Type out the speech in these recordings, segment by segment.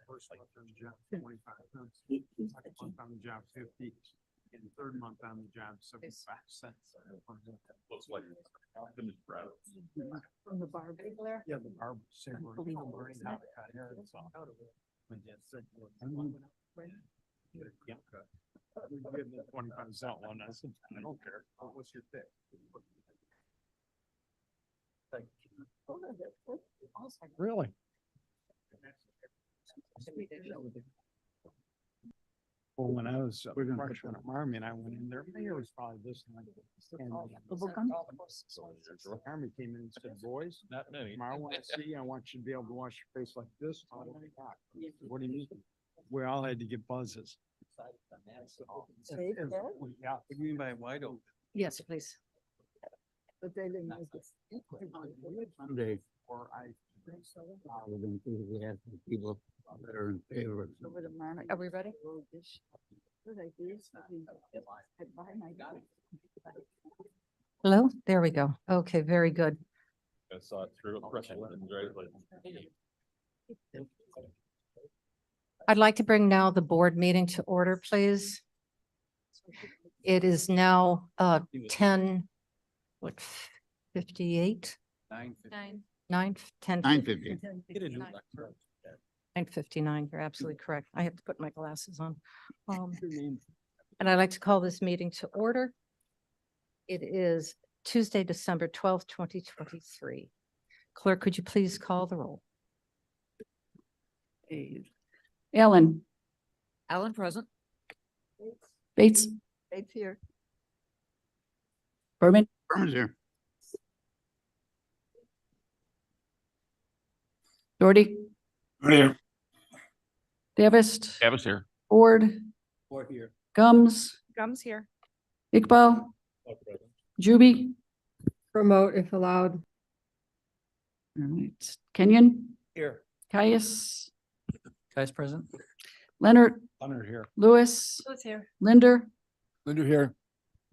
First job 25 cents, second month on the job 50, and the third month on the job 75 cents. Looks like From the bar there. Yeah, the barber said we're learning how to cut hair. That's all. When Jen said, yeah, cut. We give the 25 cent one. I said, I don't care. What's your pick? Really? Well, when I was a freshman at Army and I went in there, my hair was probably this long. And Army came in and said, boys, not many. tomorrow when I see you, I want you to be able to wash your face like this. What do you mean? We all had to get buzzes. Yeah. What do you mean by wide open? Yes, please. But they didn't make it. Someday, or I. People that are in favor of. Are we ready? Hello, there we go. Okay, very good. I saw it through. I'd like to bring now the board meeting to order, please. It is now 10, what, 58? 9:50. 9:59, you're absolutely correct. I have to put my glasses on. And I'd like to call this meeting to order. It is Tuesday, December 12th, 2023. Clerk, could you please call the roll? Allen. Allen present. Bates. Bates here. Berman. Berman's here. Doherty. Here. Davis. Davis here. Ford. Ford here. Gums. Gums here. Iqbal. Juby. Remote if allowed. All right. Kenyon. Here. Caius. Vice President. Leonard. Leonard here. Lewis. Who's here? Linder. Linder here.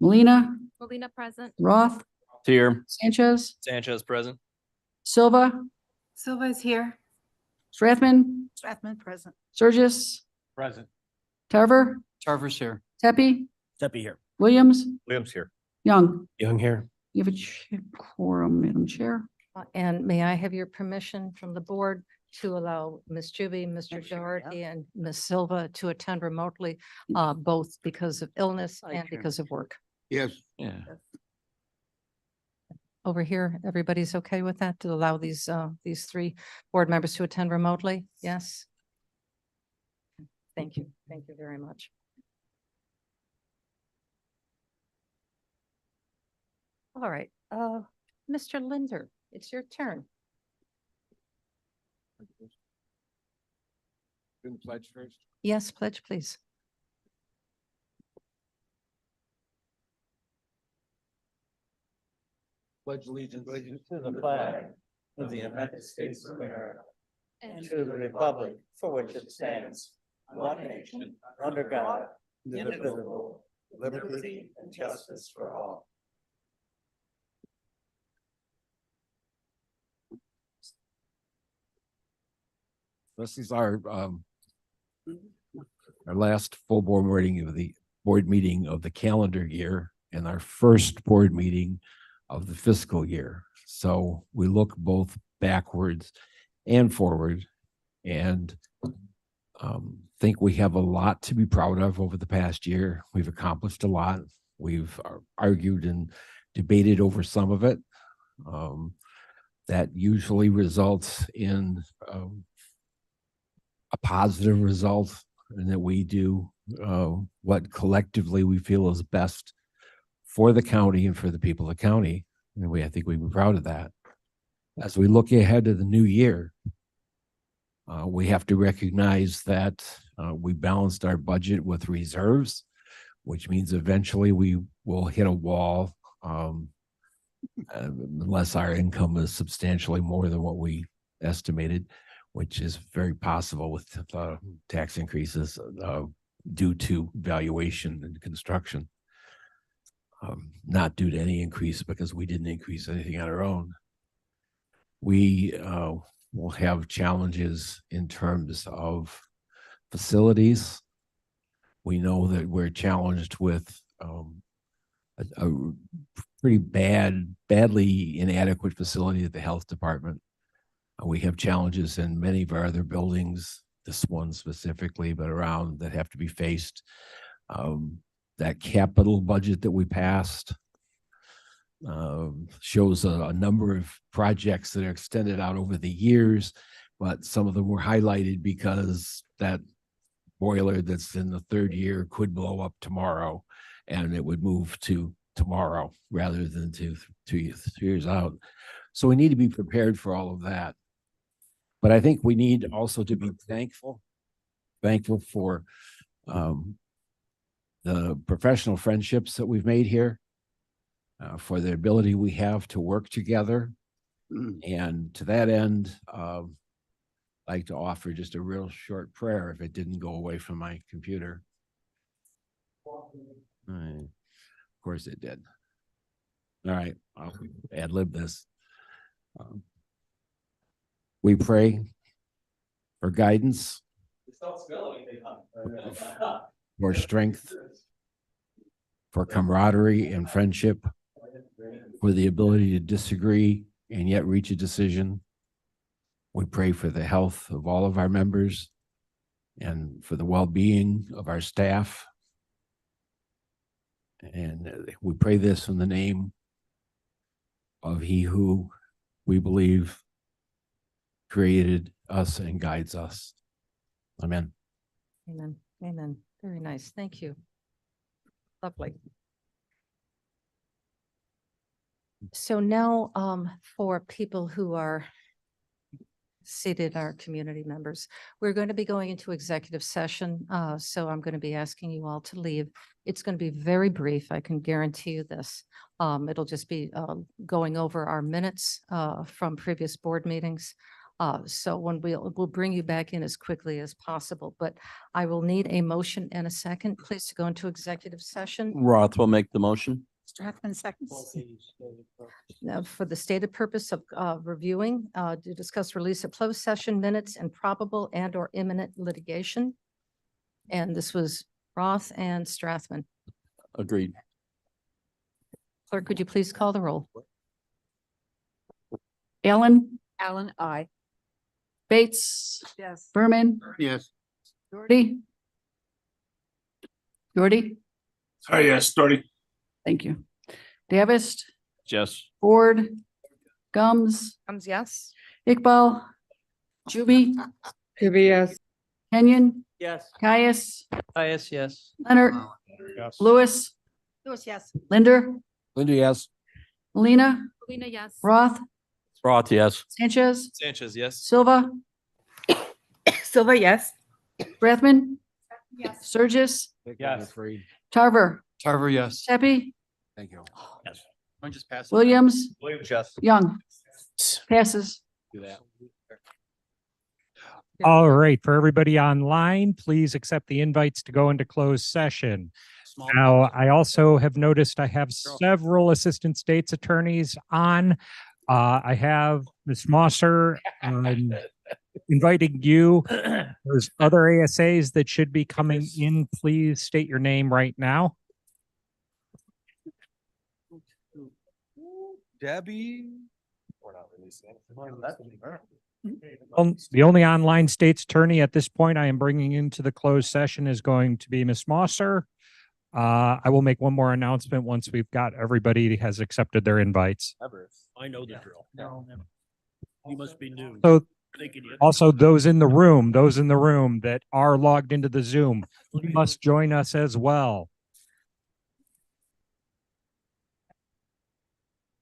Molina. Molina present. Roth. Here. Sanchez. Sanchez present. Silva. Silva's here. Strathman. Strathman present. Surgis. Present. Tarver. Tarver's here. Tepe. Tepe here. Williams. Williams here. Young. Young here. You have a quorum, Madam Chair. And may I have your permission from the board to allow Ms. Juby, Mr. Doherty, and Ms. Silva to attend remotely, both because of illness and because of work? Yes. Yeah. Over here, everybody's okay with that, to allow these three board members to attend remotely? Yes? Thank you. Thank you very much. All right, Mr. Linder, it's your turn. Doing the pledge first. Yes, pledge, please. Pledge allegiance to the flag of the United States of America and to the republic for which it stands, one nation, under God, indivisible, with liberty and justice for all. This is our last full board meeting of the calendar year and our first board meeting of the fiscal year. So we look both backwards and forward and think we have a lot to be proud of over the past year. We've accomplished a lot. We've argued and debated over some of it. That usually results in a positive result, and that we do what collectively we feel is best for the county and for the people of the county. And I think we'd be proud of that. As we look ahead to the new year, we have to recognize that we balanced our budget with reserves, which means eventually we will hit a wall unless our income is substantially more than what we estimated, which is very possible with tax increases due to valuation and construction. Not due to any increase because we didn't increase anything on our own. We will have challenges in terms of facilities. We know that we're challenged with a pretty badly inadequate facility at the health department. We have challenges in many of our other buildings, this one specifically, but around that have to be faced. That capital budget that we passed shows a number of projects that are extended out over the years, but some of them were highlighted because that boiler that's in the third year could blow up tomorrow, and it would move to tomorrow rather than to 2 years out. So we need to be prepared for all of that. But I think we need also to be thankful for the professional friendships that we've made here, for the ability we have to work together. And to that end, I'd like to offer just a real short prayer if it didn't go away from my computer. Of course it did. All right, I'll ad-lib this. We pray for guidance, for strength, for camaraderie and friendship, for the ability to disagree and yet reach a decision. We pray for the health of all of our members and for the well-being of our staff. And we pray this in the name of He who we believe created us and guides us. Amen. Amen. Amen. Very nice. Thank you. Lovely. So now, for people who are seated, our community members, we're going to be going into executive session. So I'm going to be asking you all to leave. It's going to be very brief. I can guarantee you this. It'll just be going over our minutes from previous board meetings. So when we'll bring you back in as quickly as possible, but I will need a motion and a second, please, to go into executive session. Roth will make the motion. Strathman seconds. Now, for the stated purpose of reviewing, to discuss release of closed session minutes and probable and or imminent litigation. And this was Roth and Strathman. Agreed. Clerk, could you please call the roll? Allen, Allen, I. Bates, Yes. Berman, Yes. Doherty. Doherty, Oh, yes, Doherty. thank you. Davis, Yes. Ford, Gums, Yes. Iqbal, Juby, yes. Kenyon, Yes. Caius, Caius, yes. Leonard, Yes. Lewis, Lewis, yes. Linder, Linda, yes. Melina, Lena, yes. Roth, Roth, yes. Sanchez, Sanchez, yes. Silva, Silva, yes. Rathman, Yes. Sturgis, Yes. Tarver, Tarver, yes. Seppi, Thank you. I just passed. Williams, Williams, yes. Young. Passes. Do that. All right, for everybody online, please accept the invites to go into closed session. Now, I also have noticed I have several assistant state's attorneys on. I have Ms. Mosser inviting you. There's other ASAs that should be coming in. Please state your name right now. Debbie. The only online state's attorney at this point I am bringing into the closed session is going to be Ms. Mosser. I will make one more announcement once we've got everybody has accepted their invites. I know the drill. You must be new. So Thinking you- also those in the room that are logged into the Zoom, you must join us as well.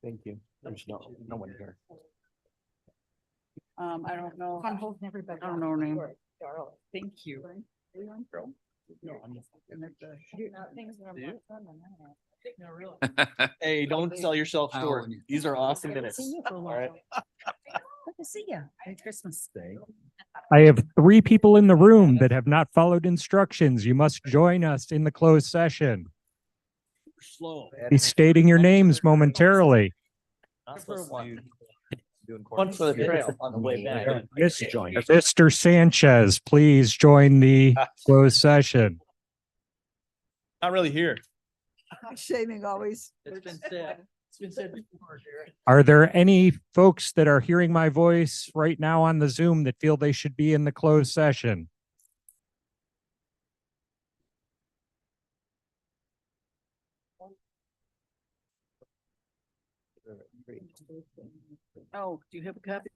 Thank you. There's no one here. I don't know. I'm holding everybody. I don't know her name. Thank you. Hey, don't sell yourself short. These are awesome minutes. All right. Good to see you. Merry Christmas. I have 3 people in the room that have not followed instructions. You must join us in the closed session. Slow. Be stating your names momentarily. One for the trail on the way back. Mr. Sanchez, please join the closed session. Not really here. Shaming always. It's been said. It's been said before, Jared. Are there any folks that are hearing my voice right now on the Zoom that feel they should be in the closed session? Oh, do you have a copy?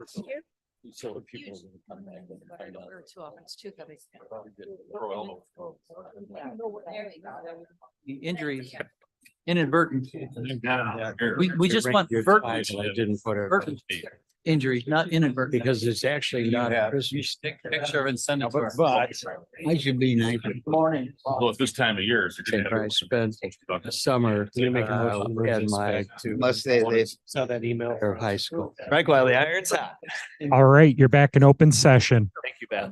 So if people come back and find out. Too often, it's too heavy. The injuries inadvertent. We just want verdant I didn't put it. verdant injuries, not inadvertent. Because it's actually not a Christmas. Picture and send it to her. But I should be nice. Morning. Well, at this time of year. I spent the summer at my Must say they saw that email or high school. Right while the iron's hot. All right, you're back in open session. Thank you, Beth.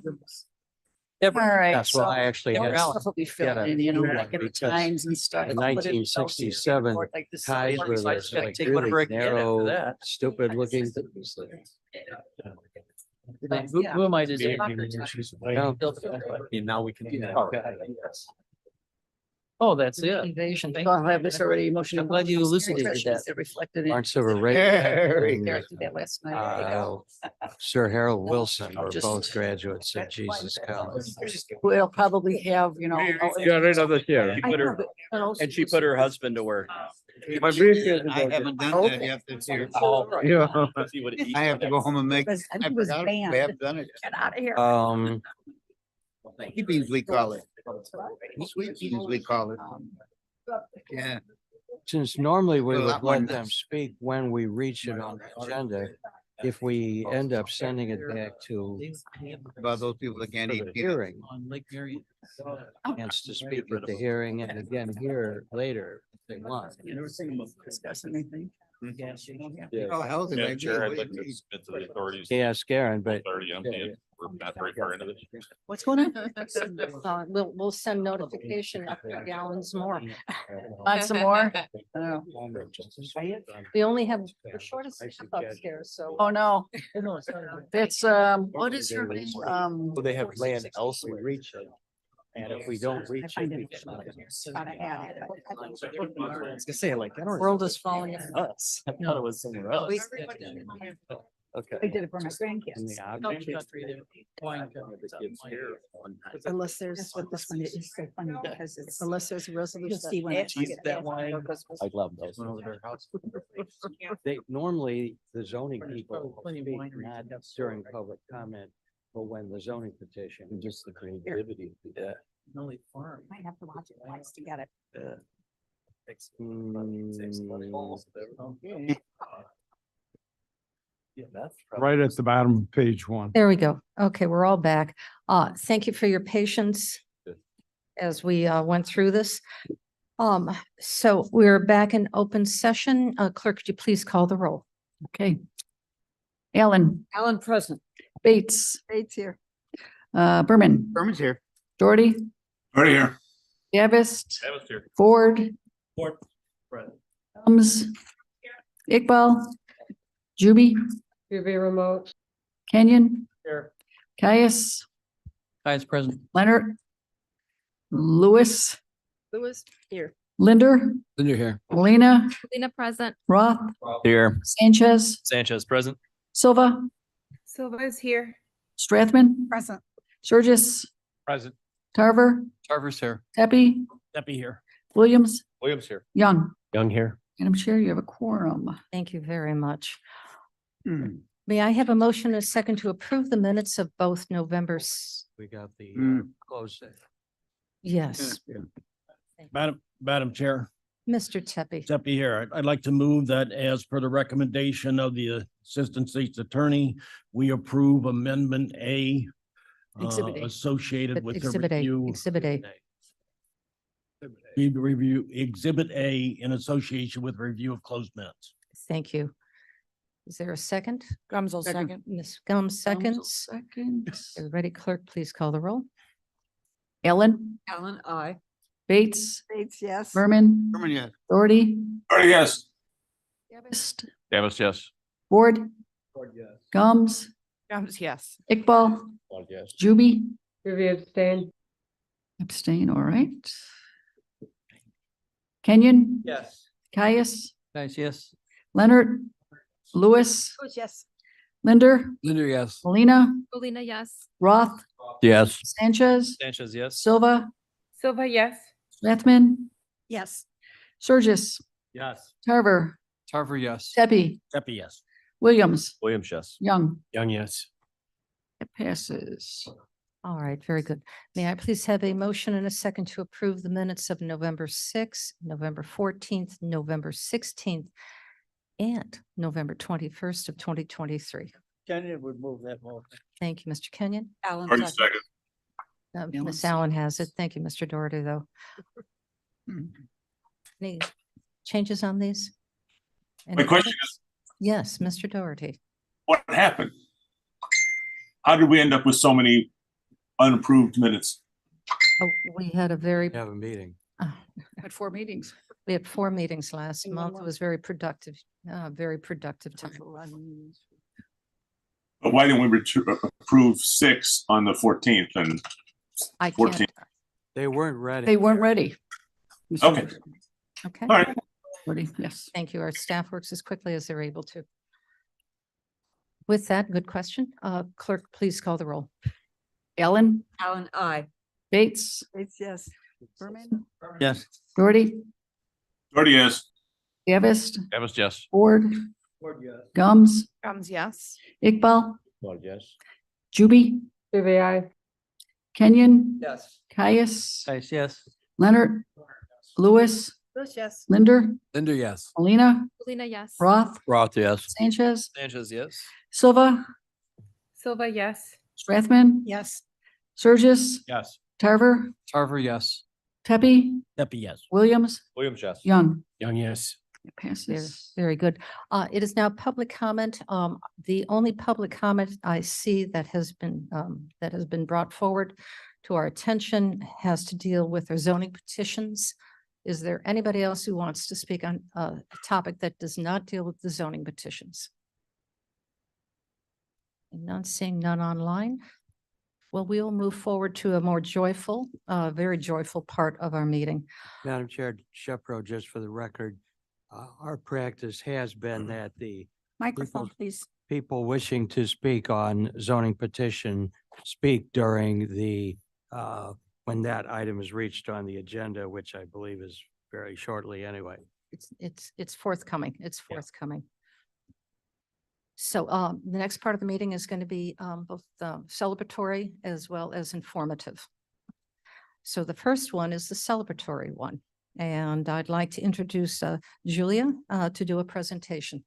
All right. That's why I actually Your had stuff will be filled a- in, you know, yeah, like at the because times and stuff. in I'll put it 1967 like this. ties were I those just gotta like take one really break again after narrow, that. stupid looking. Who am I to say? Yeah. Now we can. Oh, that's it. Invasion. I'll have this already motion. I'm glad you elucidated that. They're reflected in. Aren't civil rights. There, I did that last night. Sir Harold Wilson were both graduates of Jesus College. We'll probably have, you know. Got rid of the chair. She put her, and she put her husband to work. My briefcase. I haven't done that yet this year. Yeah. See what it eats. I have to go home and make, I I think it was forgot, banned. we haven't done it. Get out of here. Sweet beans, we call it. Sweet beans, we call it. Yeah. Since normally we A would lot more let than them this. speak when we reach it on the agenda, if we end up sending it back to About those people that can't for eat. the peanuts. hearing, On Lake Marion. chance to speak at the hearing and again here later if they want. You never seen them discuss anything. Yes. Oh, healthy. Yeah, maybe. Chair, I'd like to submit to the authorities. Yes, Karen, but 30, I'm saying we're not very far into this. What's going on? We'll send notification after gallons more. Want some more? Oh. We only have the shortest upstairs, so. Oh, no. That's, what is her name? well, they have land else we reach it. And if we don't I reach it, find we it. cannot. Gotta add it. I was gonna say, like, I don't. World is falling. Us. I thought it was somewhere else. Okay. I did it for my In grandkids. the object. Unless there's, That's what this one is so funny because it's. unless there's a You'll resolution. see when I Cheese get that wine. I love those. They, normally, the zoning people Plenty of speak wineries not that have during solar. public comment, but when the zoning petition. Just the creativity. Yeah. Only farm. Might have to watch it twice to get it. Yeah, that's. Right at the bottom of page one. There we go. Okay, we're all back. Thank you for your patience as we went through this. So we're back in open session. Clerk, could you please call the roll? Okay. Alan. Alan present. Bates. Bates here. Berman. Berman's here. Doherty. Right here. Gavist. That was here. Ford. Ford. Combs. Iqbal. Juby. Remote. Kenyon. Here. Caius. Guys present. Leonard. Lewis. Lewis here. Linder. Then you're here. Lena. Lena present. Roth. Here. Sanchez. Sanchez present. Silva. Silva is here. Strathman. Present. Surgis. Present. Tarver. Tarver's here. Pepe. Deputy here. Williams. Williams here. Young. Young here. Madam Chair, you have a quorum. Thank you very much. Hmm. May I have a motion and a second to approve the minutes of both November's? We got the Mm. closed. Yes, Madam Chair, Mr. Tepe. Deputy here. I'd like to move that as per the recommendation of the Assistant State's Attorney, we approve Amendment A. Exhibit A. Associated with the Exhibit A, review. Exhibit A. Review Exhibit A in association with review of closed minutes. Thank you. Is there a second? Gums will Second. Ms. Gums seconds. Seconds. Everybody, clerk, please call the roll. Ellen. Alan, I. Bates. Bates, yes. Berman. Berman, yes. Doherty. Yes. Gavist. Davis, yes. Ford. Combs. Gums, yes. Iqbal. Yes. Juby. abstain. Abstain, all right. Kenyon. Yes. Caius. Guys, yes. Leonard. Lewis. Yes. Linder. Linder, yes. Melina. Molina, yes. Roth. Yes. Sanchez. Sanchez, yes. Silva. Silva, yes. Strathman. Yes. Surgis. Yes. Tarver. Tarver, yes. Pepe. Deputy, yes. Williams, Williams, yes. Young. Young, yes. It passes. All right, very good. May I please have a motion and a second to approve the minutes of November 6th, November 14th, November 16th, and November 21st of 2023. Kenyon would move that motion. Thank you, Mr. Kenyon. Alan. Ms. Allen has it. Thank you, Mr. Doherty, though. Any changes on these? My question is. Yes, Mr. Doherty. What happened? How did we end up with so many unapproved minutes? Oh, we had a very, Have a meeting. Had 4 meetings. we had 4 meetings last In 1 month. It month. was very productive time. But why didn't we approve 6 on the 14th and I 14th? can't, They weren't ready. They weren't ready. Okay. okay. All right. Ready, yes. Thank you. Our staff works as quickly as they're able to. With that, good question. Clerk, please call the roll. Ellen, Alan, I. Bates, It's yes. Berman, Yes. Doherty, Doherty, yes. Gavist, Evans, yes. Ford, Gums, Comes yes. Iqbal, Yes. Juby, I. Kenyon, Yes. Caius, Yes. Leonard, Lewis, Lewis, yes. Linder, Linda, yes. Alina, Alina, yes. Roth, Roth, yes. Sanchez, Sanchez, yes. Silva, Silva, yes. Strathman, Yes. Surges, Yes. Tarver, Tarver, yes. Tepe, Pepe, yes. Williams, Williams, yes. Young. Young, yes. It Very, passes. very good. It is now public comment. The only public comment I see that has been brought forward to our attention has to deal with our zoning petitions. Is there anybody else who wants to speak on a topic that does not deal with the zoning petitions? None, seeing none online. Well, we'll move forward to a more joyful, very joyful part of our meeting. Madam Chair, Shepro, just for the record, our practice has been that the Microphone, please. people wishing to speak on zoning petition speak during the, when that item is reached on the agenda, which I believe is very shortly anyway. It's forthcoming. It's forthcoming. So the next part of the meeting is going to be both celebratory as well as informative. So the first one is the celebratory one. And I'd like to introduce Julia to do a presentation.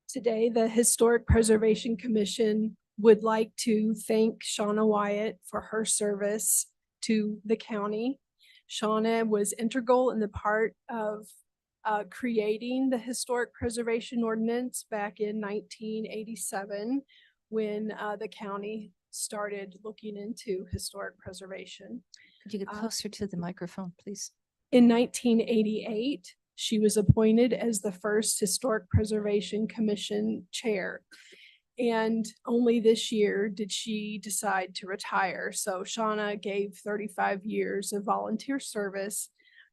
Today, the Historic Preservation Commission would like to thank Shauna Wyatt for her service to the county. Shauna was integral in the part of creating the Historic Preservation Ordinance back in 1987 when the county started looking into historic preservation. Could you get closer to the microphone, please? In 1988, she was appointed as the first Historic Preservation Commission chair. And only this year did she decide to retire. So Shauna gave 35 years of volunteer service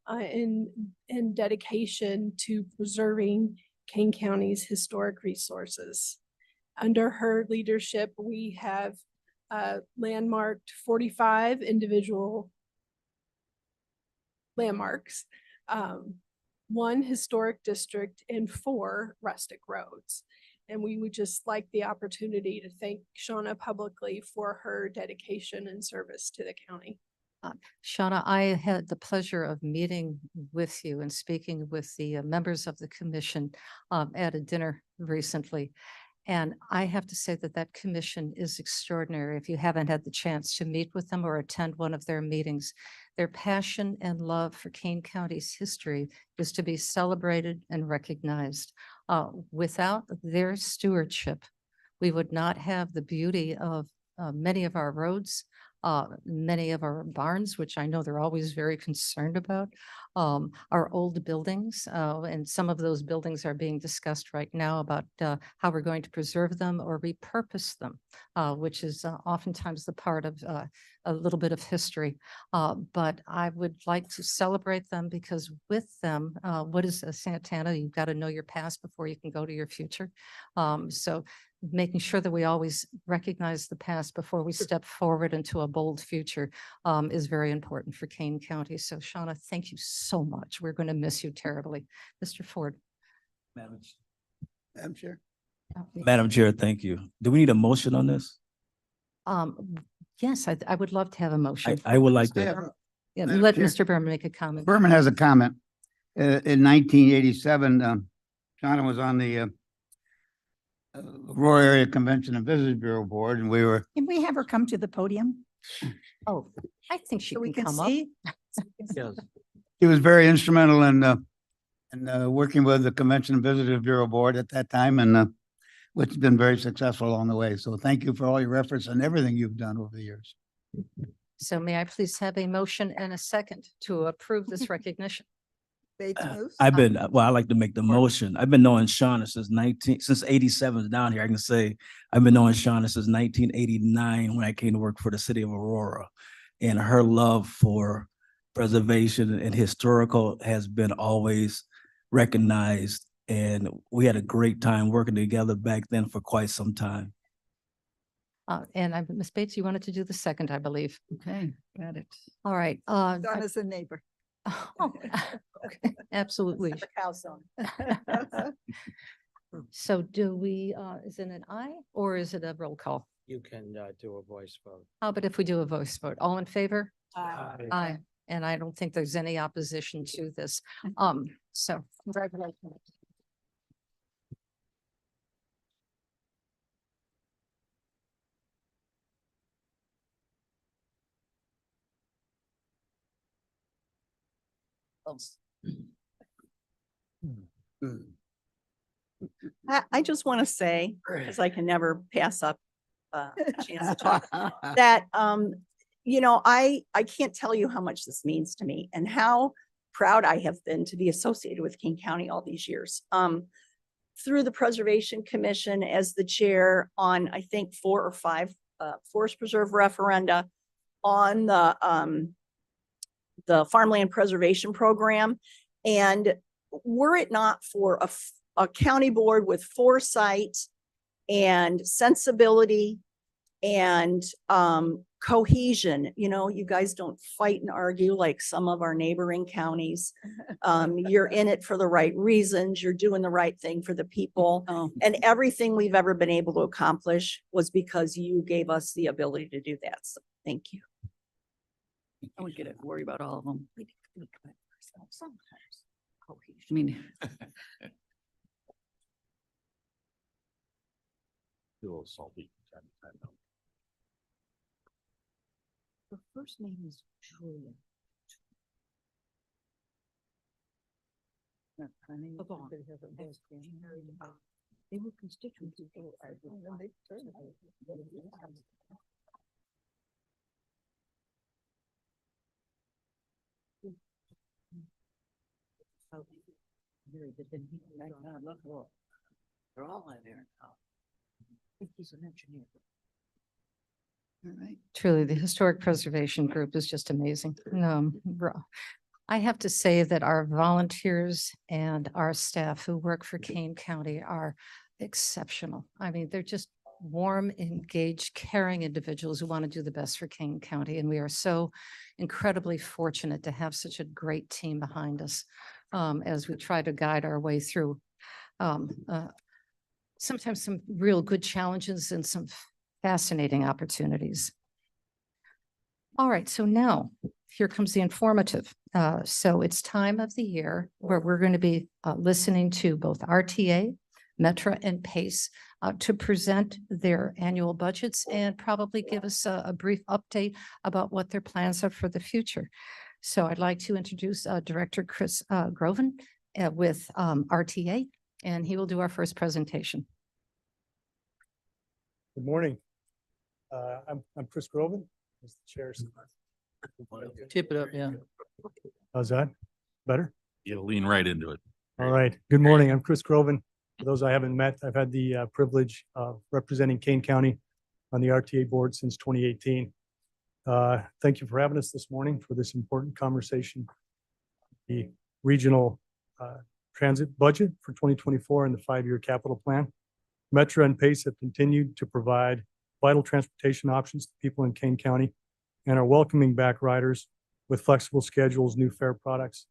and dedication to preserving Kane County's historic resources. Under her leadership, we have landmarked 45 individual landmarks, 1 historic district, and 4 rustic roads. And we would just like the opportunity to thank Shauna publicly for her dedication and service to the county. Shauna, I had the pleasure of meeting with you and speaking with the members of the commission at a dinner recently. And I have to say that that commission is extraordinary. If you haven't had the chance to meet with them or attend one of their meetings, their passion and love for Kane County's history is to be celebrated and recognized. Without their stewardship, we would not have the beauty of many of our roads, many of our barns, which I know they're always very concerned about, our old buildings, and some of those buildings are being discussed right now about how we're going to preserve them or repurpose them, which is oftentimes the part of a little bit of history. But I would like to celebrate them because with them, what is a Santana? You've got to know your past before you can go to your future. So making sure that we always recognize the past before we step forward into a bold future is very important for Kane County. So Shauna, thank you so much. We're going to miss you terribly. Mr. Ford. Madam Chair. uh, Madam Chair, thank you. Do we need a motion on this? Yes, I would love to have a motion. I would like Mr. to. Berman. Yeah, Madam let Chair. Mr. Berman make a comment. Berman has a comment. In 1987, Shauna was on the Aurora Area Convention and Visitors Bureau Board, and we were. Can we have her come to the podium? Oh, I think she So we can can come up. see? He was very instrumental in working with the Convention and Visitors Bureau Board at that time, and which has been very successful along the way. So thank you for all your efforts and everything you've done over the years. So may I please have a motion and a second to approve this recognition? Bates moves. I've been, well, I like to make the motion. I've been knowing Shauna since 87 down here. I can say I've been knowing Shauna since 1989 when I came to work for the city of Aurora. And her love for preservation and historical has been always recognized. And we had a great time working together back then for quite some time. Ms. Bates, you wanted to do the second, I believe. Okay, got it. All right. Donna's a neighbor. Oh, okay, absolutely. The cow song. So do we, is it an aye or is it a roll call? You can do a voice vote. How about if we do a voice vote? All in favor? Aye. Aye. And I don't think there's any opposition to this. So congratulations. I just want to say, because I can never pass up a chance to talk, that, I can't tell you how much this means to me and how proud I have been to be associated with Kane County all these years. Through the Preservation Commission as the chair on, I think, 4 or 5 forest preserve referenda, on the farmland preservation program. And were it not for a county board with foresight and sensibility and cohesion, you guys don't fight and argue like some of our neighboring counties. You're in it for the right reasons. You're doing the right thing for the people. And everything we've ever been able to accomplish was because you gave us the ability to do that. So thank you. I don't get to worry about all of them. Sometimes. I mean. A little salty. The first name is Julia. They were constituents. They're all in there now. I think he's an engineer. All right. Truly, the Historic Preservation Group is just amazing. I have to say that our volunteers and our staff who work for Kane County are exceptional. I mean, they're just warm, engaged, caring individuals who want to do the best for Kane County. And we are so incredibly fortunate to have such a great team behind us as we try to guide our way through sometimes some real good challenges and some fascinating opportunities. All right, so now here comes the informative. So it's time of the year where we're going to be listening to both RTA, Metra, and PACE to present their annual budgets and probably give us a brief update about what their plans are for the future. So I'd like to introduce Director Chris Groven with RTA, and he will do our first presentation. Good morning. I'm Chris Groven, as the chair. Tip it up, yeah. How's that? Better? You lean right into it. All right. Good morning. I'm Chris Groven. For those I haven't met, I've had the privilege of representing Kane County on the RTA board since 2018. Thank you for having us this morning for this important conversation. The regional transit budget for 2024 and the 5-year capital plan. Metro and Pace have continued to provide vital transportation options to people in Kane County and are welcoming back riders with flexible schedules, new fare products,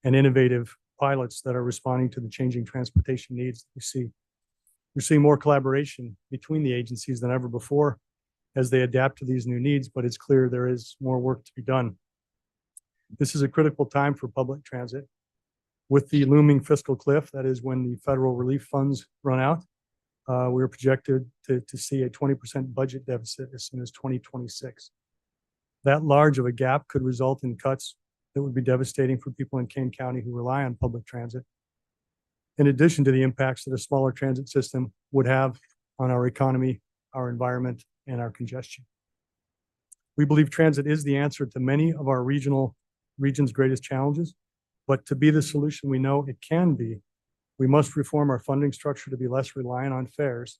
and innovative pilots that are responding to the changing transportation needs that we see. We're seeing more collaboration between the agencies than ever before as they adapt to these new needs, but it's clear there is more work to be done. This is a critical time for public transit. With the looming fiscal cliff, that is when the federal relief funds run out, we are projected to see a 20% budget deficit as soon as 2026. That large of a gap could result in cuts that would be devastating for people in Kane County who rely on public transit, in addition to the impacts that a smaller transit system would have on our economy, our environment, and our congestion. We believe transit is the answer to many of our region's greatest challenges, but to be the solution we know it can be, we must reform our funding structure to be less reliant on fares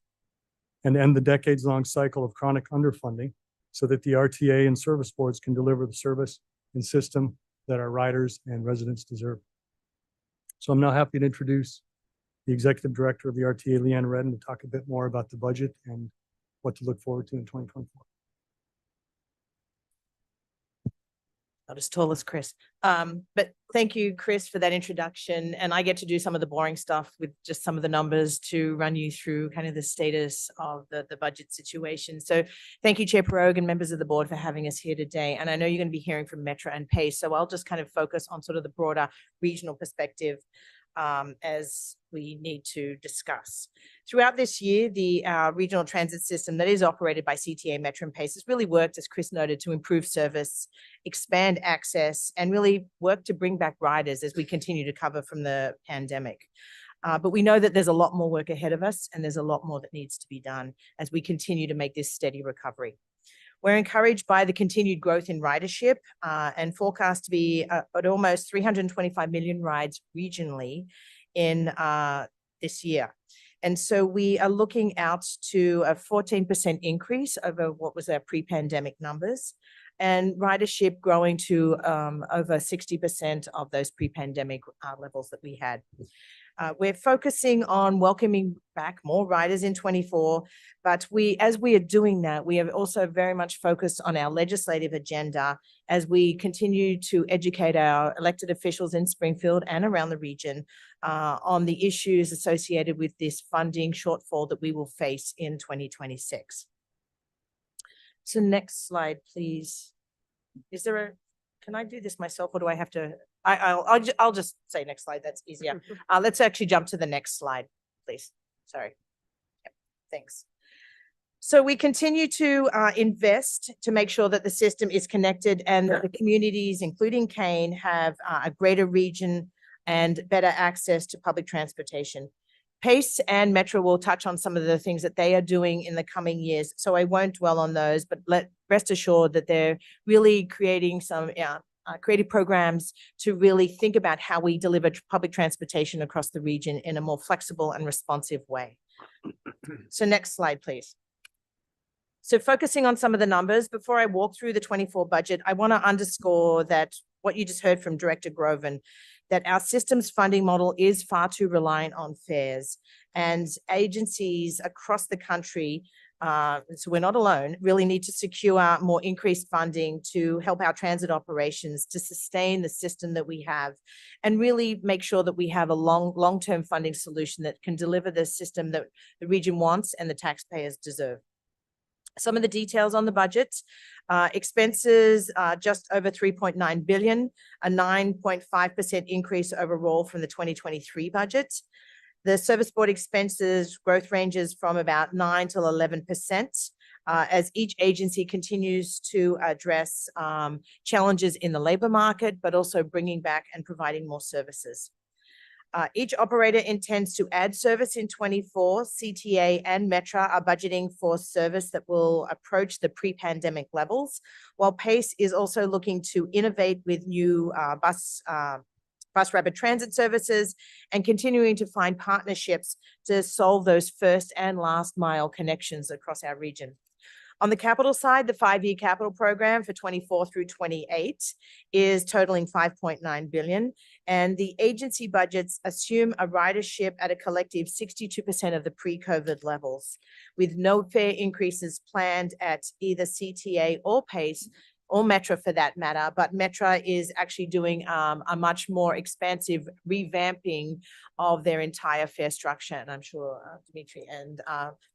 and end the decades-long cycle of chronic underfunding so that the RTA and service boards can deliver the service and system that our riders and residents deserve. So I'm now happy to introduce the Executive Director of the RTA, Leanne Redden, to talk a bit more about the budget and what to look forward to in 2024. Not as tall as Chris. But thank you, Chris, for that introduction. And I get to do some of the boring stuff with just some of the numbers to run you through kind of the status of the budget situation. So thank you, Chair Perogue and members of the board for having us here today. And I know you're going to be hearing from Metro and Pace, so I'll just kind of focus on sort of the broader regional perspective as we need to discuss. Throughout this year, the regional transit system that is operated by CTA, Metro and Pace has really worked, as Chris noted, to improve service, expand access, and really work to bring back riders as we continue to recover from the pandemic. But we know that there's a lot more work ahead of us, and there's a lot more that needs to be done as we continue to make this steady recovery. We're encouraged by the continued growth in ridership and forecast to be at almost 325 million rides regionally in this year. And so we are looking out to a 14% increase over what was our pre-pandemic numbers, and ridership growing to over 60% of those pre-pandemic levels that we had. We're focusing on welcoming back more riders in 24, but as we are doing that, we have also very much focused on our legislative agenda as we continue to educate our elected officials in Springfield and around the region on the issues associated with this funding shortfall that we will face in 2026. So next slide, please. Can I do this myself, or do I have to? I'll just say next slide. That's easier. Let's actually jump to the next slide, please. Sorry. Yep, thanks. So we continue to invest to make sure that the system is connected and that the communities, including Kane, have a greater region and better access to public transportation. Pace and Metro will touch on some of the things that they are doing in the coming years, so I won't dwell on those, but rest assured that they're really creating some creative programs to really think about how we deliver public transportation across the region in a more flexible and responsive way. So next slide, please. So focusing on some of the numbers, before I walk through the 24 budget, I want to underscore that what you just heard from Director Groven, that our systems funding model is far too reliant on fares, and agencies across the country, so we're not alone, really need to secure more increased funding to help our transit operations to sustain the system that we have and really make sure that we have a long-term funding solution that can deliver the system that the region wants and the taxpayers deserve. Some of the details on the budget: expenses just over 3.9 billion, a 9.5% increase overall from the 2023 budget. The service board expenses growth ranges from about 9 to 11% as each agency continues to address challenges in the labor market, but also bringing back and providing more services. Each operator intends to add service in 24. CTA and Metro are budgeting for service that will approach the pre-pandemic levels, while Pace is also looking to innovate with new bus rapid transit services and continuing to find partnerships to solve those first and last mile connections across our region. On the capital side, the 5-year capital program for 24 through 28 is totaling 5.9 billion. And the agency budgets assume a ridership at a collective 62% of the pre-COVID levels, with no fare increases planned at either CTA or PACE, or Metra for that matter, but Metra is actually doing a much more expansive revamping of their entire fare structure. And I'm sure Dimitri and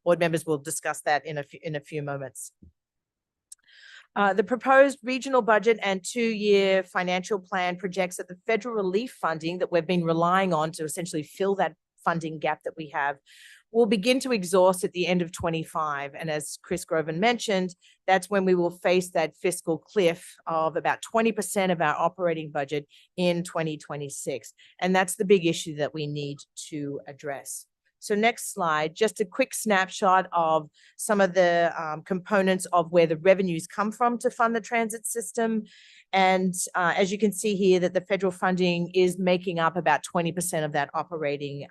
board members will discuss that in a few moments. The proposed regional budget and 2-year financial plan projects that the federal relief funding that we've been relying on to essentially fill that funding gap that we have will begin to exhaust at the end of 25. And as Chris Groven mentioned, that's when we will face that fiscal cliff of about 20% of our operating budget in 2026. And that's the big issue that we need to address. So next slide, just a quick snapshot of some of the components of where the revenues come from to fund the transit system. And as you can see here, that the federal funding is making up about 20% of that operating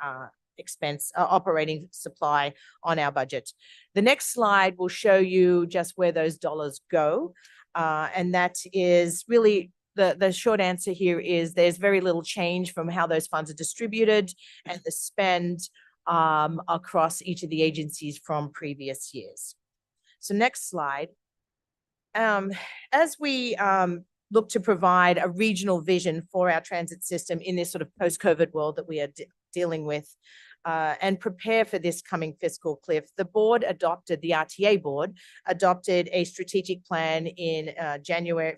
operating supply on our budget. The next slide will show you just where those dollars go. And that is really the short answer here is there's very little change from how those funds are distributed and the spend across each of the agencies from previous years. So next slide. As we look to provide a regional vision for our transit system in this sort of post-COVID world that we are dealing with, and prepare for this coming fiscal cliff, the RTA board adopted a strategic plan in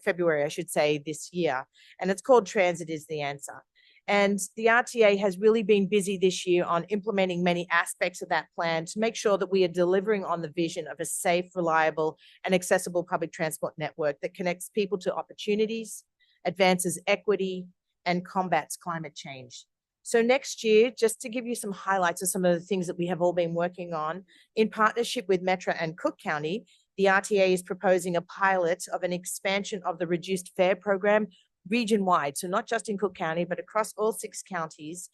February, I should say, this year, and it's called Transit is the Answer. And the RTA has really been busy this year on implementing many aspects of that plan to make sure that we are delivering on the vision of a safe, reliable, and accessible public transport network that connects people to opportunities, advances equity, and combats climate change. So next year, just to give you some highlights of some of the things that we have all been working on, in partnership with Metra and Cook County, the RTA is proposing a pilot of an expansion of the reduced fare program region-wide, so not just in Cook County, but across all 6 counties,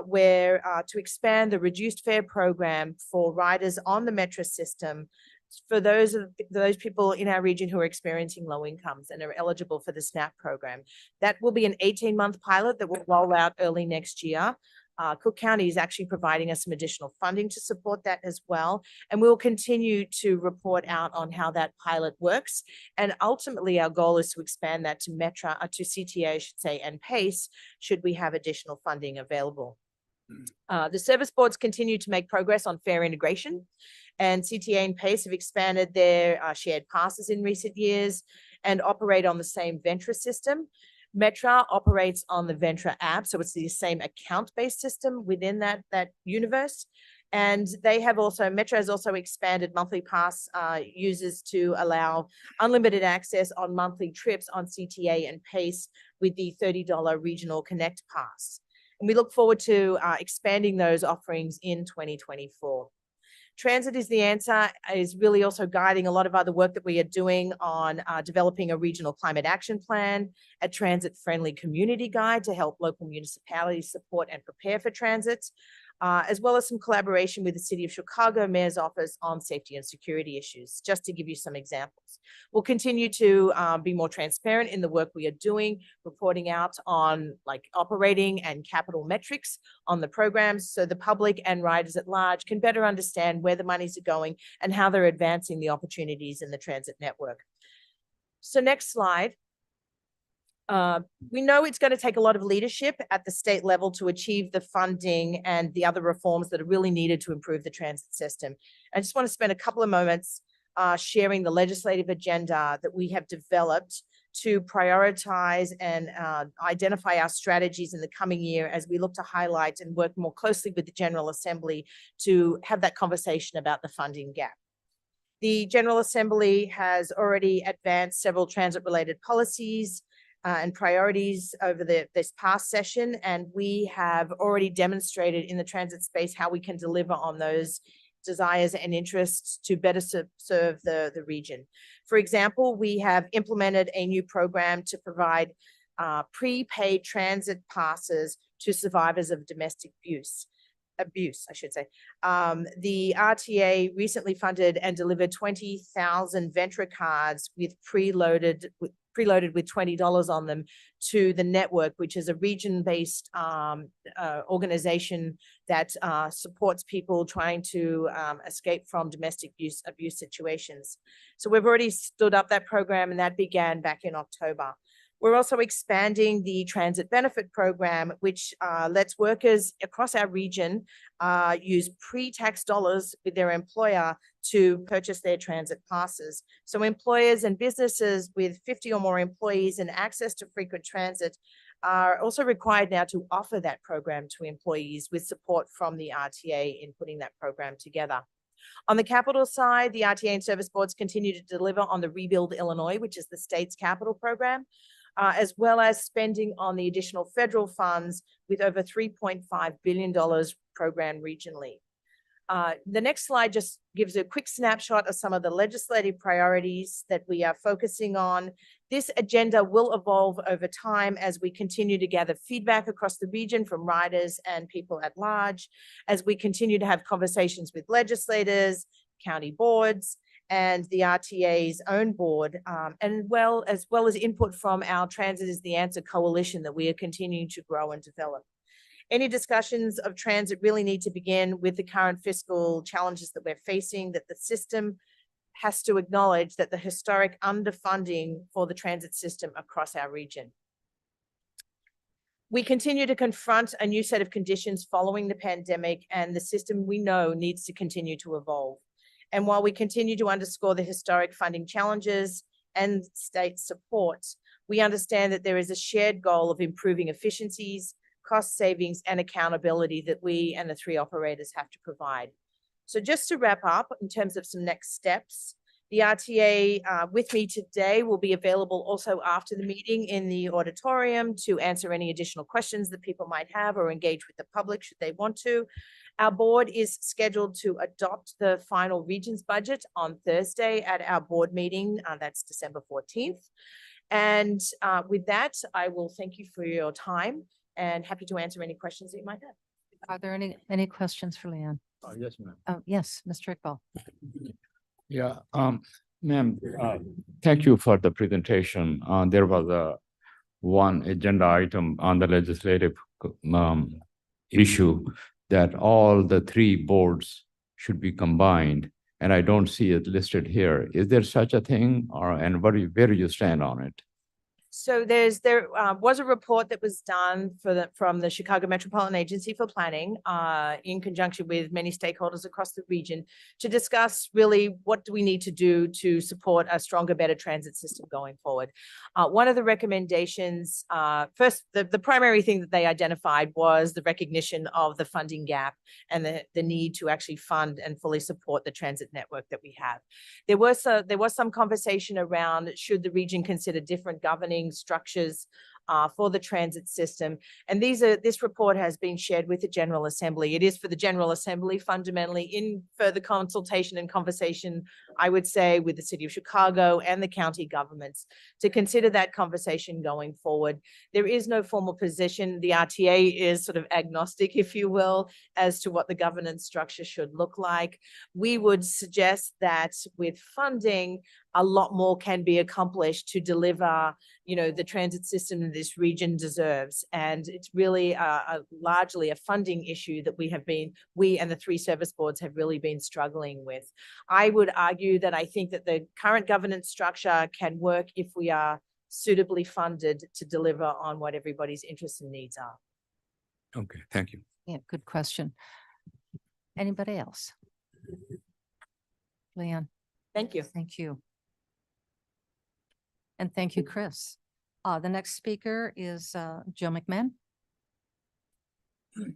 where to expand the reduced fare program for riders on the Metra system for those people in our region who are experiencing low incomes and are eligible for the SNAP program. That will be an 18-month pilot that will roll out early next year. Cook County is actually providing us some additional funding to support that as well. And we'll continue to report out on how that pilot works. And ultimately, our goal is to expand that to Metra, to CTA, I should say, and PACE, should we have additional funding available. The service boards continue to make progress on fare integration, and CTA and PACE have expanded their shared passes in recent years and operate on the same Ventra system. Metra operates on the Ventra app, so it's the same account-based system within that universe. And they have also, Metra has also expanded monthly pass users to allow unlimited access on monthly trips on CTA and PACE with the $30 Regional Connect Pass. And we look forward to expanding those offerings in 2024. Transit is the Answer is really also guiding a lot of other work that we are doing on developing a regional climate action plan, a transit-friendly community guide to help local municipalities support and prepare for transit, as well as some collaboration with the City of Chicago Mayor's Office on safety and security issues, just to give you some examples. We'll continue to be more transparent in the work we are doing, reporting out on like operating and capital metrics on the programs so the public and riders at large can better understand where the monies are going and how they're advancing the opportunities in the transit network. So next slide. We know it's going to take a lot of leadership at the state level to achieve the funding and the other reforms that are really needed to improve the transit system. I just want to spend a couple of moments sharing the legislative agenda that we have developed to prioritize and identify our strategies in the coming year as we look to highlight and work more closely with the General Assembly to have that conversation about the funding gap. The General Assembly has already advanced several transit-related policies and priorities over this past session, and we have already demonstrated in the transit space how we can deliver on those desires and interests to better serve the region. For example, we have implemented a new program to provide prepaid transit passes to survivors of domestic abuse. abuse, I should say. The RTA recently funded and delivered 20,000 Ventra cards with preloaded with $20 on them to the network, which is a region-based organization that supports people trying to escape from domestic abuse situations. So we've already stood up that program, and that began back in October. We're also expanding the transit benefit program, which lets workers across our region use pre-tax dollars with their employer to purchase their transit passes. So employers and businesses with 50 or more employees and access to frequent transit are also required now to offer that program to employees with support from the RTA in putting that program together. On the capital side, the RTA and service boards continue to deliver on the Rebuild Illinois, which is the state's capital program, as well as spending on the additional federal funds with over $3.5 billion programmed regionally. The next slide just gives a quick snapshot of some of the legislative priorities that we are focusing on. This agenda will evolve over time as we continue to gather feedback across the region from riders and people at large, as we continue to have conversations with legislators, county boards, and the RTA's own board, and as well as input from our Transit is the Answer coalition that we are continuing to grow and develop. Any discussions of transit really need to begin with the current fiscal challenges that we're facing, that the system has to acknowledge that the historic underfunding for the transit system across our region. We continue to confront a new set of conditions following the pandemic, and the system we know needs to continue to evolve. And while we continue to underscore the historic funding challenges and state support, we understand that there is a shared goal of improving efficiencies, cost savings, and accountability that we and the three operators have to provide. So just to wrap up in terms of some next steps, the RTA with me today will be available also after the meeting in the auditorium to answer any additional questions that people might have or engage with the public should they want to. Our board is scheduled to adopt the final regions budget on Thursday at our board meeting. That's December 14th. And with that, I will thank you for your time and happy to answer any questions that you might have. Are there any questions for Leanne? Yes, ma'am. Oh, yes, Mr. Iqbal. Yeah, ma'am, thank you for the presentation. There was one agenda item on the legislative issue that all the three boards should be combined, and I don't see it listed here. Is there such a thing, and where do you stand on it? So there was a report that was done from the Chicago Metropolitan Agency for Planning in conjunction with many stakeholders across the region to discuss really what do we need to do to support a stronger, better transit system going forward. One of the recommendations, first, the primary thing that they identified was the recognition of the funding gap and the need to actually fund and fully support the transit network that we have. There was some conversation around should the region consider different governing structures for the transit system. And this report has been shared with the General Assembly. It is for the General Assembly fundamentally in further consultation and conversation, I would say, with the City of Chicago and the county governments to consider that conversation going forward. There is no formal position. The RTA is sort of agnostic, if you will, as to what the governance structure should look like. We would suggest that with funding, a lot more can be accomplished to deliver, the transit system this region deserves. And it's really largely a funding issue that we and the three service boards have really been struggling with. I would argue that I think that the current governance structure can work if we are suitably funded to deliver on what everybody's interests and needs are. Okay, thank you. Yeah, good question. Anybody else? Leanne? Thank you. Thank you. And thank you, Chris. The next speaker is Joe McMahon. Good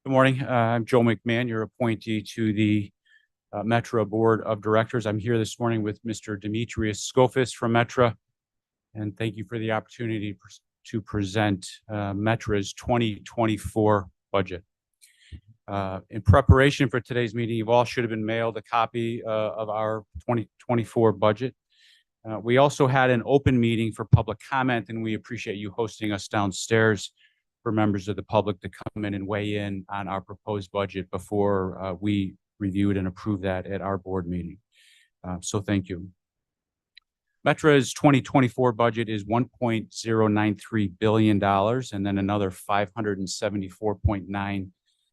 morning. I'm Joe McMahon, your appointee to the Metra Board of Directors. I'm here this morning with Mr. Demetrius Skofis from Metra, and thank you for the opportunity to present Metra's 2024 budget. In preparation for today's meeting, you all should have been mailed a copy of our 2024 budget. We also had an open meeting for public comment, and we appreciate you hosting us downstairs for members of the public to come in and weigh in on our proposed budget before we reviewed and approved that at our board meeting. So thank you. Metra's 2024 budget is $1.093 billion, and then another $574.9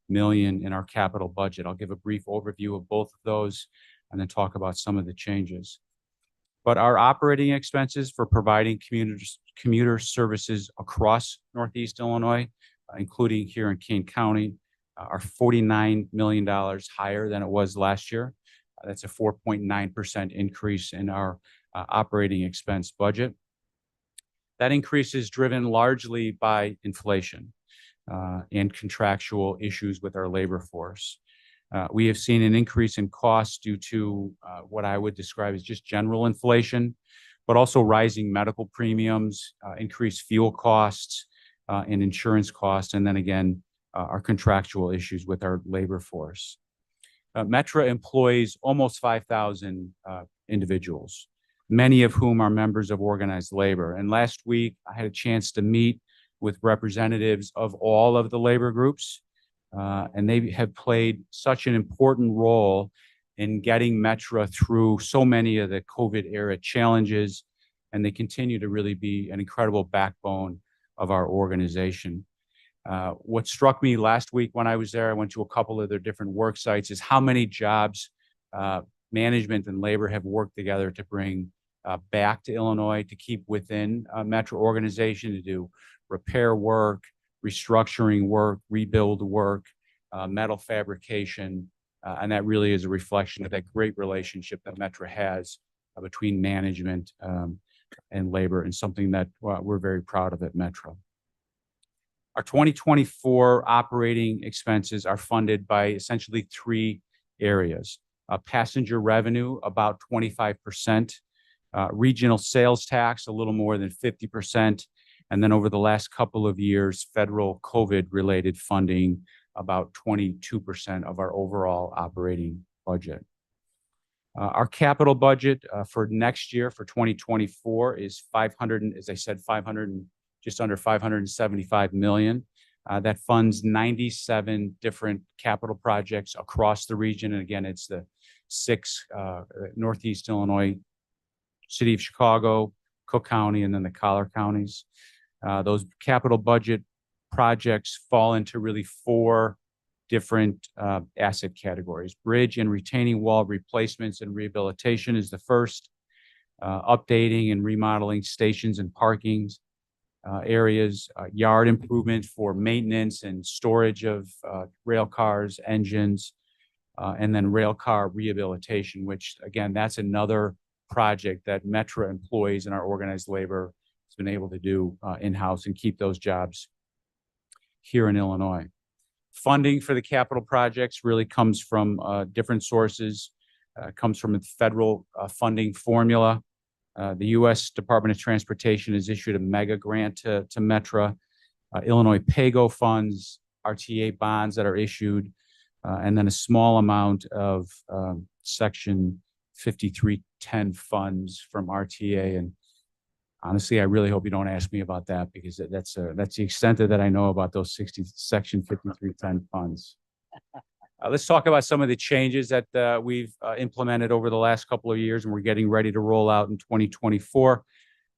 million in our capital budget. I'll give a brief overview of both of those and then talk about some of the changes. But our operating expenses for providing commuter services across Northeast Illinois, including here in Kane County, are $49 million higher than it was last year. That's a 4.9% increase in our operating expense budget. That increase is driven largely by inflation and contractual issues with our labor force. We have seen an increase in costs due to what I would describe as just general inflation, but also rising medical premiums, increased fuel costs, and insurance costs, and then again, our contractual issues with our labor force. Metra employs almost 5,000 individuals, many of whom are members of organized labor. And last week, I had a chance to meet with representatives of all of the labor groups, and they have played such an important role in getting Metra through so many of the COVID-era challenges, and they continue to really be an incredible backbone of our organization. What struck me last week when I was there, I went to a couple of their different work sites, is how many jobs management and labor have worked together to bring back to Illinois, to keep within Metra organization, to do repair work, restructuring work, rebuild work, metal fabrication, and that really is a reflection of that great relationship that Metra has between management and labor, and something that we're very proud of at Metra. Our 2024 operating expenses are funded by essentially three areas. Passenger revenue, about 25%, regional sales tax, a little more than 50%, and then over the last couple of years, federal COVID-related funding, about 22% of our overall operating budget. Our capital budget for next year, for 2024, is just under $575 million. That funds 97 different capital projects across the region. And again, it's the 6 Northeast Illinois, City of Chicago, Cook County, and then the Collar counties. Those capital budget projects fall into really 4 different asset categories. Bridge and retaining wall replacements and rehabilitation is the first. Updating and remodeling stations and parkings areas, yard improvement for maintenance and storage of rail cars, engines, and then rail car rehabilitation, which again, that's another project that Metra employees and our organized labor has been able to do in-house and keep those jobs here in Illinois. Funding for the capital projects really comes from different sources. Comes from a federal funding formula. The U.S. Department of Transportation has issued a mega grant to Metra. Illinois PAYGO funds, RTA bonds that are issued, and then a small amount of Section 5310 funds from RTA. And honestly, I really hope you don't ask me about that, because that's the extent that I know about those Section 5310 funds. Let's talk about some of the changes that we've implemented over the last couple of years, and we're getting ready to roll out in 2024.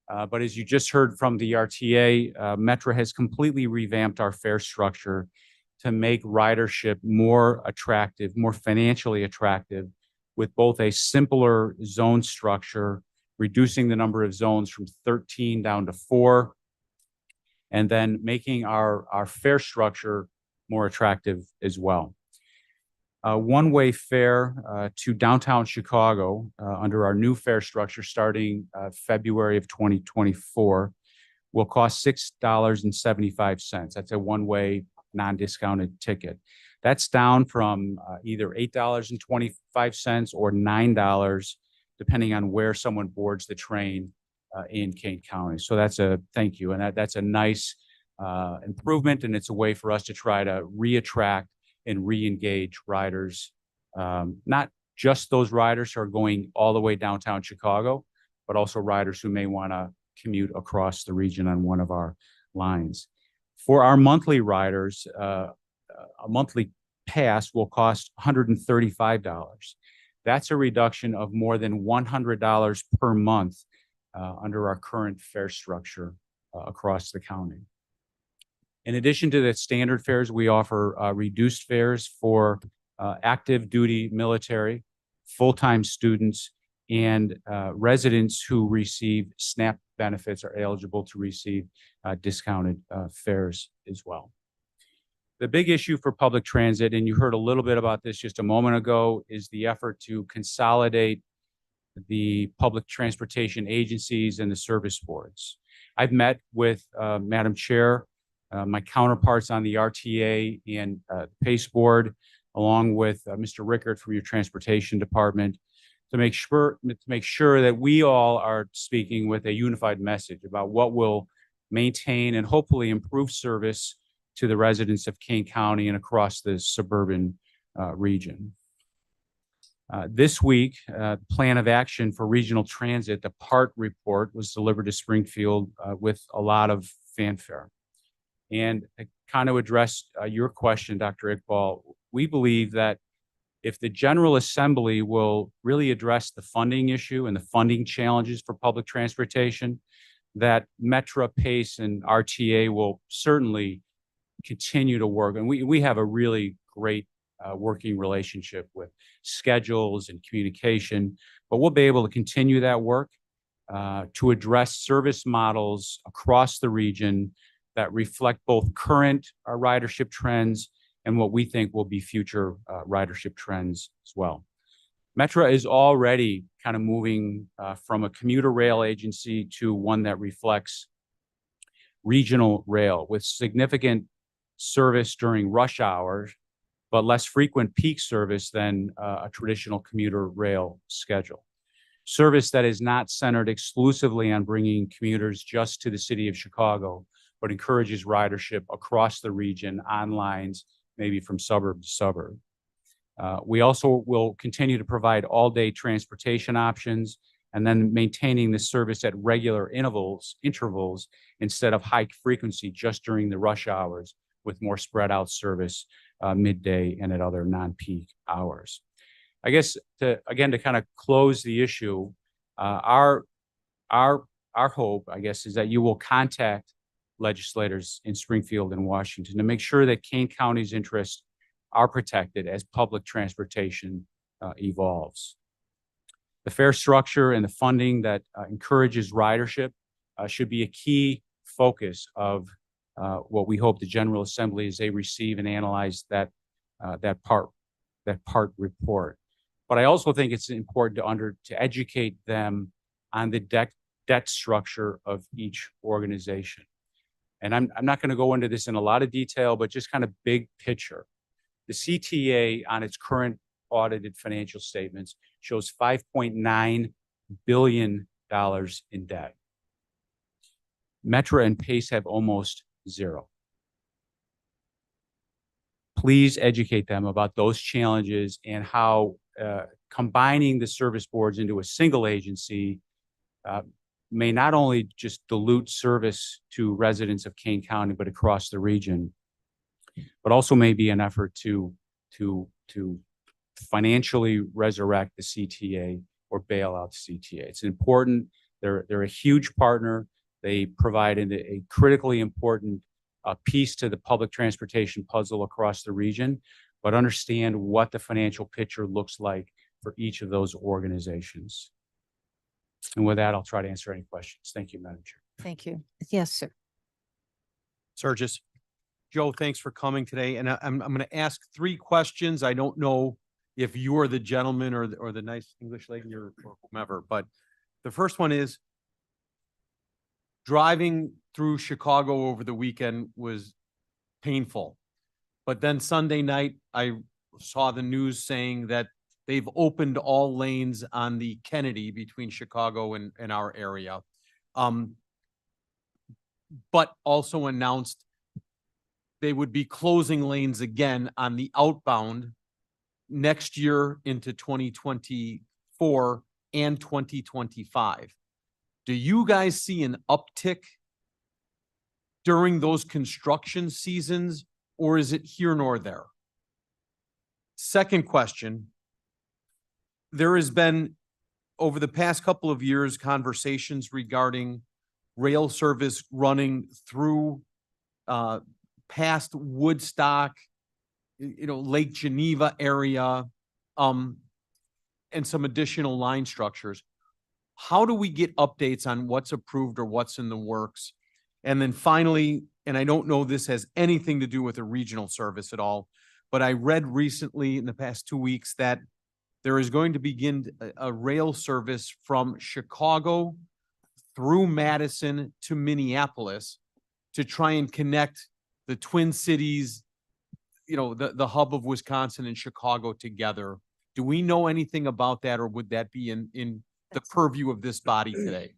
But as you just heard from the RTA, Metra has completely revamped our fare structure to make ridership more attractive, more financially attractive, with both a simpler zone structure, reducing the number of zones from 13 down to 4, and then making our fare structure more attractive as well. One-way fare to downtown Chicago under our new fare structure starting February of 2024 will cost $6.75. That's a one-way non-discounted ticket. That's down from either $8.25 or $9, depending on where someone boards the train in Kane County. So that's a thank you. And that's a nice improvement, and it's a way for us to try to reattract and re-engage riders, not just those riders who are going all the way downtown Chicago, but also riders who may want to commute across the region on one of our lines. For our monthly riders, a monthly pass will cost $135. That's a reduction of more than $100 per month under our current fare structure across the county. In addition to the standard fares, we offer reduced fares for active duty military, full-time students, and residents who receive SNAP benefits are eligible to receive discounted fares as well. The big issue for public transit, and you heard a little bit about this just a moment ago, is the effort to consolidate the public transportation agencies and the service boards. I've met with Madam Chair, my counterparts on the RTA and PACE board, along with Mr. Rickert from your transportation department, to make sure that we all are speaking with a unified message about what will maintain and hopefully improve service to the residents of Kane County and across the suburban region. This week, Plan of Action for Regional Transit, the PART report, was delivered to Springfield with a lot of fanfare. And to kind of address your question, Dr. Iqbal, we believe that if the General Assembly will really address the funding issue and the funding challenges for public transportation, that Metra, PACE, and RTA will certainly continue to work. And we have a really great working relationship with schedules and communication, but we'll be able to continue that work to address service models across the region that reflect both current ridership trends and what we think will be future ridership trends as well. Metra is already kind of moving from a commuter rail agency to one that reflects regional rail with significant service during rush hours, but less frequent peak service than a traditional commuter rail schedule. Service that is not centered exclusively on bringing commuters just to the city of Chicago, but encourages ridership across the region on lines, maybe from suburb to suburb. We also will continue to provide all-day transportation options and then maintaining the service at regular intervals instead of high frequency just during the rush hours, with more spread out service midday and at other non-peak hours. I guess to kind of close the issue, our hope, I guess, is that you will contact legislators in Springfield and Washington to make sure that Kane County's interests are protected as public transportation evolves. The fare structure and the funding that encourages ridership should be a key focus of what we hope the General Assembly, as they receive and analyze that part report. But I also think it's important to educate them on the debt structure of each organization. And I'm not going to go into this in a lot of detail, but just kind of big picture. The CTA on its current audited financial statements shows $5.9 billion in debt. Metra and PACE have almost zero. Please educate them about those challenges and how combining the service boards into a single agency may not only just dilute service to residents of Kane County, but across the region, but also may be an effort to financially resurrect the CTA or bail out the CTA. It's important. They're a huge partner. They provide a critically important piece to the public transportation puzzle across the region, but understand what the financial picture looks like for each of those organizations. And with that, I'll try to answer any questions. Thank you, Madam Chair. Thank you. Yes, sir. Surges. Joe, thanks for coming today. And I'm going to ask 3 questions. I don't know if you're the gentleman or the nice English lady or whomever, but the first one is, driving through Chicago over the weekend was painful. But then Sunday night, I saw the news saying that they've opened all lanes on the Kennedy between Chicago and our area. But also announced they would be closing lanes again on the outbound next year into 2024 and 2025. Do you guys see an uptick during those construction seasons, or is it here nor there? Second question, there has been, over the past couple of years, conversations regarding rail service running through past Woodstock, Lake Geneva area, and some additional line structures. How do we get updates on what's approved or what's in the works? And then finally, and I don't know this has anything to do with a regional service at all, but I read recently in the past 2 weeks that there is going to begin a rail service from Chicago through Madison to Minneapolis to try and connect the Twin Cities, the hub of Wisconsin and Chicago together. Do we know anything about that, or would that be in the purview of this body today?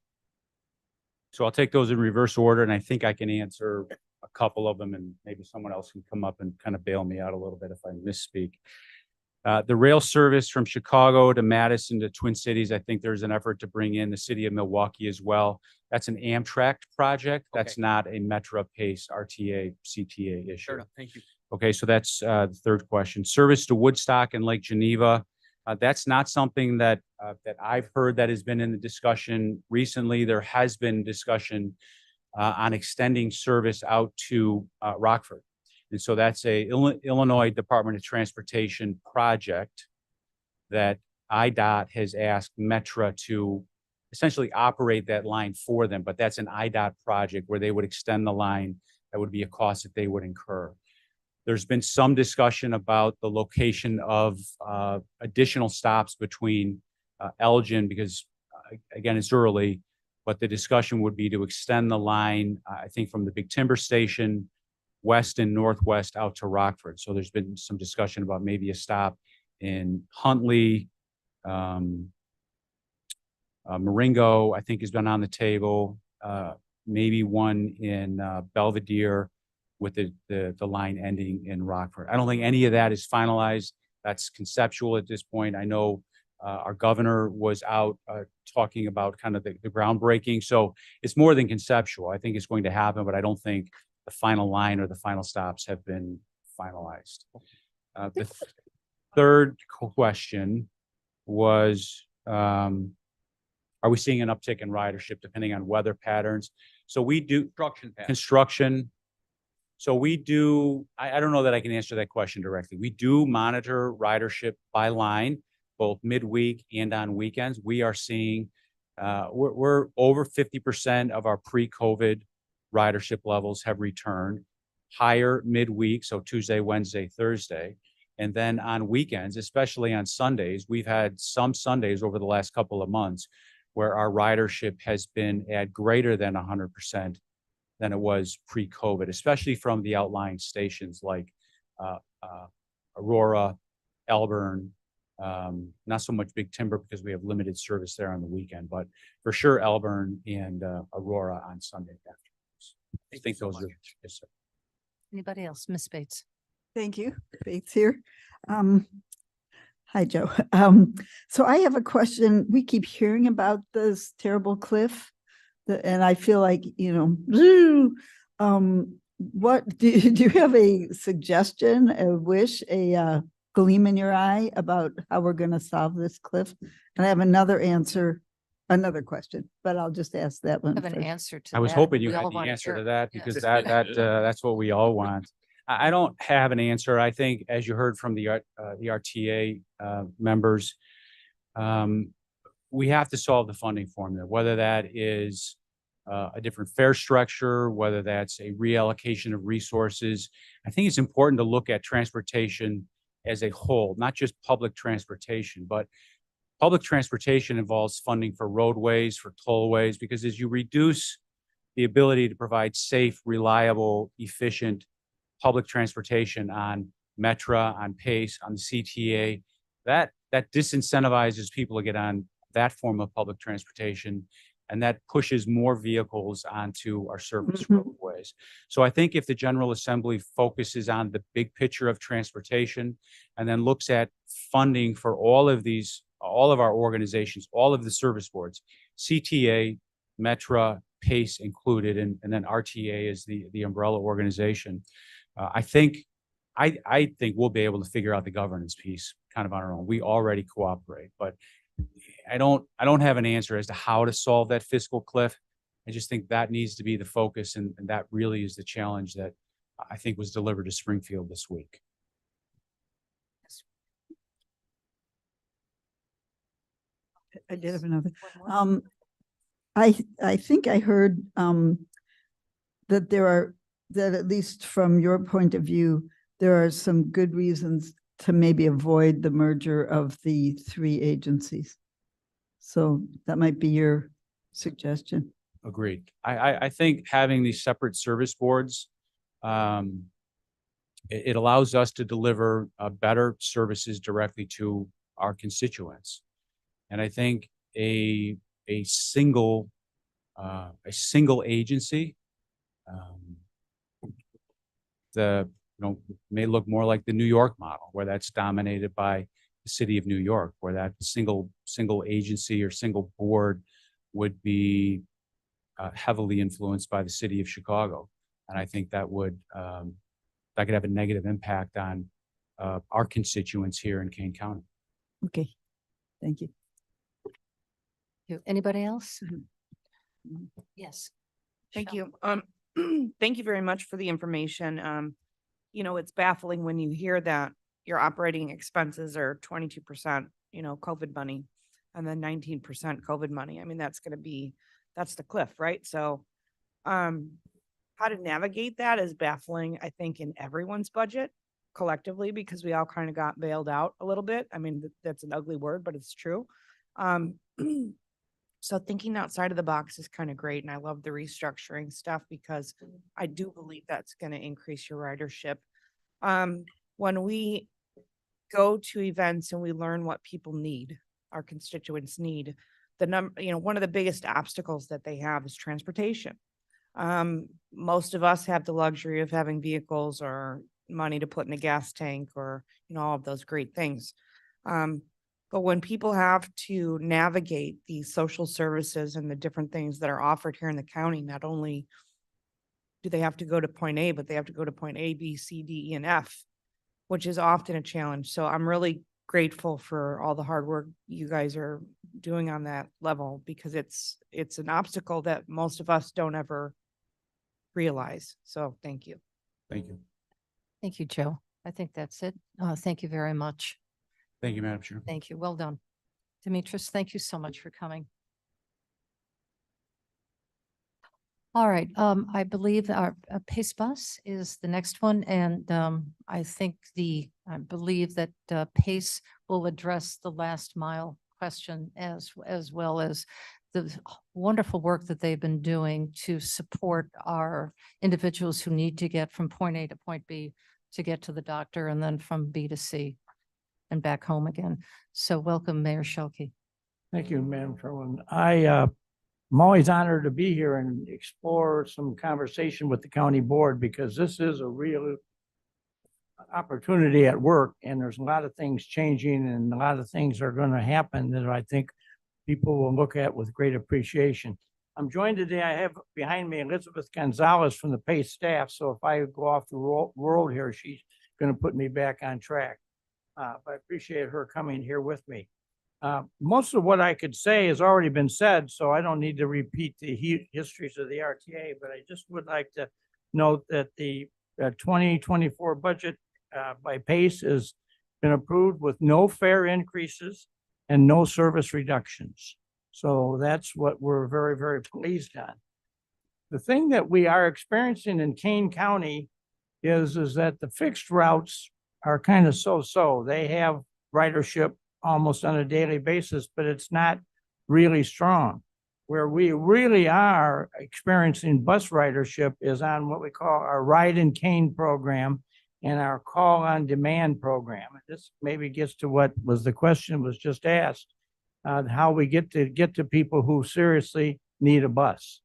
So I'll take those in reverse order, and I think I can answer a couple of them, and maybe someone else can come up and kind of bail me out a little bit if I misspeak. The rail service from Chicago to Madison to Twin Cities, I think there's an effort to bring in the city of Milwaukee as well. That's an Amtrak project. That's not a Metra Pace RTA CTA issue. Sure, thank you. Okay, so that's the third question. Service to Woodstock and Lake Geneva. That's not something that I've heard that has been in the discussion recently. There has been discussion on extending service out to Rockford. And so that's a Illinois Department of Transportation project that IDOT has asked Metra to essentially operate that line for them. But that's an IDOT project where they would extend the line. That would be a cost that they would incur. There's been some discussion about the location of additional stops between Elgin, because again, it's early, but the discussion would be to extend the line, I think, from the Big Timber Station west and northwest out to Rockford. So there's been some discussion about maybe a stop in Huntley. Marengo, I think, has been on the table. Maybe one in Belvedere, with the line ending in Rockford. I don't think any of that is finalized. That's conceptual at this point. I know our governor was out talking about kind of the groundbreaking. So it's more than conceptual. I think it's going to happen, but I don't think the final line or the final stops have been finalized. The third question was, are we seeing an uptick in ridership depending on weather patterns? So we do construction. So we do, I don't know that I can answer that question directly. We do monitor ridership by line, both midweek and on weekends. We are seeing, we're over 50% of our pre-COVID ridership levels have returned, higher midweek, so Tuesday, Wednesday, Thursday. And then on weekends, especially on Sundays, we've had some Sundays over the last couple of months where our ridership has been at greater than 100% than it was pre-COVID, especially from the outlying stations like Aurora, Elburn, not so much Big Timber because we have limited service there on the weekend, but for sure Elburn and Aurora on Sunday afternoons. I think those are, yes, sir. Anybody else? Miss Bates. Thank you. Bates here. Hi, Joe. So I have a question. We keep hearing about this terrible cliff, and I feel like, what do you have a suggestion, a wish, a gleam in your eye about how we're going to solve this cliff? And I have another question, but I'll just ask that one Have an first. answer to I was that. hoping you We had all the wanna answer hear to it. that, because that's what we all want. I don't have an answer. I think, as you heard from the RTA members, we have to solve the funding formula, whether that is a different fare structure, whether that's a reallocation of resources. I think it's important to look at transportation as a whole, not just public transportation, but public transportation involves funding for roadways, for tollways, because as you reduce the ability to provide safe, reliable, efficient public transportation on Metra, on PACE, on the CTA, that disincentivizes people to get on that form of public transportation, and that pushes more vehicles onto our surface roadways. So I think if the General Assembly focuses on the big picture of transportation and then looks at funding for all of our organizations, all of the service boards, CTA, Metra, PACE included, and then RTA is the umbrella organization. I think we'll be able to figure out the governance piece kind of on our own. We already cooperate, but I don't have an answer as to how to solve that fiscal cliff. I just think that needs to be the focus, and that really is the challenge that I think was delivered to Springfield this week. I did have another. I think I heard that at least from your point of view, there are some good reasons to maybe avoid the merger of the three agencies. So that might be your suggestion. Agreed. I think having these separate service boards, it allows us to deliver better services directly to our constituents. And I think a single agency, may look more like the New York model, where that's dominated by the city of New York, where that single agency or single board would be heavily influenced by the city of Chicago. And I think that would that could have a negative impact on our constituents here in Kane County. Okay, thank you. Anybody else? Yes. Thank you. Thank you very much for the information. You know, it's baffling when you hear that your operating expenses are 22%, COVID money, and then 19% COVID money. I mean, that's the cliff, right? So, how to navigate that is baffling, I think, in everyone's budget collectively, because we all kind of got bailed out a little bit. I mean, that's an ugly word, but it's true. So thinking outside of the box is kind of great. And I love the restructuring stuff, because I do believe that's going to increase your ridership. When we go to events and we learn what people need, our constituents need, one of the biggest obstacles that they have is transportation. Most of us have the luxury of having vehicles or money to put in a gas tank, or, all of those great things. But when people have to navigate these social services and the different things that are offered here in the county, not only do they have to go to point A, but they have to go to point A, B, C, D, E, and F, which is often a challenge. So I'm really grateful for all the hard work you guys are doing on that level, because it's an obstacle that most of us don't ever realize. So thank you. Thank you. Thank you, Joe. I think that's it. Thank you very much. Thank you, Madam Chair. Thank you. Well done. Demetrius, thank you so much for coming. All right. I believe our PACE bus is the next one. And I believe that PACE will address the last mile question as well as the wonderful work that they've been doing to support our individuals who need to get from point A to point B to get to the doctor, and then from B to C and back home again. So welcome, Mayor Schelke. Thank you, Madam Chairman. I'm always honored to be here and explore some conversation with the county board, because this is a real opportunity at work, and there's a lot of things changing and a lot of things are going to happen that I think people will look at with great appreciation. I'm joined today, I have behind me Elizabeth Gonzalez from the PACE staff. So if I go off the world here, she's going to put me back on track. But I appreciate her coming here with me. Most of what I could say has already been said, so I don't need to repeat the histories of the RTA, but I just would like to note that the 2024 budget by PACE has been approved with no fare increases and no service reductions. So that's what we're very, very pleased on. The thing that we are experiencing in Kane County is that the fixed routes are kind of so-so. They have ridership almost on a daily basis, but it's not really strong. Where we really are experiencing bus ridership is on what we call our Ride in Kane program and our Call on Demand program. This maybe gets to what was the question was just asked, how we get to people who seriously need a bus.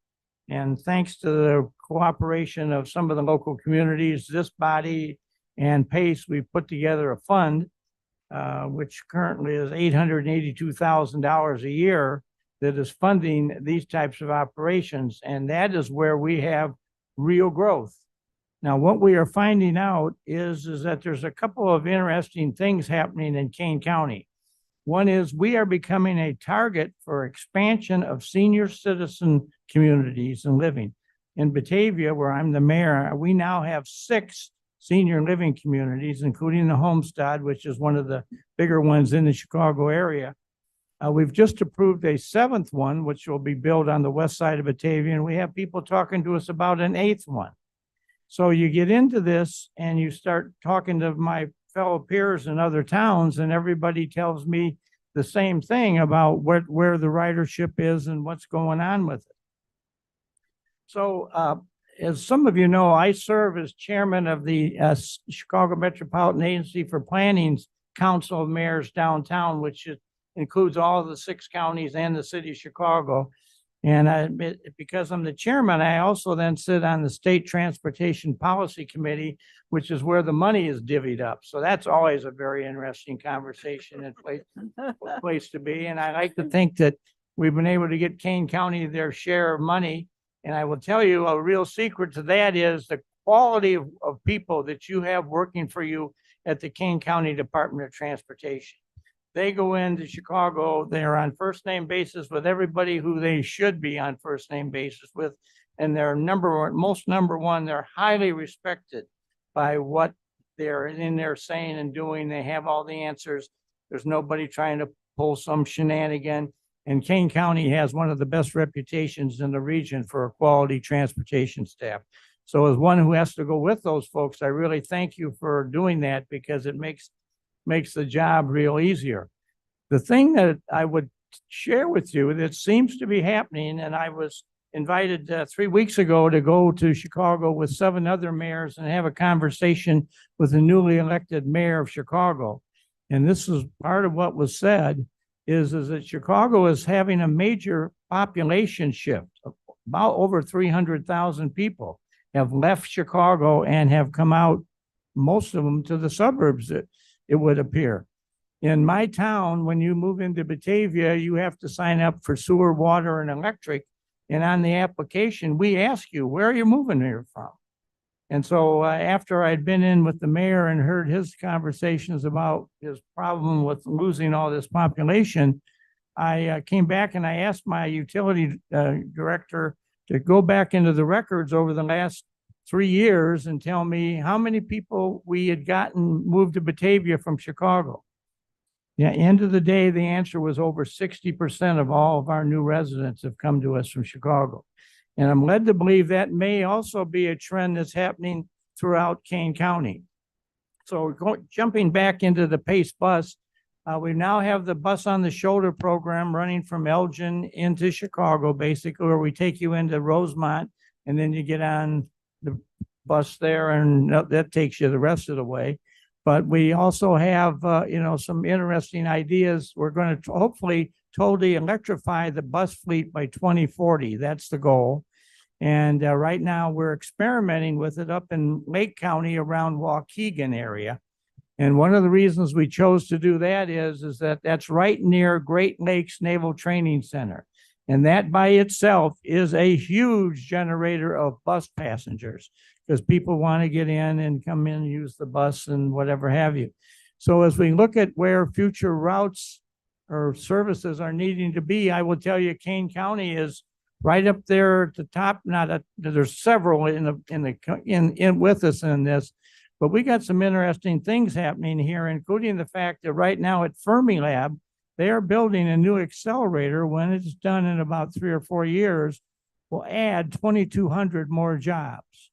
And thanks to the cooperation of some of the local communities, this body and PACE, we put together a fund, which currently is $882,000 a year that is funding these types of operations, and that is where we have real growth. Now, what we are finding out is that there's a couple of interesting things happening in Kane County. One is we are becoming a target for expansion of senior citizen communities and living. In Batavia, where I'm the mayor, we now have 6 senior living communities, including the Homestead, which is one of the bigger ones in the Chicago area. We've just approved a 7th one, which will be built on the west side of Batavia, and we have people talking to us about an 8th one. So you get into this and you start talking to my fellow peers in other towns, and everybody tells me the same thing about where the ridership is and what's going on with it. So as some of you know, I serve as chairman of the Chicago Metropolitan Agency for Planning's Council of Mayors Downtown, which includes all of the 6 counties and the city of Chicago. And because I'm the chairman, I also then sit on the State Transportation Policy Committee, which is where the money is divvied up. So that's always a very interesting conversation and place to be. And I like to think that we've been able to get Kane County their share of money. And I will tell you a real secret to that is the quality of people that you have working for you at the Kane County Department of Transportation. They go into Chicago, they're on first name basis with everybody who they should be on first name basis with. And they're number one, they're highly respected by what they're in there saying and doing. They have all the answers. There's nobody trying to pull some shenanigan. And Kane County has one of the best reputations in the region for a quality transportation staff. So as one who has to go with those folks, I really thank you for doing that, because it makes the job real easier. The thing that I would share with you that seems to be happening, and I was invited 3 weeks ago to go to Chicago with 7 other mayors and have a conversation with the newly elected mayor of Chicago. And this is part of what was said, is that Chicago is having a major population shift. About over 300,000 people have left Chicago and have come out, most of them to the suburbs, it would appear. In my town, when you move into Batavia, you have to sign up for sewer, water, and electric. And on the application, we ask you, where are you moving here from? And so after I'd been in with the mayor and heard his conversations about his problem with losing all this population, I came back and I asked my utility director to go back into the records over the last 3 years and tell me how many people we had gotten moved to Batavia from Chicago. Yeah, end of the day, the answer was over 60% of all of our new residents have come to us from Chicago. And I'm led to believe that may also be a trend that's happening throughout Kane County. So jumping back into the PACE bus, we now have the Bus on the Shoulder program running from Elgin into Chicago, basically, where we take you into Rosemont, and then you get on the bus there, and that takes you the rest of the way. But we also have, some interesting ideas. We're going to hopefully totally electrify the bus fleet by 2040. That's the goal. And right now we're experimenting with it up in Lake County around Waukegan area. And one of the reasons we chose to do that is that that's right near Great Lakes Naval Training Center. And that by itself is a huge generator of bus passengers, because people want to get in and come in and use the bus and whatever have you. So as we look at where future routes or services are needing to be, I will tell you Kane County is right up there at the top. There's several in with us in this, but we got some interesting things happening here, including the fact that right now at Fermilab, they are building a new accelerator. When it's done in about 3 or 4 years, will add 2,200 more jobs.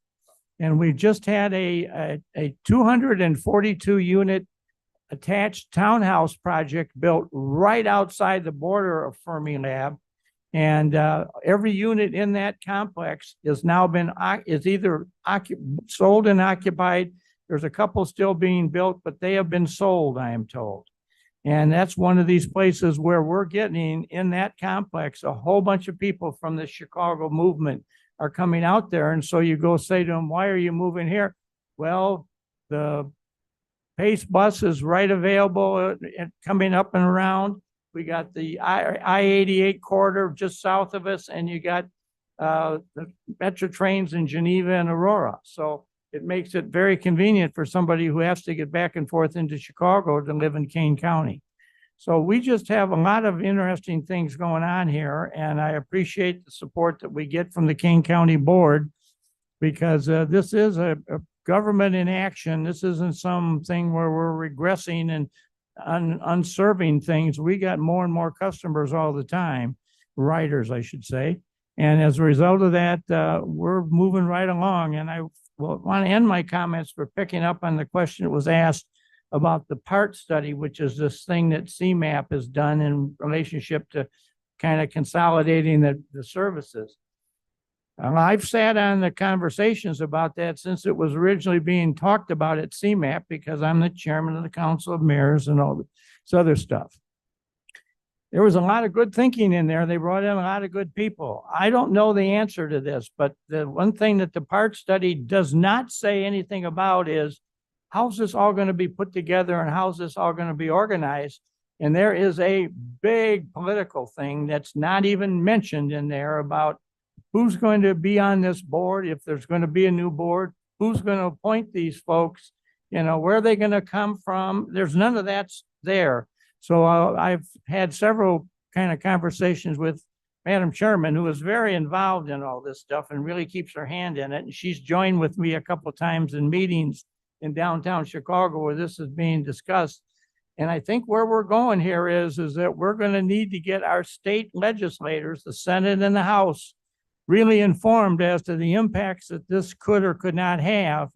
And we just had a 242 unit attached townhouse project built right outside the border of Fermilab. And every unit in that complex is now is either sold and occupied. There's a couple still being built, but they have been sold, I am told. And that's one of these places where we're getting in that complex, a whole bunch of people from the Chicago movement are coming out there. And so you go say to them, why are you moving here? Well, the PACE bus is right available and coming up and around. we got the I-88 corridor just south of us, and you got the metro trains in Geneva and Aurora. So it makes it very convenient for somebody who has to get back and forth into Chicago to live in Kane County. So we just have a lot of interesting things going on here, and I appreciate the support that we get from the Kane County Board, because this is a government in action. This isn't something where we're regressing and unserving things. We got more and more customers all the time, riders, I should say. And as a result of that, we're moving right along. And I want to end my comments for picking up on the question that was asked about the PART study, which is this thing that CMAP has done in relationship to kind of consolidating the services. I've sat on the conversations about that since it was originally being talked about at CMAP, because I'm the chairman of the Council of Mayors and all this other stuff. There was a lot of good thinking in there. They brought in a lot of good people. I don't know the answer to this, but the one thing that the PART study does not say anything about is how's this all going to be put together and how's this all going to be organized? And there is a big political thing that's not even mentioned in there about who's going to be on this board, if there's going to be a new board, who's going to appoint these folks, you know, where are they going to come from? There's none of that's there. So I've had several kind of conversations with Madam Chairman, who is very involved in all this stuff and really keeps her hand in it. And she's joined with me a couple of times in meetings in downtown Chicago where this is being discussed. And I think where we're going here is that we're going to need to get our state legislators, the Senate and the House, really informed as to the impacts that this could or could not have.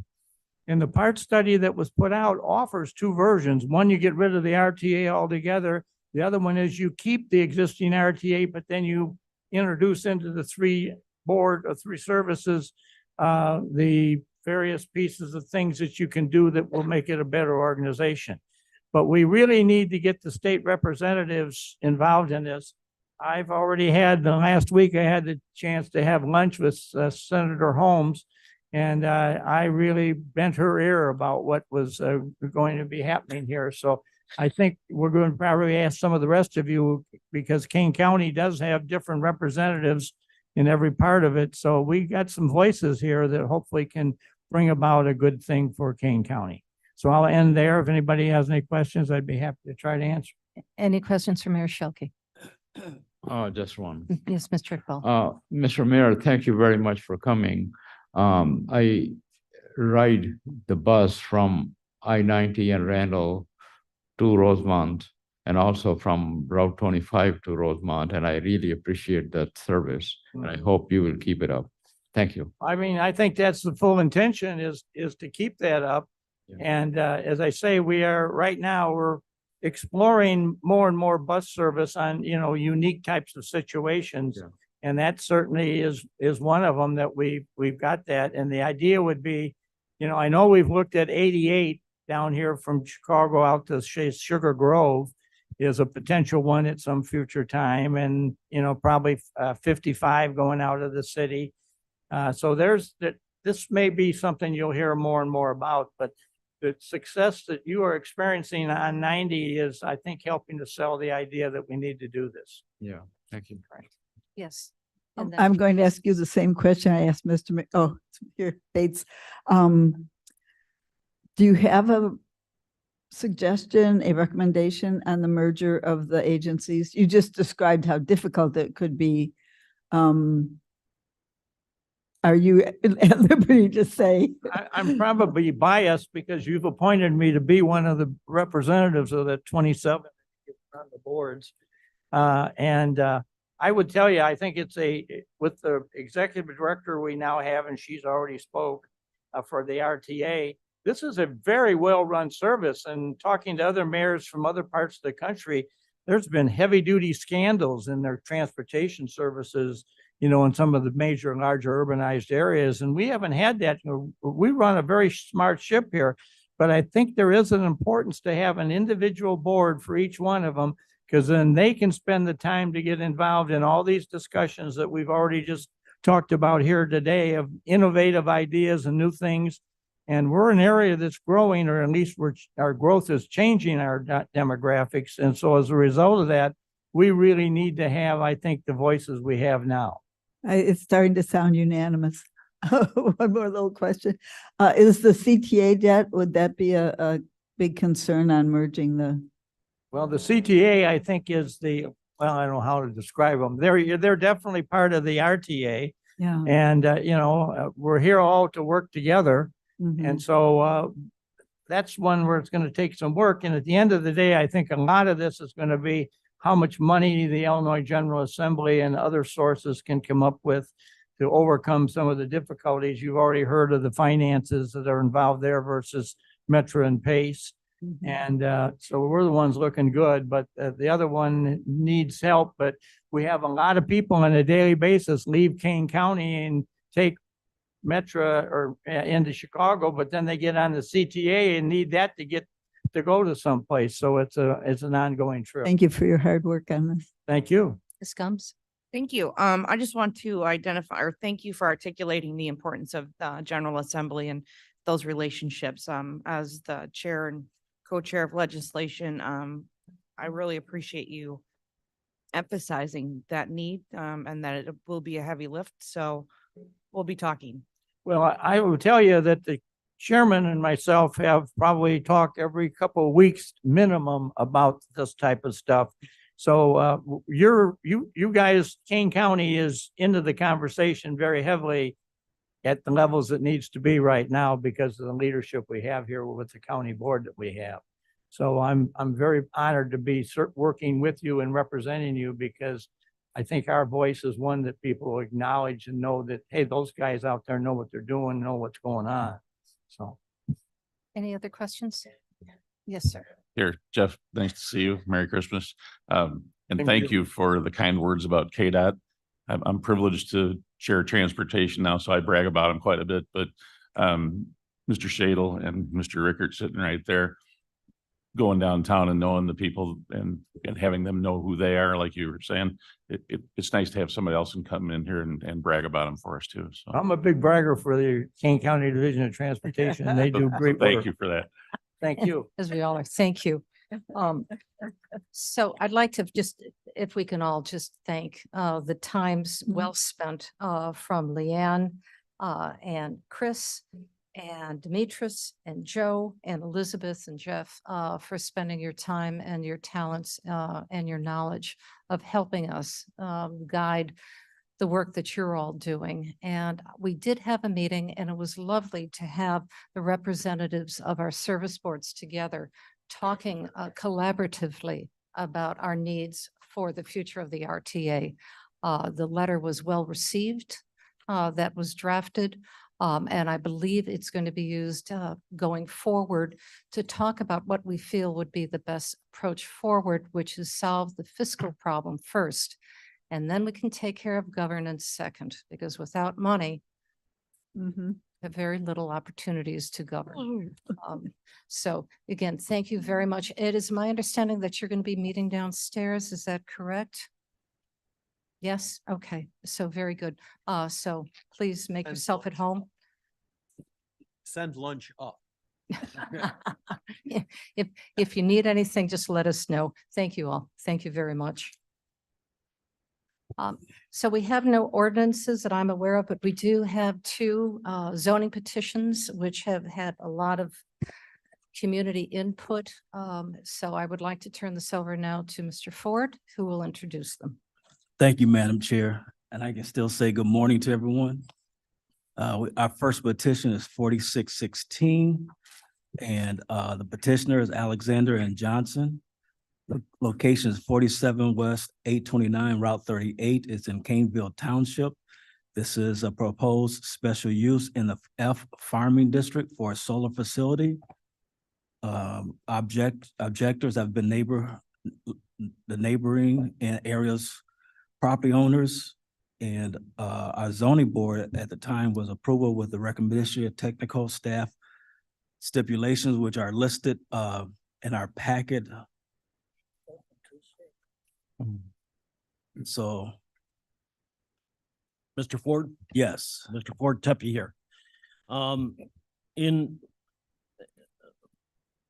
And the PART study that was put out offers two versions. One, you get rid of the RTA altogether. The other one is you keep the existing RTA, but then you introduce into the three services, the various pieces of things that you can do that will make it a better organization. But we really need to get the state representatives involved in this. I've already had, the last week, I had the chance to have lunch with Senator Holmes, and I really bent her ear about what was going to be happening here. So I think we're going to probably ask some of the rest of you, because Kane County does have different representatives in every part of it. So we got some voices here that hopefully can bring about a good thing for Kane County. So I'll end there. If anybody has any questions, I'd be happy to try to answer. Any questions for Mayor Shelkey? Just one. Yes, Mr. Iqbal. Mr. Mayor, thank you very much for coming. I ride the bus from I-90 and Randall to Rosemont, and also from Route 25 to Rosemont, and I really appreciate that service, and I hope you will keep it up. Thank you. I mean, I think that's the full intention is to keep that up. And as I say, right now, we're exploring more and more bus service on, unique types of situations. Yeah. And that certainly is one of them that we've got that. And the idea would be, I know we've looked at 88 down here from Chicago out to Sugar Grove is a potential one at some future time. And, probably 55 going out of the city. So this may be something you'll hear more and more about, but the success that you are experiencing on 90 is, I think, helping to sell the idea that we need to do this. Yeah, thank you. Yes. I'm going to ask you the same question I asked Mr. Bates. Do you have a suggestion, a recommendation on the merger of the agencies? You just described how difficult it could be. Are you at liberty to say? I'm probably biased because you've appointed me to be one of the representatives of the 27 on the boards. I would tell you, I think with the executive director we now have, and she's already spoke for the RTA, this is a very well-run service. And talking to other mayors from other parts of the country, there's been heavy-duty scandals in their transportation services, in some of the major and larger urbanized areas. And we haven't had that. We run a very smart ship here, but I think there is an importance to have an individual board for each one of them, because then they can spend the time to get involved in all these discussions that we've already just talked about here today of innovative ideas and new things. And we're an area that's growing, or at least our growth is changing our demographics. And so as a result of that, we really need to have, I think, the voices we have now. It's starting to sound unanimous. One more little question. Is the CTA debt, would that be a big concern on merging the? Well, the CTA, I think, is well, I don't know how to describe them. They're definitely part of the RTA. Yeah. And, we're here all to work together. Mhm. And so that's one where it's going to take some work. And at the end of the day, I think a lot of this is going to be how much money the Illinois General Assembly and other sources can come up with to overcome some of the difficulties. You've already heard of the finances that are involved there versus Metro and Pace. And so we're the ones looking good, but the other one needs help. But we have a lot of people on a daily basis leave Kane County and take Metro or into Chicago, but then they get on the CTA and need that to go to someplace. So it's an ongoing trip. Thank you for your hard work on this. Thank you. Ms. Gums? Thank you. I just want to identify or thank you for articulating the importance of the General Assembly and those relationships. As the chair and co-chair of legislation, I really appreciate you emphasizing that need and that it will be a heavy lift. So we'll be talking. Well, I will tell you that the chairman and myself have probably talked every couple of weeks minimum about this type of stuff. So you guys, Kane County is into the conversation very heavily at the levels it needs to be right now because of the leadership we have here with the county board that we have. So I'm very honored to be working with you and representing you because I think our voice is one that people acknowledge and know that, hey, those guys out there know what they're doing, know what's going on. So. Any other questions? Yes, sir. Here, Jeff, nice to see you. Merry Christmas. And Thank thank you. you for the kind words about KDOT. I'm privileged to share transportation now, so I brag about them quite a bit, but Mr. Shadle and Mr. Rickert sitting right there, going downtown and knowing the people and having them know who they are, like you were saying, it's nice to have somebody else and come in here and brag about them for us too. So I'm a big bragger for the Kane County Division of Transportation. And they do great work. thank you for that. Thank you. As we all are. Thank you. So I'd like to just, if we can all just thank the times well spent from Leanne and Chris and Demetrius and Joe and Elizabeth and Jeff for spending your time and your talents and your knowledge of helping us guide the work that you're all doing. And we did have a meeting and it was lovely to have the representatives of our service boards together talking collaboratively about our needs for the future of the RTA. The letter was well received that was drafted. And I believe it's going to be used going forward to talk about what we feel would be the best approach forward, which is solve the fiscal problem first. And then we can take care of governance second, because without money, have very little opportunities to govern. So again, thank you very much. It is my understanding that you're going to be meeting downstairs. Is that correct? Yes. Okay. So very good. So please make yourself at home. Send lunch up. If you need anything, just let us know. Thank you all. Thank you very much. So we have no ordinances that I'm aware of, but we do have two zoning petitions which have had a lot of community input. So I would like to turn this over now to Mr. Ford, who will introduce them. Thank you, Madam Chair. And I can still say good morning to everyone. Our first petition is 4616, and the petitioner is Alexander and Johnson. The location is 47 West 829 Route 38. It's in Caneville Township. This is a proposed special use in the F farming district for a solar facility. Objectors have been the neighboring and areas property owners, and our zoning board at the time was approval with the recommendation of technical staff stipulations, which are listed in our packet. So, Mr. Ford? Yes. Mr. Ford, Tepe here. In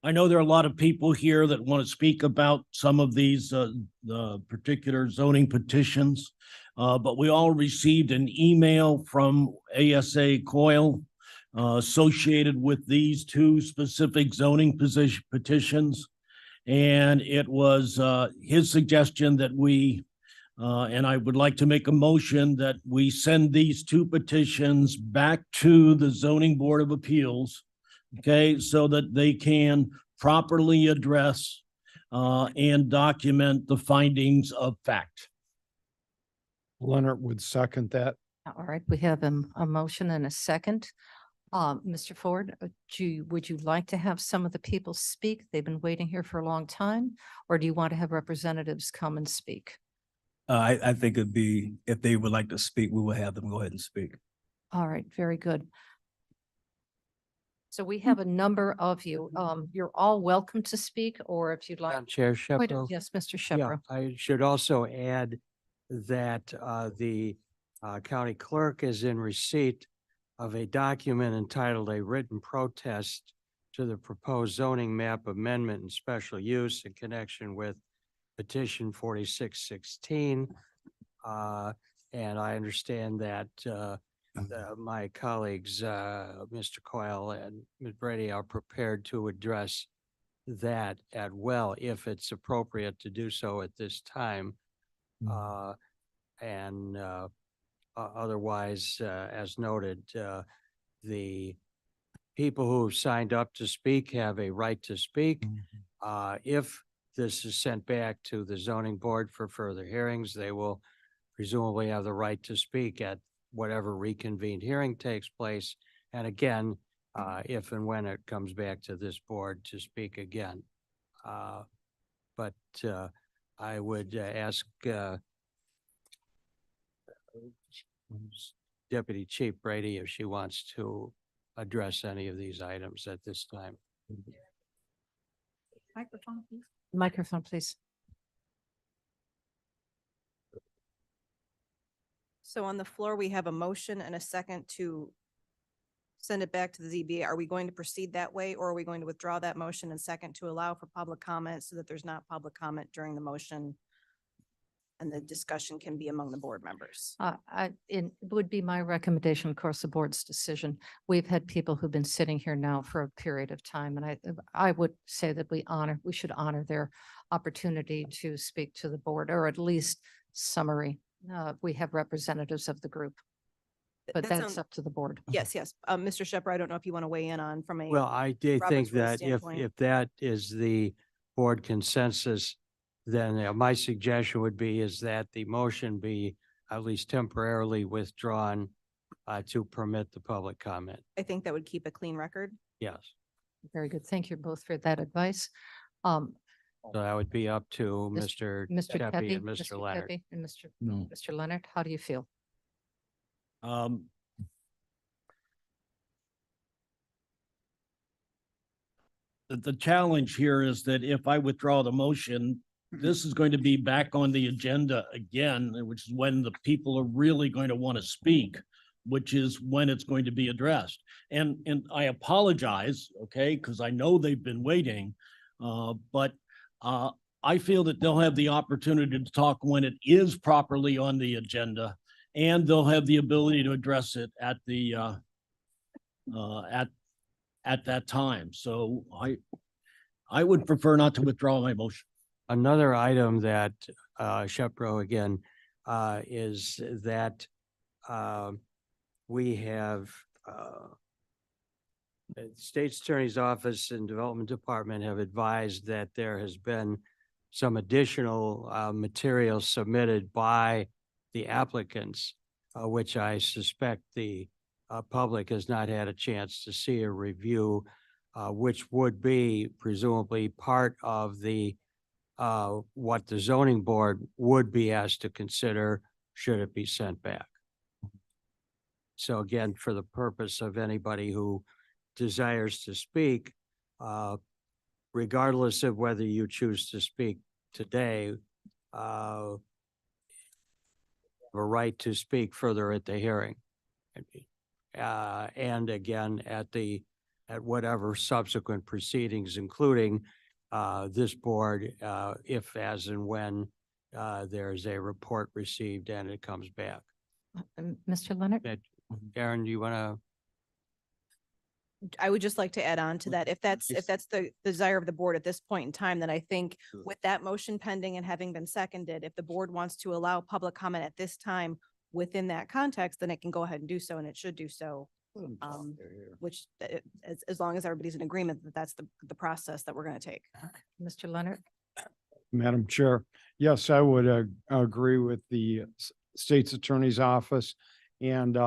I know there are a lot of people here that want to speak about some of these, the particular zoning petitions. But we all received an email from ASA Coyle associated with these two specific zoning petitions. And it was his suggestion that we, and I would like to make a motion that we send these two petitions back to the Zoning Board of Appeals, okay, so that they can properly address and document the findings of fact. Leonard would second that. All right, we have a motion and a second. Mr. Ford, would you like to have some of the people speak? They've been waiting here for a long time, or do you want to have representatives come and speak? I think it'd be, if they would like to speak, we will have them go ahead and speak. All right, very good. So we have a number of you. You're all welcome to speak, or if you'd like. Madam Chair Wait, Shepro. yes, Mr. Yeah, Shepro. I should also add that the county clerk is in receipt of a document entitled A Written Protest to the Proposed Zoning Map Amendment and Special Use in connection with Petition 4616. And I understand that my colleagues, Mr. Coyle and Ms. Brady, are prepared to address that as well, if it's appropriate to do so at this time. Otherwise, as noted, the people who have signed up to speak have a right to speak. If this is sent back to the zoning board for further hearings, they will presumably have the right to speak at whatever reconvened hearing takes place. And again, if and when it comes back to this board to speak again. But I would ask Deputy Chief Brady if she wants to address any of these items at this time. Microphone, please. Microphone, please. So on the floor, we have a motion and a second to send it back to the ZBA. Are we going to proceed that way, or are we going to withdraw that motion and second to allow for public comment so that there's not public comment during the motion and the discussion can be among the board members? It would be my recommendation, of course, the board's decision. We've had people who've been sitting here now for a period of time, and I would say that we should honor their opportunity to speak to the board, or at least summary. We have representatives of the group, but That that's sounds- up to the board. Yes, yes. Mr. Shepherd, I don't know if you want to weigh in on from a. Well, I did think Robert's Rules that standpoint. if that is the board consensus, then my suggestion would be is that the motion be at least temporarily withdrawn to permit the public comment. I think that would keep a clean record. Yes. Very good. Thank you both for that advice. So that would be up to Mr. Mr. Tepe Tepe, and Mr. Leonard. Tepe and Mr. No. Mr. Leonard, how do you feel? The challenge here is that if I withdraw the motion, this is going to be back on the agenda again, which is when the people are really going to want to speak, which is when it's going to be addressed. And I apologize, okay, because I know they've been waiting, but I feel that they'll have the opportunity to talk when it is properly on the agenda, and they'll have the ability to address it at the at that time. So I would prefer not to withdraw my motion. Another item that, Shepro again, is that we have the State's Attorney's Office and Development Department have advised that there has been some additional material submitted by the applicants, which I suspect the public has not had a chance to see or review, which would be presumably part of the what the zoning board would be asked to consider should it be sent back. So again, for the purpose of anybody who desires to speak, regardless of whether you choose to speak today, a right to speak further at the hearing. And again, at at whatever subsequent proceedings, including this board, if, as and when there's a report received and it comes back. Mr. Leonard? Aaron, do you want to? I would just like to add on to that. If that's the desire of the board at this point in time, then I think with that motion pending and having been seconded, if the board wants to allow public comment at this time within that context, then it can go ahead and do so, and it should do so. Which, as long as everybody's in agreement that that's the process that we're going to take. Mr. Leonard? Madam Chair, yes, I would agree with the state's attorney's office. And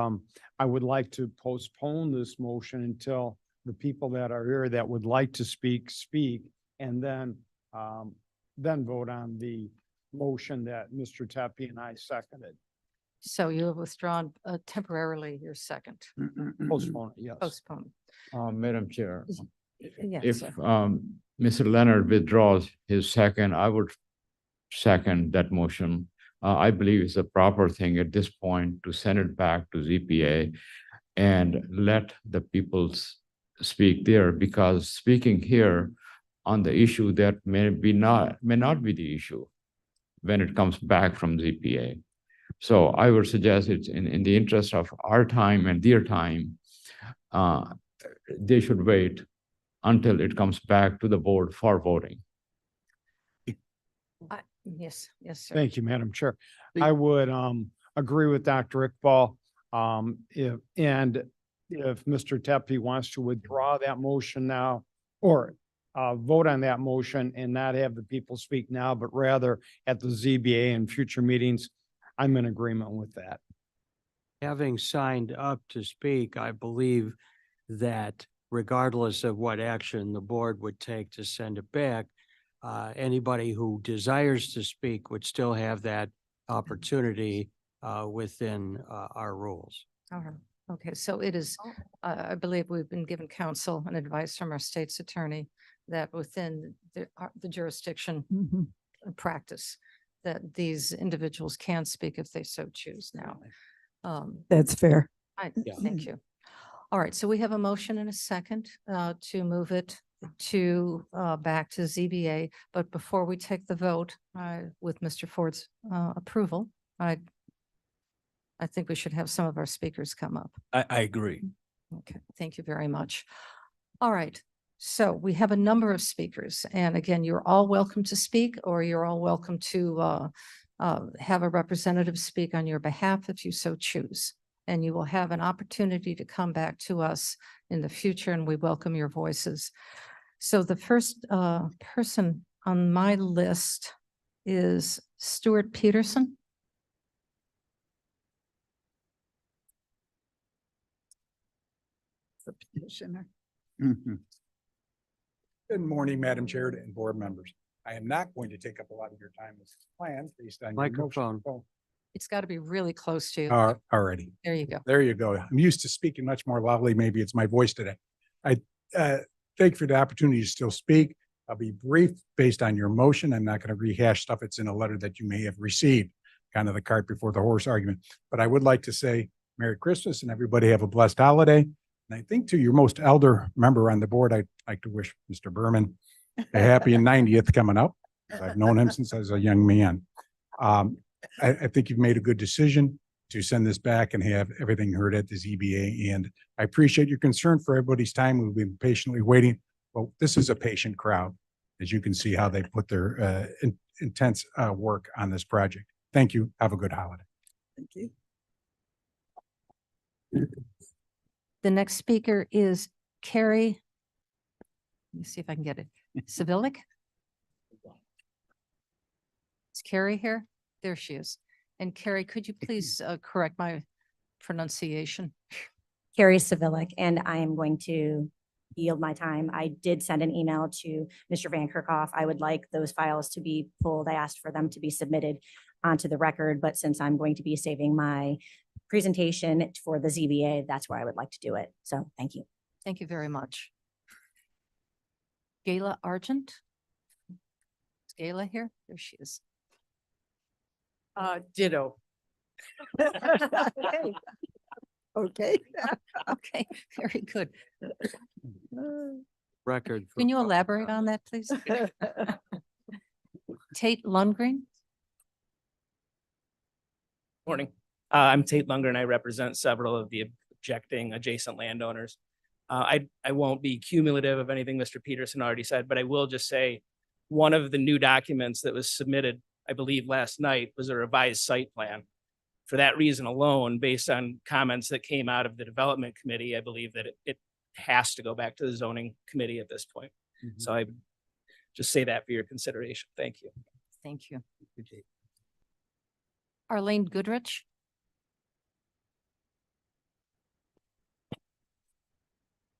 I would like to postpone this motion until the people that are here that would like to speak, and then vote on the motion that Mr. Tepe and I seconded. So you have withdrawn temporarily your second. Postpone it, yes. Postpone. Madam Chair, Yes, if sir. Mr. Leonard withdraws his second, I would second that motion. I believe it's a proper thing at this point to send it back to ZPA and let the people speak there, because speaking here on the issue that may not be the issue when it comes back from ZPA. So I would suggest it's in the interest of our time and their time, they should wait until it comes back to the board for voting. Yes, sir. Thank you, Madam Chair. I would agree with Dr. Iqbal. If Mr. Tepe wants to withdraw that motion now, or vote on that motion and not have the people speak now, but rather at the ZBA and future meetings, I'm in agreement with that. Having signed up to speak, I believe that regardless of what action the board would take to send it back, anybody who desires to speak would still have that opportunity within our rules. All right. Okay, so it is, I believe we've been given counsel and advice from our state's attorney that within the jurisdiction practice, that these individuals can speak if they so choose now. That's fair. Thank you. All right, so we have a motion and a second to move it to back to ZBA. But before we take the vote with Mr. Ford's approval, I think we should have some of our speakers come up. I agree. Okay, thank you very much. All right, so we have a number of speakers, and again, you're all welcome to speak, or you're all welcome to have a representative speak on your behalf if you so choose. And you will have an opportunity to come back to us in the future, and we welcome your voices. So the first person on my list is Stuart Peterson. The petitioner. Good morning, Madam Chair and board members. I am not going to take up a lot of your time as planned based on your Microphone. motion. It's got to be really close to you. Already. There you go. There you go. I'm used to speaking much more loudly. Maybe it's my voice today. I thank you for the opportunity to still speak. I'll be brief based on your motion. I'm not going to rehash stuff. It's in a letter that you may have received, kind of the cart before the horse argument. But I would like to say Merry Christmas and everybody have a blessed holiday. And I think to your most elder member on the board, I'd like to wish Mr. Berman a happy 90th coming up. I've known him since I was a young man. I think you've made a good decision to send this back and have everything heard at the ZBA. And I appreciate your concern for everybody's time. We've been patiently waiting. Well, this is a patient crowd, as you can see how they put their intense work on this project. Thank you. Have a good holiday. Thank you. The next speaker is Carrie. Let me see if I can get it. Savilic? Is Carrie here? There she is. And Carrie, could you please correct my pronunciation? Carrie Savilic, and I am going to yield my time. I did send an email to Mr. Van Kerkhoff. I would like those files to be pulled. I asked for them to be submitted onto the record, but since I'm going to be saving my presentation for the ZBA, that's where I would like to do it. So thank you. Thank you very much. Gayla Argent? Is Gayla here? There she is. Ditto. Okay. Okay. Okay, very good. Record. for Can you public elaborate on that, please? Tate Lundgren? Morning. I'm Tate Lunger and I represent several of the objecting adjacent landowners. I won't be cumulative of anything Mr. Peterson already said, but I will just say one of the new documents that was submitted, I believe last night, was a revised site plan. For that reason alone, based on comments that came out of the development committee, I believe that it has to go back to the zoning committee at this point. So I just say that for your consideration. Thank you. Thank you. Arlene Goodrich?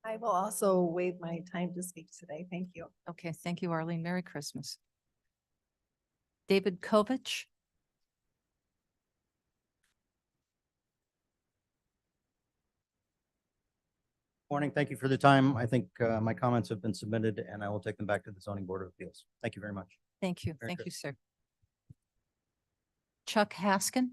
I will also waive my time to speak today. Thank you. Okay, thank you, Arlene. Merry Christmas. David Kovich? Morning. Thank you for the time. I think my comments have been submitted and I will take them back to the zoning board of appeals. Thank you very much. Thank you. Merry Thank you, sir. Chuck Haskin?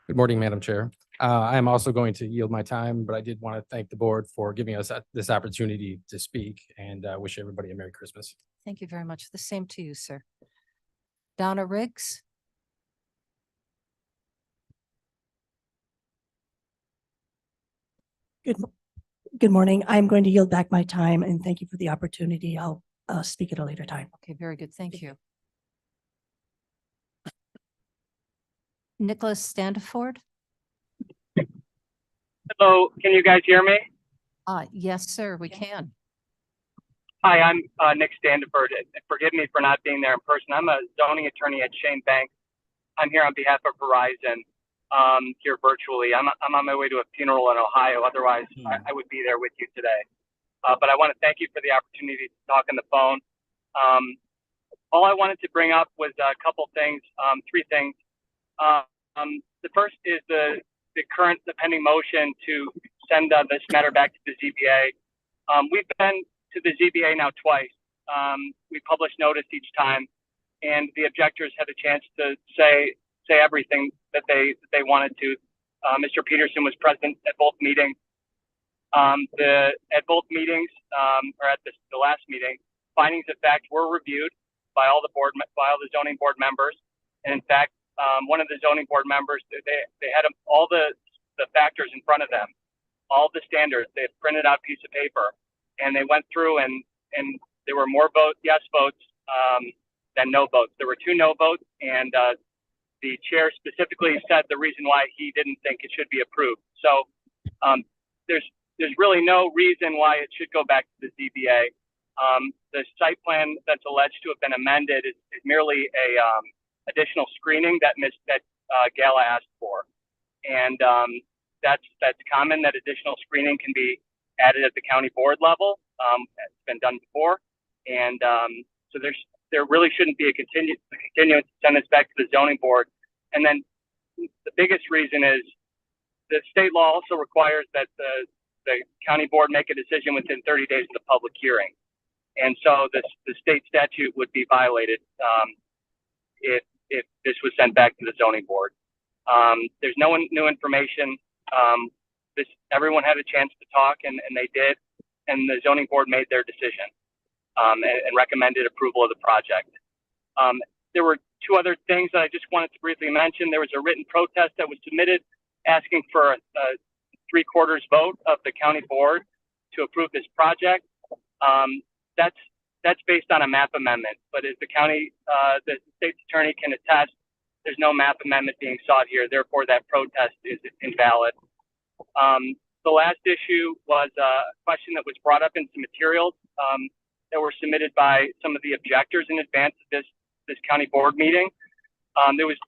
Good morning, Madam Chair. I am also going to yield my time, but I did want to thank the board for giving us this opportunity to speak and wish everybody a Merry Christmas. Thank you very much. The same to you, sir. Donna Riggs? Good morning. I'm going to yield back my time and thank you for the opportunity. I'll speak at a later time. Okay, very good. Thank you. Nicholas Standiford? Hello, can you guys hear me? Yes, sir, we can. Hi, I'm Nick Standiford. Forgive me for not being there in person. I'm a zoning attorney at Shane Bank. I'm here on behalf of Verizon, here virtually. I'm on my way to a funeral in Ohio. Otherwise, I would be there with you today. But I want to thank you for the opportunity to talk on the phone. All I wanted to bring up was a couple things, three things. The first is the pending motion to send this matter back to the ZBA. We've been to the ZBA now twice. We publish notice each time, and the objectors had a chance to say everything that they wanted to. Mr. Peterson was present at both meetings. At both meetings, or at the last meeting, findings of fact were reviewed by all the zoning board members, and in fact, one of the zoning board members, they had all the factors in front of them, all the standards. They had printed out a piece of paper, and they went through and there were more yes votes than no votes. There were 2 no votes, and the chair specifically said the reason why he didn't think it should be approved. So there's really no reason why it should go back to the ZBA. The site plan that's alleged to have been amended is merely a additional screening that Gala asked for, and that's common. That additional screening can be added at the county board level. It's been done before, and so there really shouldn't be a continuance to send this back to the zoning board. And then the biggest reason is the state law also requires that the county board make a decision within 30 days of the public hearing, and so the state statute would be violated if this was sent back to the zoning board. There's no new information. Everyone had a chance to talk, and they did, and the zoning board made their decision and recommended approval of the project. There were 2 other things that I just wanted to briefly mention. There was a written protest that was submitted asking for a 3/4 vote of the county board to approve this project. That's based on a map amendment, but as the state's attorney can attest, there's no map amendment being sought here. Therefore, that protest is invalid. The last issue was a question that was brought up in some materials that were submitted by some of the objectors in advance of this county board meeting.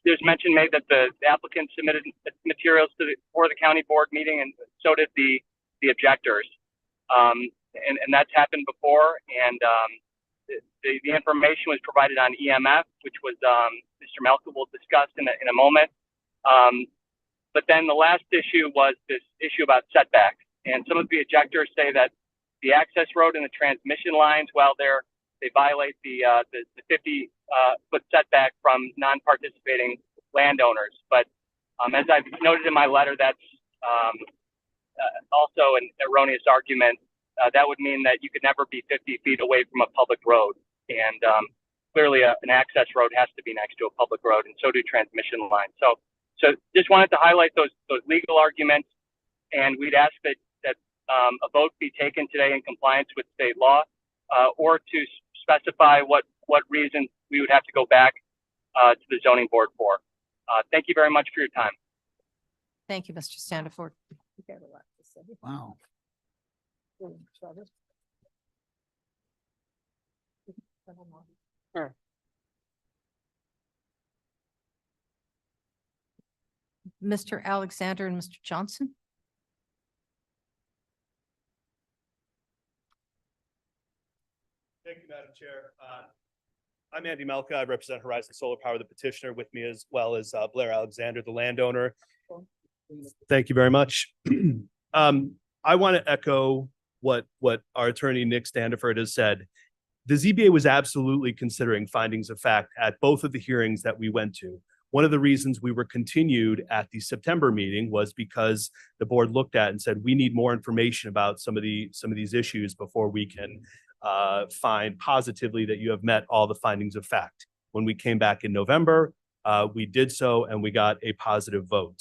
There's mention made that the applicant submitted materials for the county board meeting, and so did the objectors. And that's happened before, and the information was provided on EMF, which was Mr. Melka will discuss in a moment. But then the last issue was this issue about setbacks, and some of the objectors say that the access road and the transmission lines, while they they violate the 50 foot setback from non-participating landowners. But as I've noted in my letter, that's also an erroneous argument. That would mean that you could never be 50 feet away from a public road. And clearly an access road has to be next to a public road, and so do transmission lines. So just wanted to highlight those legal arguments, and we'd ask that a vote be taken today in compliance with state law, or to specify what reason we would have to go back to the zoning board for. Thank you very much for your time. Thank you, Mr. Standiford. Wow. Mr. Alexander and Mr. Johnson. Thank you, Madam Chair. I'm Andy Melka. I represent Horizon Solar Power, the petitioner, with me as well as Blair Alexander, the landowner. Thank you very much. I want to echo what our attorney, Nick Standiford, has said. The ZBA was absolutely considering findings of fact at both of the hearings that we went to. One of the reasons we were continued at the September meeting was because the board looked at and said, we need more information about some of these issues before we can find positively that you have met all the findings of fact. When we came back in November, we did so and we got a positive vote.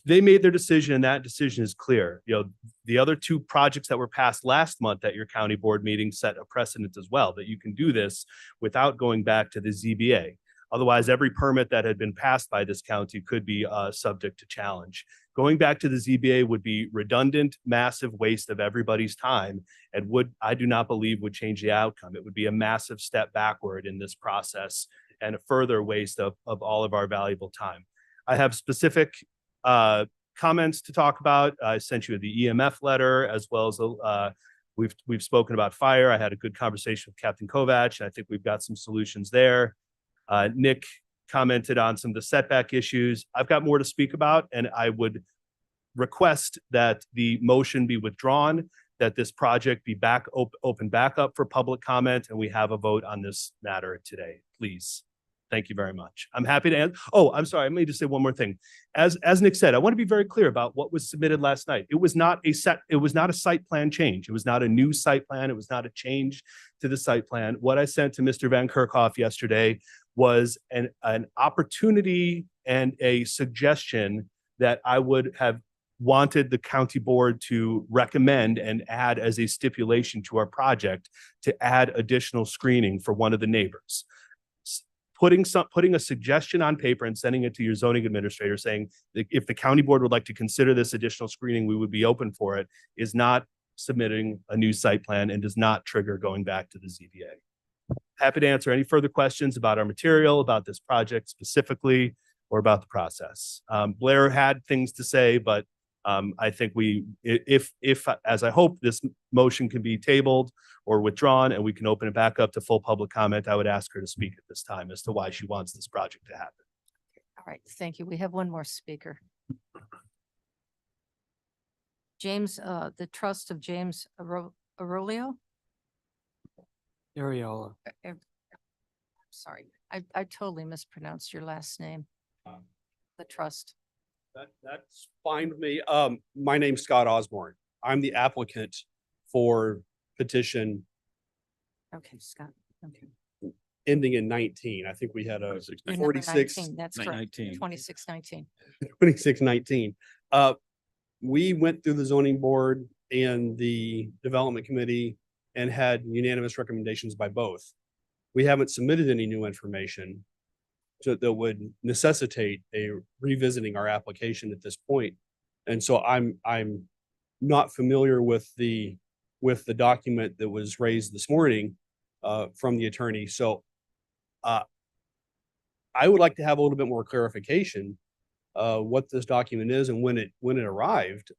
They made their decision, and that decision is clear. You know, the other two projects that were passed last month at your county board meeting set a precedent as well, that you can do this without going back to the ZBA. Otherwise, every permit that had been passed by this county could be subject to challenge. Going back to the ZBA would be redundant, massive waste of everybody's time, and I do not believe would change the outcome. It would be a massive step backward in this process and a further waste of all of our valuable time. I have specific comments to talk about. I sent you the EMF letter, as well as we've spoken about fire. I had a good conversation with Captain Kovac, and I think we've got some solutions there. Nick commented on some of the setback issues. I've got more to speak about, and I would request that the motion be withdrawn, that this project be open back up for public comment, and we have a vote on this matter today, please. Thank you very much. I'm happy to answer. Oh, I'm sorry. I may just say one more thing. As Nick said, I want to be very clear about what was submitted last night. It was not a site plan change. It was not a new site plan. It was not a change to the site plan. What I sent to Mr. Van Kerkhoff yesterday was an opportunity and a suggestion that I would have wanted the county board to recommend and add as a stipulation to our project, to add additional screening for one of the neighbors. Putting a suggestion on paper and sending it to your zoning administrator saying that if the county board would like to consider this additional screening, we would be open for it, is not submitting a new site plan and does not trigger going back to the ZBA. Happy to answer any further questions about our material, about this project specifically, or about the process. Blair had things to say, but I think if as I hope this motion can be tabled or withdrawn and we can open it back up to full public comment, I would ask her to speak at this time as to why she wants this project to happen. All right, thank you. We have one more speaker. James, the trust of James Arroyo. Ariola. Sorry, I totally mispronounced your last name. The trust. That's fine with me. My name's Scott Osborne. I'm the applicant for petition Okay, Scott. Okay. ending in 19. I think we had a You're number 46. 19, that's correct. 2619. 2619. We went through the zoning board and the development committee and had unanimous recommendations by both. We haven't submitted any new information that would necessitate a revisiting our application at this point. And so I'm not familiar with the document that was raised this morning from the attorney. So I would like to have a little bit more clarification what this document is and when it arrived,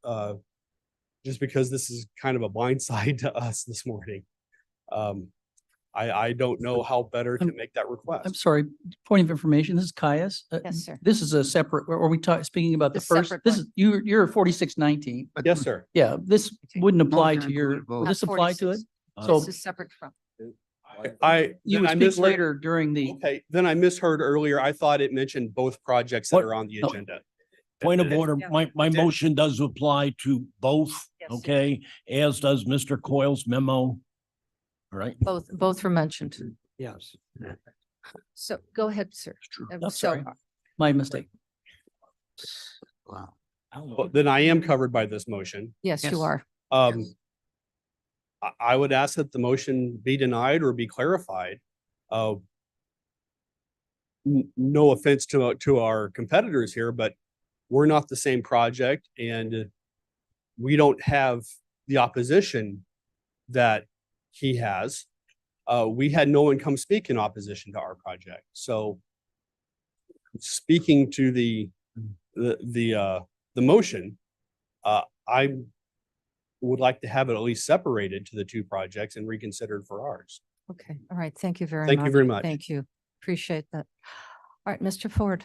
just because this is kind of a blindside to us this morning. I don't know how better to make that request. I'm sorry, point of information. This is Caius. Yes, sir. This is a separate, are we speaking about the The first, separate this is, you're 4619. Yes, sir. Yeah, this wouldn't apply to your, Not would this apply to it? 46. So This is separate from. you then would I speak misheard- later during the, Okay, then I misheard earlier. I thought it mentioned both projects that What? are on the No. agenda. Point of order, Yeah. my motion does apply to both, Yes. okay, as does Mr. Coyle's memo. All right. Both were mentioned. Yes. So go ahead, sir. I'm So, sorry. My mistake. Wow. Well, then I am covered by this motion. yes, you Yes. are. I would ask that the motion be denied or be clarified. No offense to our competitors here, but we're not the same project and we don't have the opposition that he has. We had no one come speak in opposition to our project. So speaking to the motion, I would like to have it at least separated to the two projects and reconsidered for ours. Okay, all right. Thank you very much. Thank you very much. Thank you. Appreciate that. All right, Mr. Ford.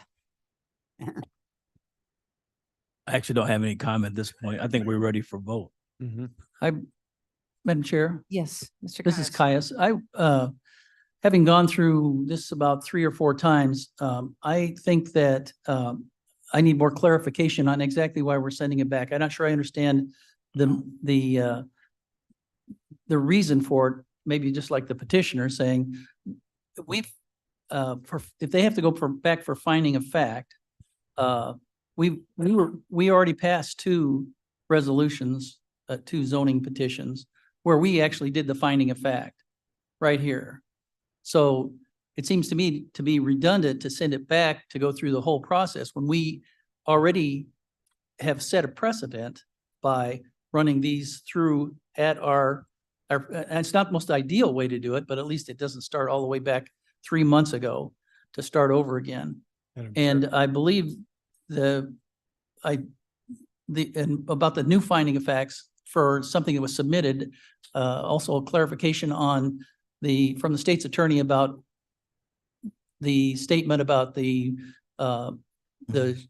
I actually don't have any comment at this point. I think we're ready for vote. Madam Chair, Yes, Mr. this is Caius. Caius. Having gone through this about 3 or 4 times, I think that, I need more clarification on exactly why we're sending it back. I'm not sure I understand the reason for it. Maybe just like the petitioner saying, we've, if they have to go back for finding of fact, we already passed 2 resolutions, 2 zoning petitions where we actually did the finding of fact right here. So it seems to me to be redundant to send it back to go through the whole process when we already have set a precedent by running these through at our, and it's not the most ideal way to do it, but at least it doesn't start all the way back 3 months ago to start over again. And I believe and about the new finding of facts for something that was submitted, also a clarification on from the state's attorney about the statement about the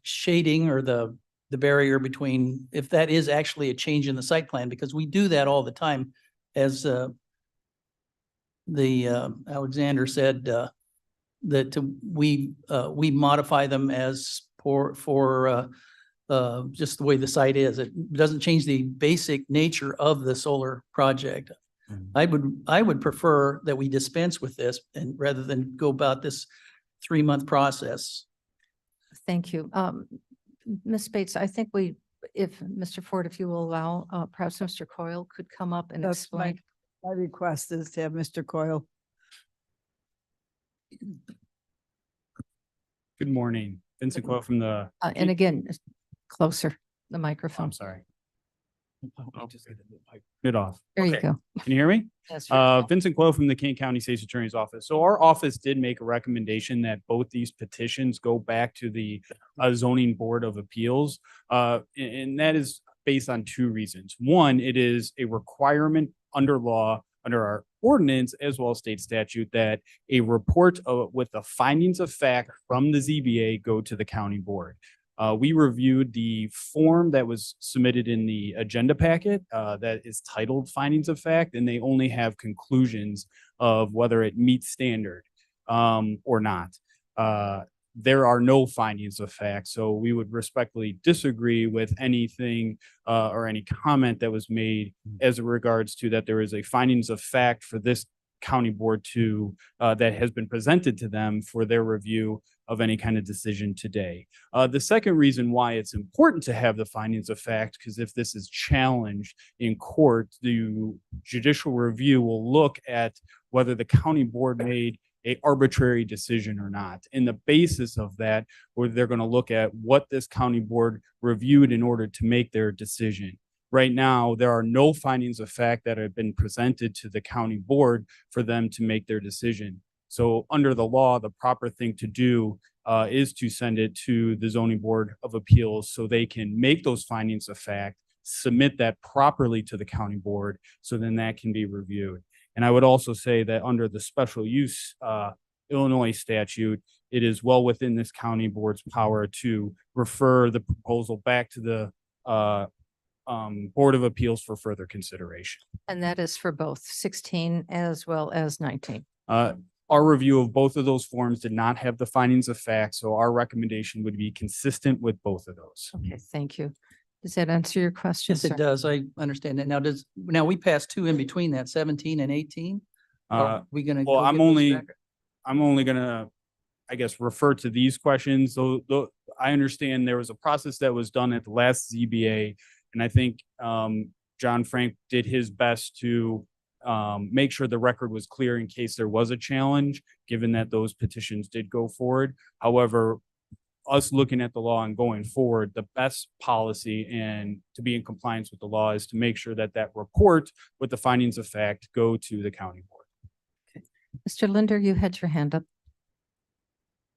shading or the barrier between, if that is actually a change in the site plan, because we do that all the time. As Alexander said, that we modify them as for just the way the site is. It doesn't change the basic nature of the solar project. I would prefer that we dispense with this and rather than go about this 3-month process. Thank you. Ms. Bates, I think if Mr. Ford, if you will allow, perhaps Mr. Coyle could come up and That's explain. my request is to have Mr. Coyle. Good morning, Vincent Coyle from the. And again, closer, the microphone. I'm sorry. It off. There you Okay. go. Can you hear me? That's Vincent Coyle from the Kane County State's Attorney's Office. So our office did make a recommendation that both these petitions go back to the zoning board of appeals. And that is based on 2 reasons. One, it is a requirement under law, under our ordinance, as well as state statute, that a report with the findings of fact from the ZBA go to the county board. We reviewed the form that was submitted in the agenda packet that is titled findings of fact, and they only have conclusions of whether it meets standard or not. There are no findings of fact, so we would respectfully disagree with anything or any comment that was made as regards to that there is a findings of fact for this county board to that has been presented to them for their review of any kind of decision today. The second reason why it's important to have the findings of fact, because if this is challenged in court, the judicial review will look at whether the county board made a arbitrary decision or not. And the basis of that, where they're going to look at what this county board reviewed in order to make their decision. Right now, there are no findings of fact that have been presented to the county board for them to make their decision. So under the law, the proper thing to do is to send it to the zoning board of appeals so they can make those findings of fact, submit that properly to the county board, so then that can be reviewed. And I would also say that under the special use Illinois statute, it is well within this county board's power to refer the proposal back to the Board of Appeals for further consideration. And that is for both 16 as well as 19. Our review of both of those forms did not have the findings of fact, so our recommendation would be consistent with both of those. Okay, thank you. Does that answer your question, Yes, it sir? does. I understand that. Now we passed two in between that, 17 and 18. Are we gonna? Well, go I'm get those only, back? I'm only gonna, I guess, refer to these questions. So, I understand there was a process that was done at the last ZBA, and I think John Frank did his best to make sure the record was clear in case there was a challenge, given that those petitions did go forward. However, us looking at the law and going forward, the best policy and to be in compliance with the law is to make sure that that report with the findings of fact go to the county board. Mr. Linder, you had your hand up.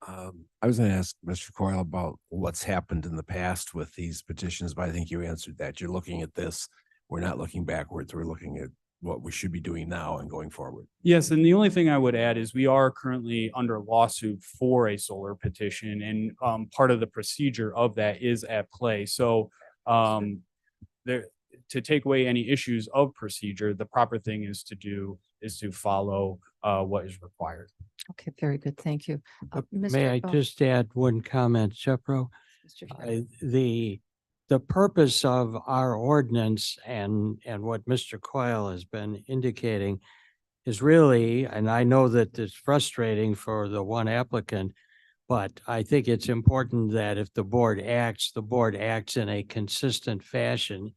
I was going to ask Mr. Coyle about what's happened in the past with these petitions, but I think you answered that. You're looking at this. We're not looking backwards. We're looking at what we should be doing now and going forward. Yes, and the only thing I would add is we are currently under lawsuit for a solar petition, and part of the procedure of that is at play. So there, to take away any issues of procedure, the proper thing is to follow what is required. Okay, very good. Thank you. May I Bell? just add one comment, Shepro? Mr. Chair. The purpose of our ordinance and what Mr. Coyle has been indicating is really, and I know that it's frustrating for the one applicant, but I think it's important that if the board acts in a consistent fashion.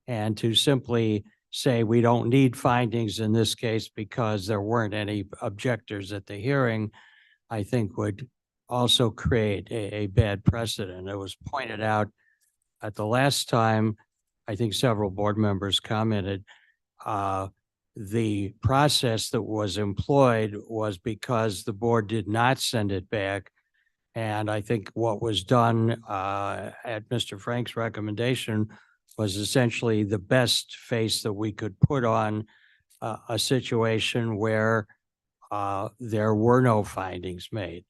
And to simply say we don't need findings in this case because there weren't any objectors at the hearing, I think would also create a bad precedent. It was pointed out at the last time, I think several board members commented, the process that was employed was because the board did not send it back. And I think what was done at Mr. Frank's recommendation was essentially the best face that we could put on a situation where there were no findings made.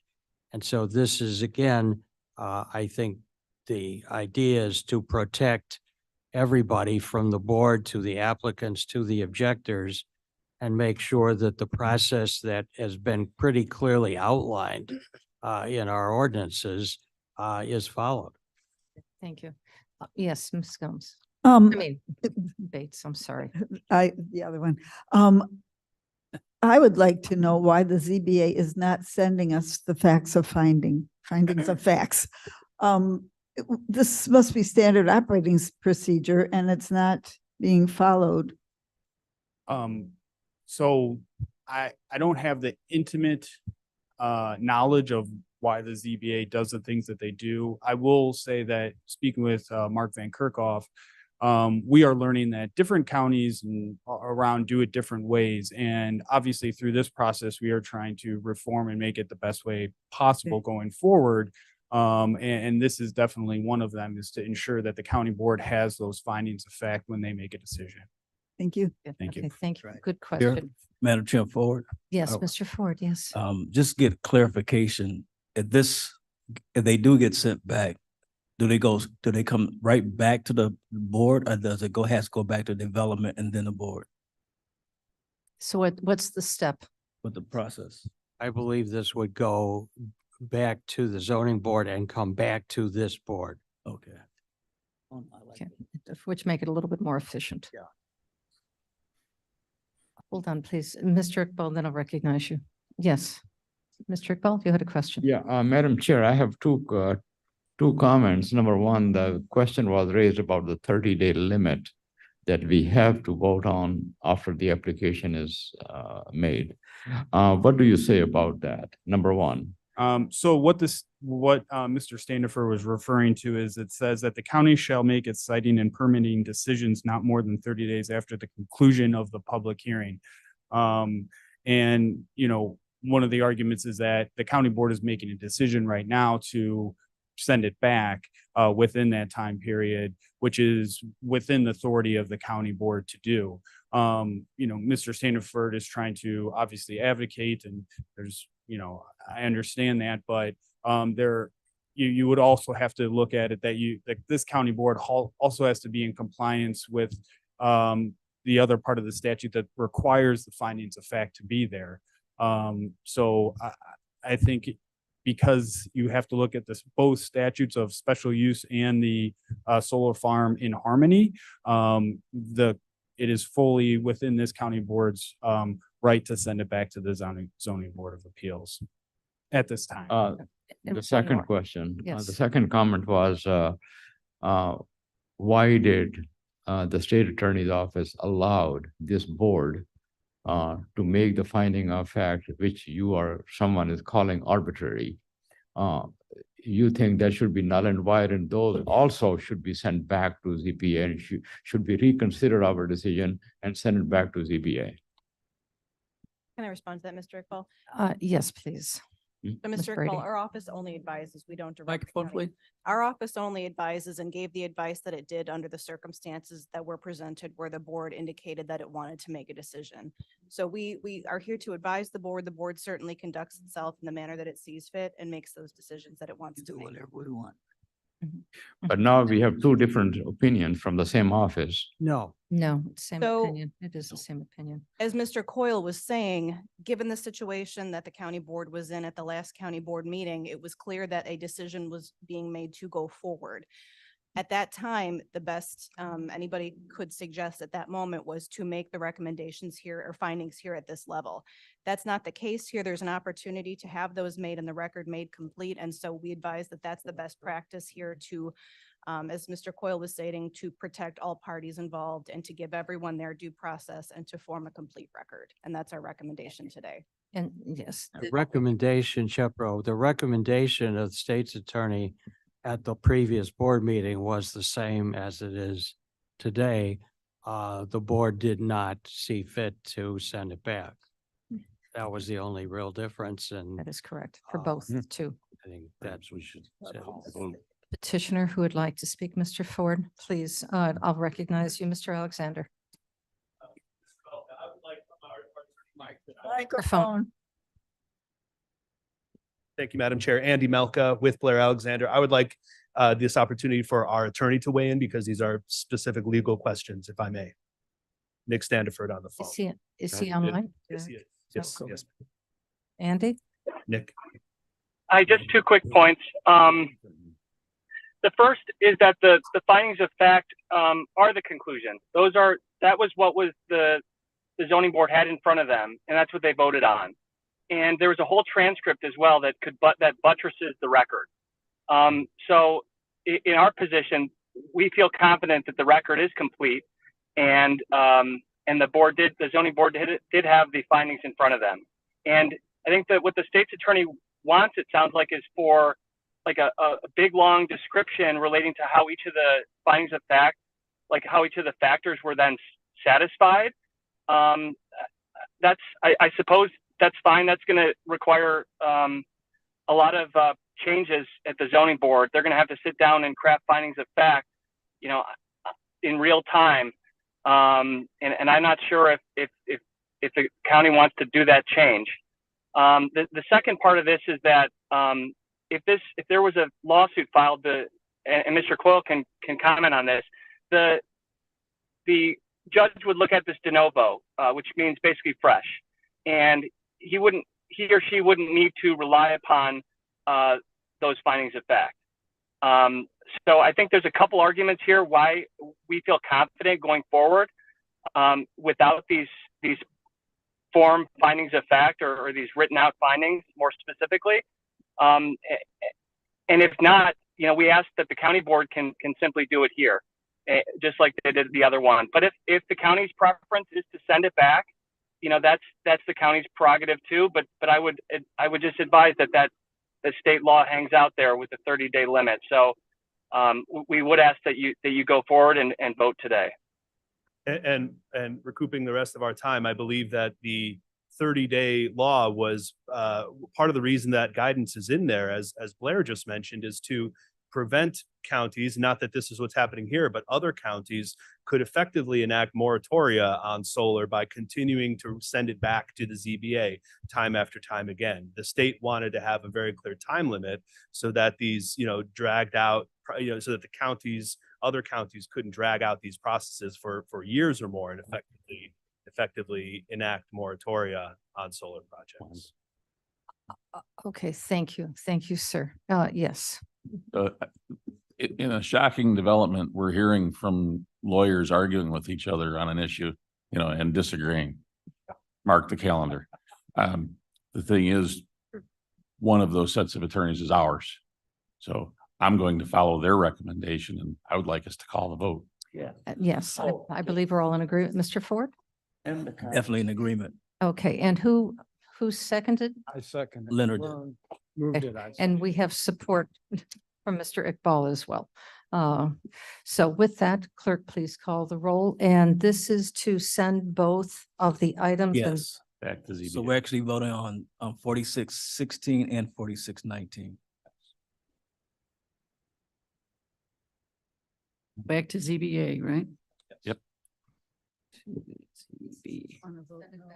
And so this is, again, I think the idea is to protect everybody from the board to the applicants to the objectors and make sure that the process that has been pretty clearly outlined in our ordinances is followed. Thank you. Yes, Ms. Gomes. Bates, I'm sorry. The other one. I would like to know why the ZBA is not sending us the findings of facts. This must be standard operating procedure and it's not being followed. So I don't have the intimate knowledge of why the ZBA does the things that they do. I will say that speaking with Mark Van Kerkhoff, we are learning that different counties around do it different ways. And obviously through this process, we are trying to reform and make it the best way possible going forward. And this is definitely one of them, is to ensure that the county board has those findings of fact when they make a decision. Thank you. Thank you. Okay, thank you. Good Here, question. Madam Chair, forward. Yes, Oh. Mr. Ford, yes. Just get clarification. If they do get sent back, do they come right back to the board, or does it has to go back to development and then the board So what's the step? with the process? I believe this would go back to the zoning board and come back to this board. Okay. Okay, which make it a little bit more efficient. Yeah. Hold on, please. Mr. Iqbal, then I'll recognize you. Yes. Mr. Iqbal, you had a question? Yeah, Madam Chair, I have two comments. Number one, the question was raised about the 30-day limit that we have to vote on after the application is made. What do you say about that? Number one. So what Mr. Standifer was referring to is it says that the county shall make its citing and permitting decisions not more than 30 days after the conclusion of the public hearing. And, one of the arguments is that the county board is making a decision right now to send it back within that time period, which is within the authority of the county board to do. Mr. Standiford is trying to obviously advocate, and there's, I understand that, but you would also have to look at it that this county board also has to be in compliance with the other part of the statute that requires the findings of fact to be there. So I think because you have to look at this, both statutes of special use and the solar farm in harmony, it is fully within this county board's right to send it back to the zoning board of appeals at this time. And The one second more. question, Yes. the second comment was, why did the state attorney's office allowed this board to make the finding of fact, which someone is calling arbitrary? You think that should be null and void, and those also should be sent back to ZBA and should be reconsider our decision and send it back to ZBA. Can I respond to that, Mr. Iqbal? Yes, please. So, Ms. Mr. Brady. Iqbal, our office only advises, we don't direct. the Microphone, county. please. Our office only advises and gave the advice that it did under the circumstances that were presented where the board indicated that it wanted to make a decision. So we are here to advise the board. The board certainly conducts itself in the manner that it sees fit and makes those decisions that it wants to make. Whatever we want. But now we have two different opinions from the same office. No. No, same So- opinion. It is the same opinion. As Mr. Coyle was saying, given the situation that the county board was in at the last county board meeting, it was clear that a decision was being made to go forward. At that time, the best anybody could suggest at that moment was to make the recommendations here or findings here at this level. That's not the case here. There's an opportunity to have those made and the record made complete. And so we advise that that's the best practice here to, as Mr. Coyle was stating, to protect all parties involved and to give everyone their due process and to form a complete record. And that's our recommendation today. And yes. The recommendation, Shepro, the recommendation of the state's attorney at the previous board meeting was the same as it is today. The board did not see fit to send it back. That was the only real difference, and That is correct for both too. I think that's we should. Petitioner who would like to speak, Mr. Ford, please, I'll recognize you, Mr. Alexander. Microphone. Thank you, Madam Chair. Andy Melka with Blair Alexander. I would like this opportunity for our attorney to weigh in because these are specific legal questions, if I may. Nick Standiford on the phone. Is he online? Yes, he is. Yes, cool. yes. Andy? Nick. Hi, just 2 quick points. The first is that the findings of fact are the conclusion. That was what was the zoning board had in front of them, and that's what they voted on. And there was a whole transcript as well that buttresses the record. So in our position, we feel confident that the record is complete, and the zoning board did have the findings in front of them. And I think that what the state's attorney wants, it sounds like, is for like a big long description relating to how each of the findings of fact, like how each of the factors were then satisfied. I suppose that's fine. That's going to require a lot of changes at the zoning board. They're going to have to sit down and craft findings of fact, in real time. And I'm not sure if the county wants to do that change. The second part of this is that if there was a lawsuit filed, and Mr. Coyle can comment on this, the judge would look at this de novo, which means basically fresh, and he or she wouldn't need to rely upon those findings of fact. So I think there's a couple arguments here why we feel confident going forward without these form findings of fact or these written out findings more specifically. And if not, we ask that the county board can simply do it here, just like they did the other one. But if the county's preference is to send it back, that's the county's prerogative too. But I would just advise that the state law hangs out there with a 30-day limit. So we would ask that you go forward and vote today. And recouping the rest of our time, I believe that the 30-day law was part of the reason that guidance is in there, as Blair just mentioned, is to prevent counties, not that this is what's happening here, but other counties could effectively enact moratoria on solar by continuing to send it back to the ZBA time after time again. The state wanted to have a very clear time limit so that these, dragged out, so that the counties, other counties couldn't drag out these processes for years or more and effectively enact moratoria on solar projects. Okay, thank you. Thank you, sir. Yes. In a shocking development, we're hearing from lawyers arguing with each other on an issue, and disagreeing. Mark the calendar. The thing is, one of those sets of attorneys is ours. So I'm going to follow their recommendation, and I would like us to call the vote. Yeah. Yes, I believe we're all in agreement. Mr. Ford? Definitely in agreement. Okay, and who seconded? I second it. Leonard. Moved it. And we have support from Mr. Iqbal as well. So with that, clerk, please call the roll. And this is to send both of the items. and- Yes. Back to ZBA. So we're actually voting on 4616 and 4619. Back to ZBA, right? Yep.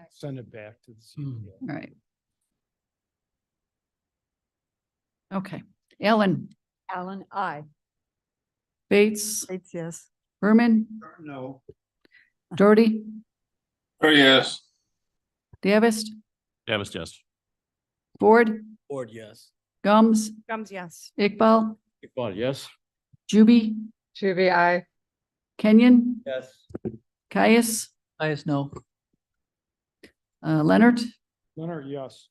Send it back to the Hmm, ZBA. Right. Okay, Ellen, Alan, I. Bates, Bates, yes. Berman, No. Doherty, yes. Davis, Davis, yes. Ford, Ford, yes. Gums, Gums, yes. Iqbal, Iqbal, yes. Juby, Juby, I. Kenyon, Yes. Caius. Caius, no. Leonard, Leonard, yes.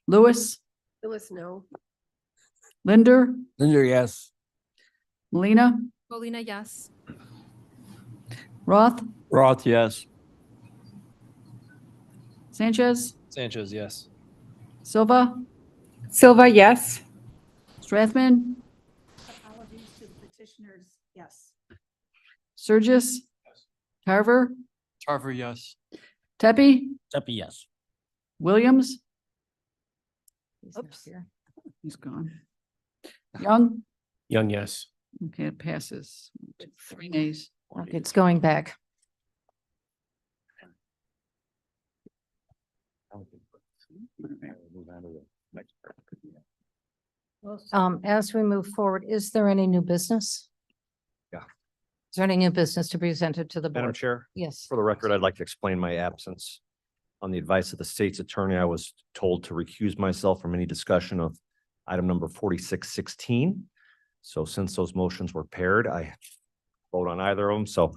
Lewis, Lewis, no. Linder, Linder, yes. Melina, Molina, yes. Roth, Roth, yes. Sanchez, Sanchez, yes. Silva, Silva, yes. Strathman, Apologies to the petitioners, yes. Surgis, Carver, Tarver, yes. Tepe, Tepe, yes. Williams, He's not Oops. here. he's gone. Young, Young, yes. okay, it passes. 3 nays. Okay, it's going back. As we move forward, is there any new business? Yeah. Is there any new business to be presented to the Madam board? Chair, Yes. for the record, I'd like to explain my absence. On the advice of the state's attorney, I was told to recuse myself from any discussion of item number 4616. So since those motions were paired, I vote on either of them. So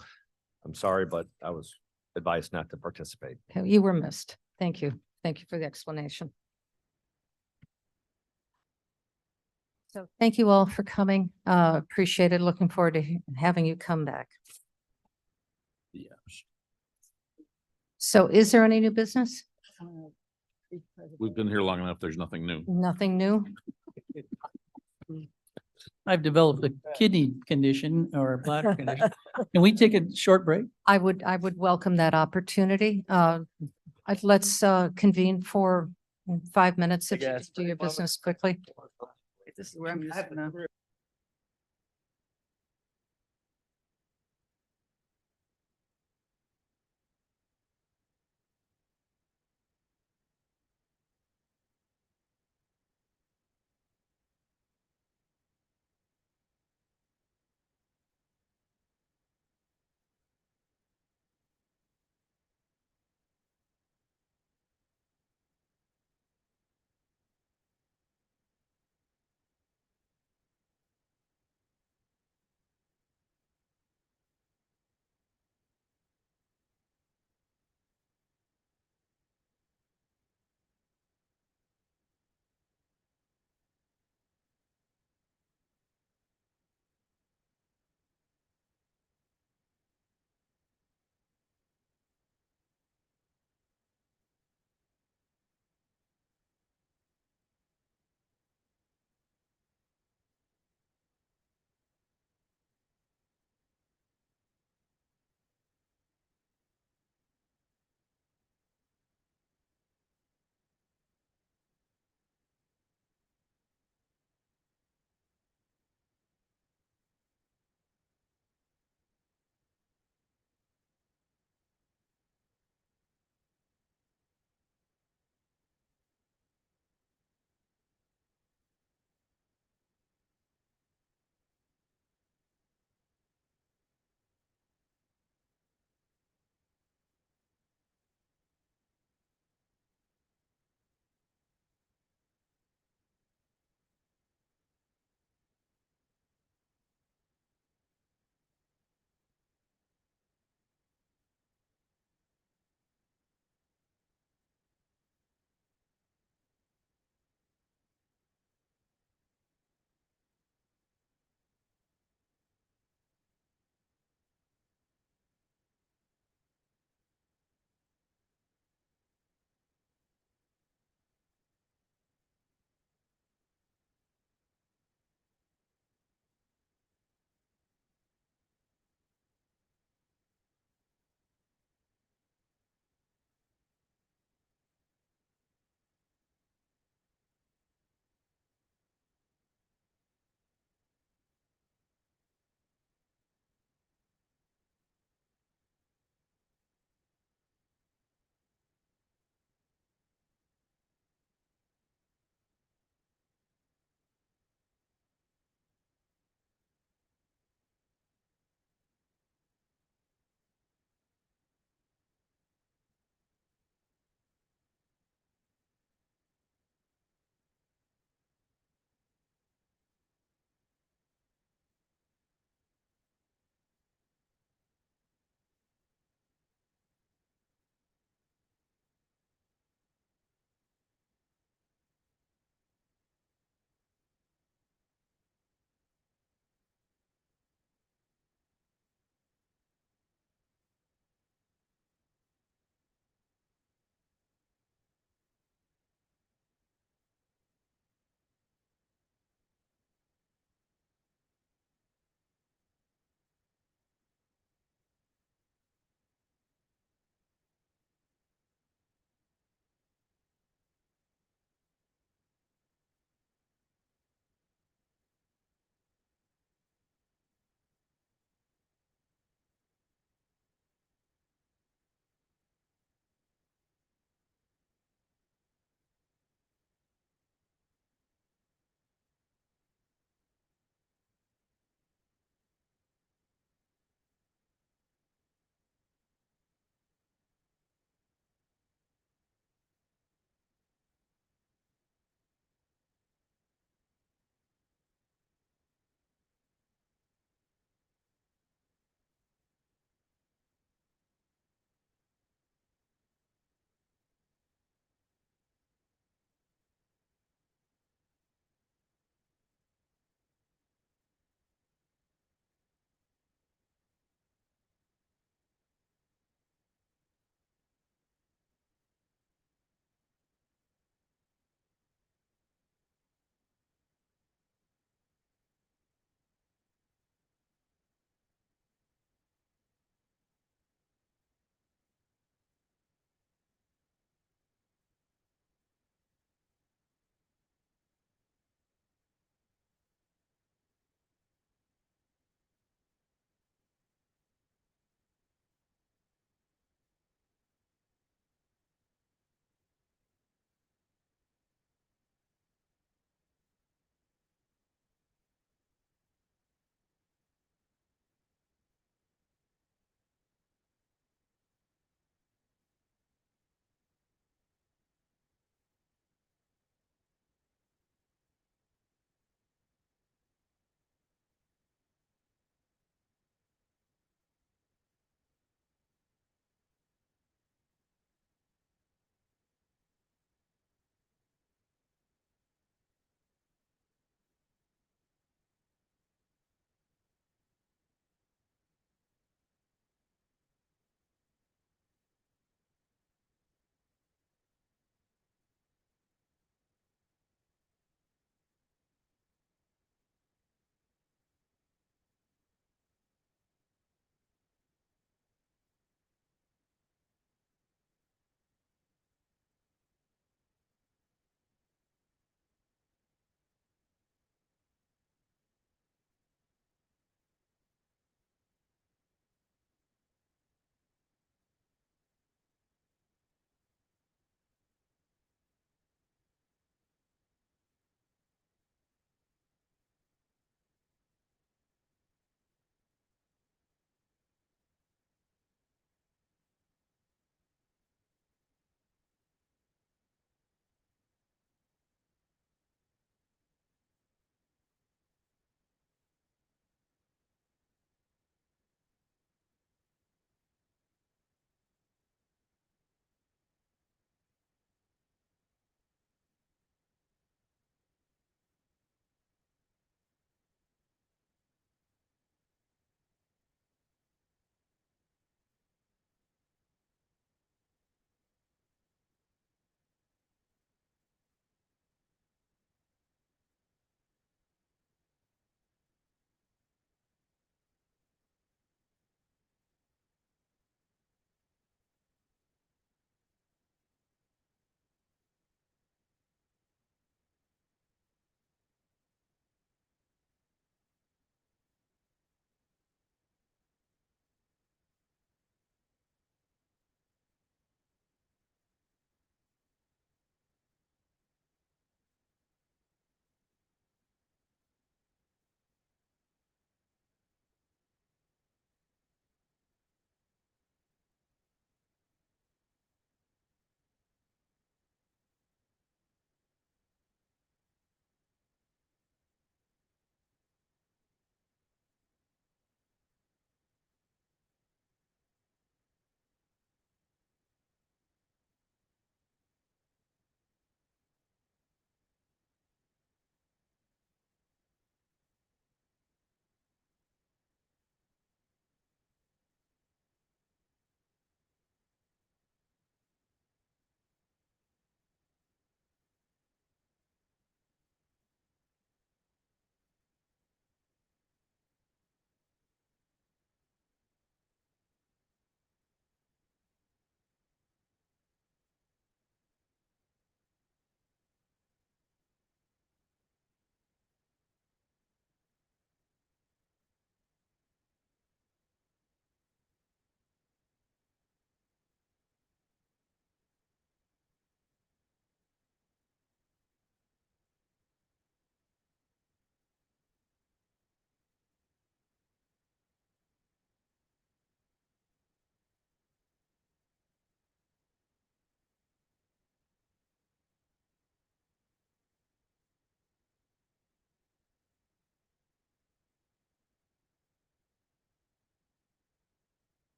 I'm sorry, but I was advised not to participate. Okay, you were missed. Thank you. Thank you for the explanation. So thank you all for coming. Appreciate it. Looking forward to having you come back. Yeah. So is there any new business? We've been here long enough. There's nothing new. Nothing new? I've developed a kidney condition or a bladder condition. Can we take a short break? I would welcome that opportunity. Let's convene for 5 minutes if you could do your business quickly. This is where I'm just gonna.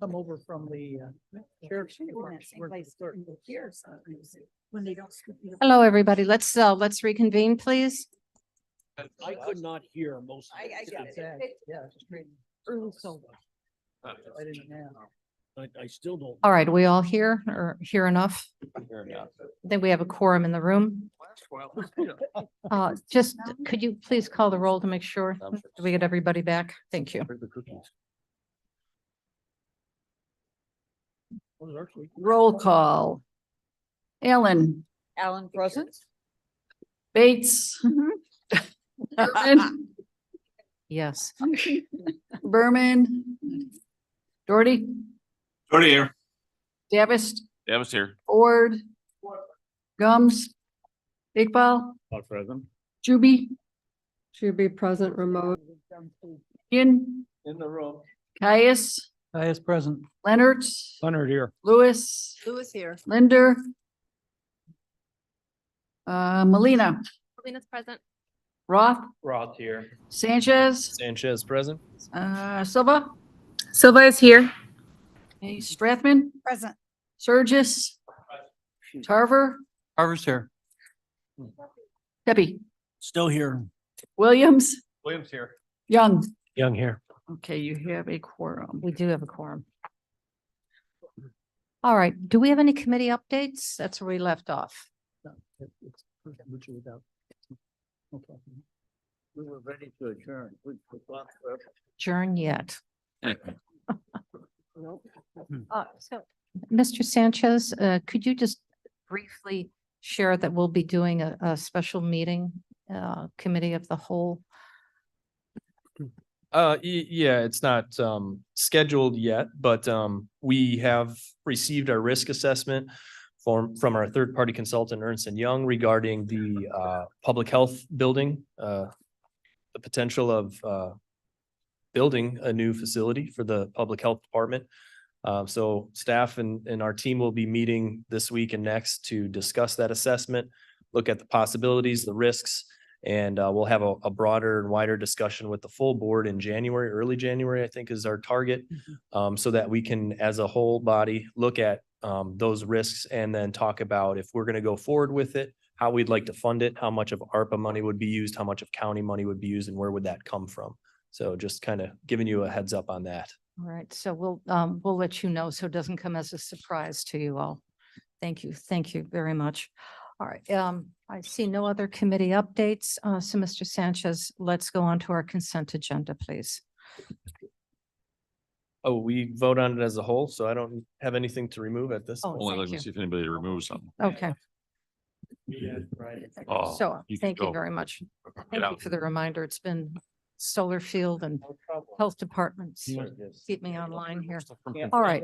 Come over from the sheriff's When they don't speak. Hello, everybody. Let's reconvene, please. I could not hear most. of I get it. it. Yeah, straight. Early so. I didn't know. I still don't. All right, we all here or here enough? I think we have a quorum in the room. Just, could you please call the roll to make sure that we get everybody back? Thank you. Roll call. Ellen, Alan present? Bates. Berman, Yes. Berman, Doherty, Doherty here. Davis, Davis here. Ford, Gums, Iqbal, All present. Juby, Be present remote. in the room. Caius, Is present. Leonard, Leonard here. Lewis, Lewis here. Linder, Melina, Selena's present. Roth, Roth here. Sanchez, Sanchez present. Silva, Silva is here. okay, Strathman, Present. Surgis, Tarver, Harvard's here. Debbie, Still here. Williams, Williams here. Young. Young here. Okay, you have a quorum. We do have a quorum. All right. Do we have any committee updates? That's where we left off. We were ready to adjourn. Adjourn yet. So, Mr. Sanchez, could you just briefly share that we'll be doing a special meeting, committee of the whole? Yeah, it's not scheduled yet, but we have received our risk assessment from our third-party consultant Ernst and Young regarding the public health building, the potential of building a new facility for the public health department. So staff and our team will be meeting this week and next to discuss that assessment, look at the possibilities, the risks, and we'll have a broader and wider discussion with the full board in January, early January, I think is our target. So that we can, as a whole body, look at those risks and then talk about if we're going to go forward with it, how we'd like to fund it, how much of ARPA money would be used, how much of county money would be used, and where would that come from? So just kind of giving you a heads up on that. All right, so we'll let you know so it doesn't come as a surprise to you all. Thank you. Thank you very much. All right, I see no other committee updates. So Mr. Sanchez, let's go on to our consent agenda, please. Oh, we vote on it as a whole, so I don't have anything to remove at this. Oh, point. Only thank looking you. to see if anybody removes something. Okay, Oh, so you can thank you go. very much. Get Thank you out. for the reminder. It's been solar field and health departments. Keep me online here. All right.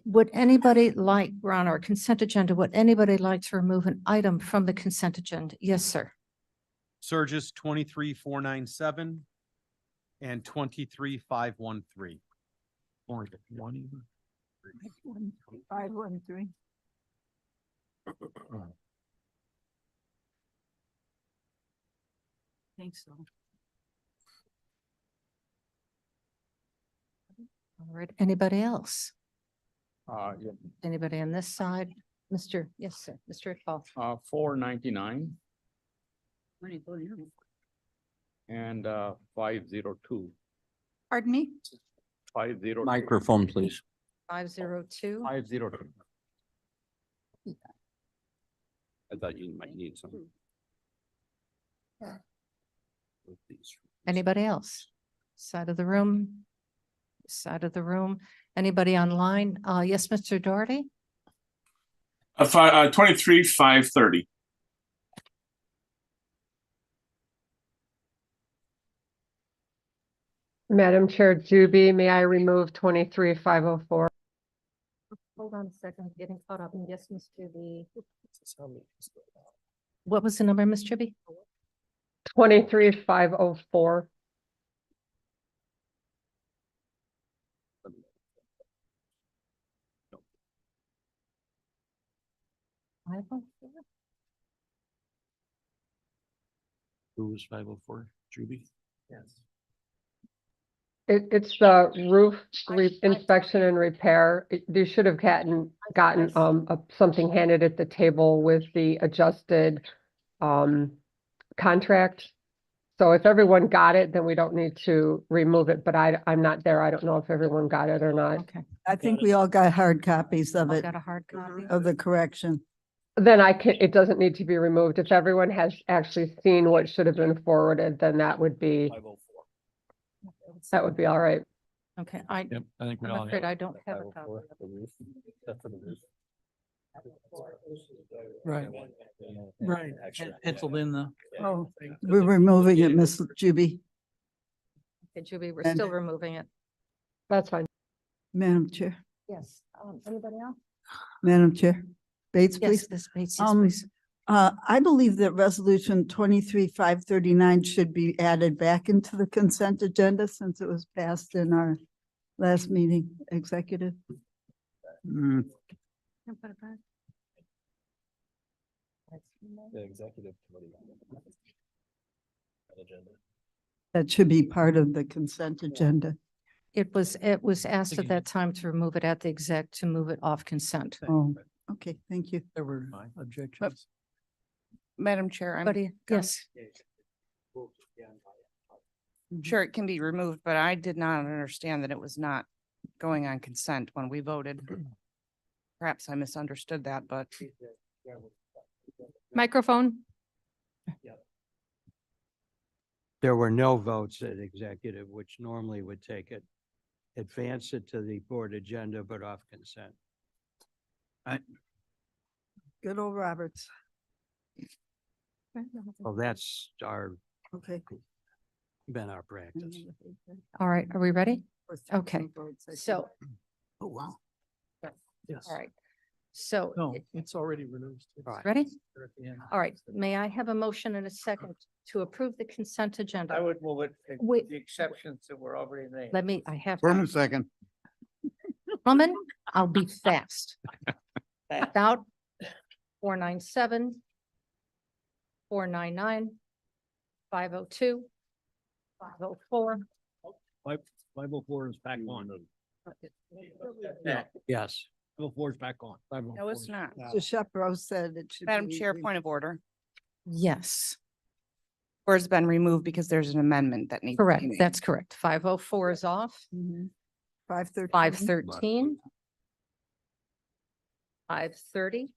Would anybody like, we're on our consent agenda, would anybody like to remove an item from the consent agenda? Yes, sir. Surges 23,497 and 23,513. 513. Think so. All right, anybody else? Yeah, Anybody on this side? Yes, sir, Mr. Iqbal. 499 and 502. Pardon me? 502. Microphone, please. 502. 502. I thought you might need some. Anybody else? Side of the room? Side of the room? Anybody online? Yes, Mr. Doherty? 23,530. Madam Chair Juby, may I remove 23,504? Hold on a second, I'm getting caught up. Yes, Mr. B. What was the number, Ms. Tribby? 23,504. Who was 504? Juby? Yes. It's the roof inspection and repair. You should have gotten something handed at the table with the adjusted contract. So if everyone got it, then we don't need to remove it, but I'm not there. I don't know if everyone got it or not. Okay. I think we all got hard copies of All it, got a hard copy? of the correction. Then it doesn't need to be removed. If everyone has actually seen what should have been forwarded, then that would be all right. Okay, Yep, I think we I'm all. afraid I don't have a copy. Right. Right. Penciled in the. Oh, we're removing it, Miss Juby. Okay, Juby, we're And- still removing it. That's fine. Madam Chair, Yes. Anybody else? Madam Chair, Bates, Yes, please. Ms. Bates, yes, Um, please. I believe that resolution 23-539 should be added back into the consent agenda since it was passed in our last meeting, executive. Mm, Can put it back. The executive committee. Agenda. That should be part of the consent agenda. It was asked at that time to remove it at the exec, to move it off consent. Oh, okay, thank you. There were objections. Madam Chair, I'm Buddy, yes. sure it can be removed, but I did not understand that it was not going on consent when we voted. Perhaps I misunderstood that, but Microphone? There were no votes at executive, which normally would take it, advance it to the board agenda, but off consent. Good old Roberts. Well, that's Okay. been our practice. All right, are we ready? Okay, so, Oh, wow. Yes. all right. So, No, it's already removed. ready? They're at the end. All right, may I have a motion and a second to approve the consent agenda? I would move it, Wait. the exceptions that were already made. Let me, I have. Berman, second. Gentlemen, I'll be fast. About 497, 499, 502, 504. 504 is back on. Yes. 504 is back on. no, it's not. So Shepro said it should. Madam be Chair, re- point of order. Yes, Or it's been removed because there's an amendment that needs. to be correct. made. That's correct. 504 is off. 513. 513. 530.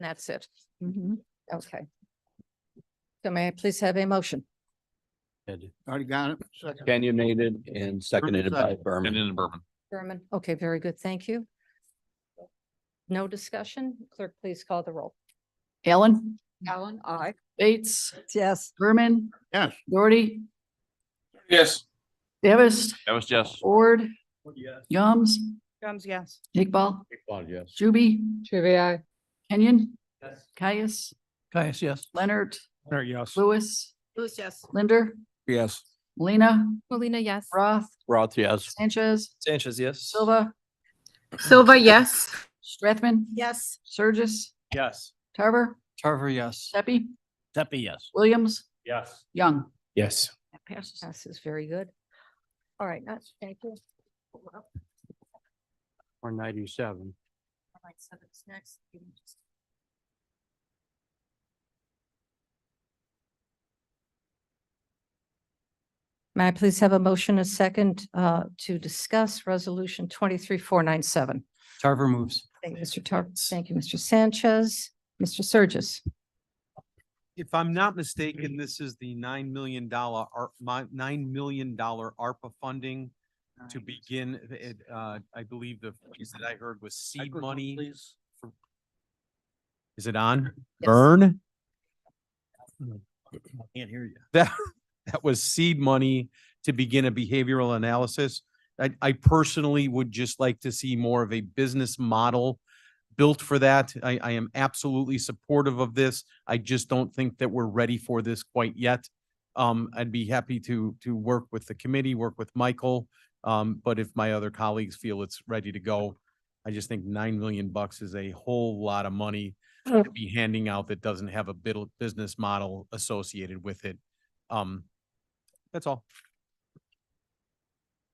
That's it. Okay. So may I please have a motion? Already got it. Second. Kenyon made it and seconded by And Berman. in Bourbon. Berman. Okay, very good. Thank you. No discussion. Clerk, please call the roll. Allen, Allen, aye. Bates, Yes. Berman, Yes. Doherty, Yes. Davis, That was Jess. Ford, Gums, Gums, yes. Iqbal, Yes. Juby, Juby, Kenyon, Caius, Caius, yes. Leonard, Yes. Lewis, Lewis, yes. Linder, Yes. Molina, Molina, yes. Roth, Roth, yes. Sanchez, Sanchez, yes. Silva, Silva, yes. Strathman, Yes. Surges, Yes. Tarver, Tarver, yes. Seppi, Seppi, yes. Williams, Yes. Young. Yes. That passes. Passes very good. All right, thank you. Or 97. All right, so that's next. May I please have a motion, a second, to discuss resolution 23497? Tarver moves. Thank you, Mr. Tar. Thank you, Mr. Sanchez. Mr. Surges. If I'm not mistaken, this is the $9 million $9 million ARPA funding to begin it. I believe the phrase that I heard was seed money. Is it on? Yes. Burn? Can't hear you. That was seed money to begin a behavioral analysis. I personally would just like to see more of a business model built for that. I am absolutely supportive of this. I just don't think that we're ready for this quite yet. I'd be happy to work with the committee, work with Michael. But if my other colleagues feel it's ready to go, I just think $9 million is a whole lot of money to be handing out that doesn't have a business model associated with it. That's all.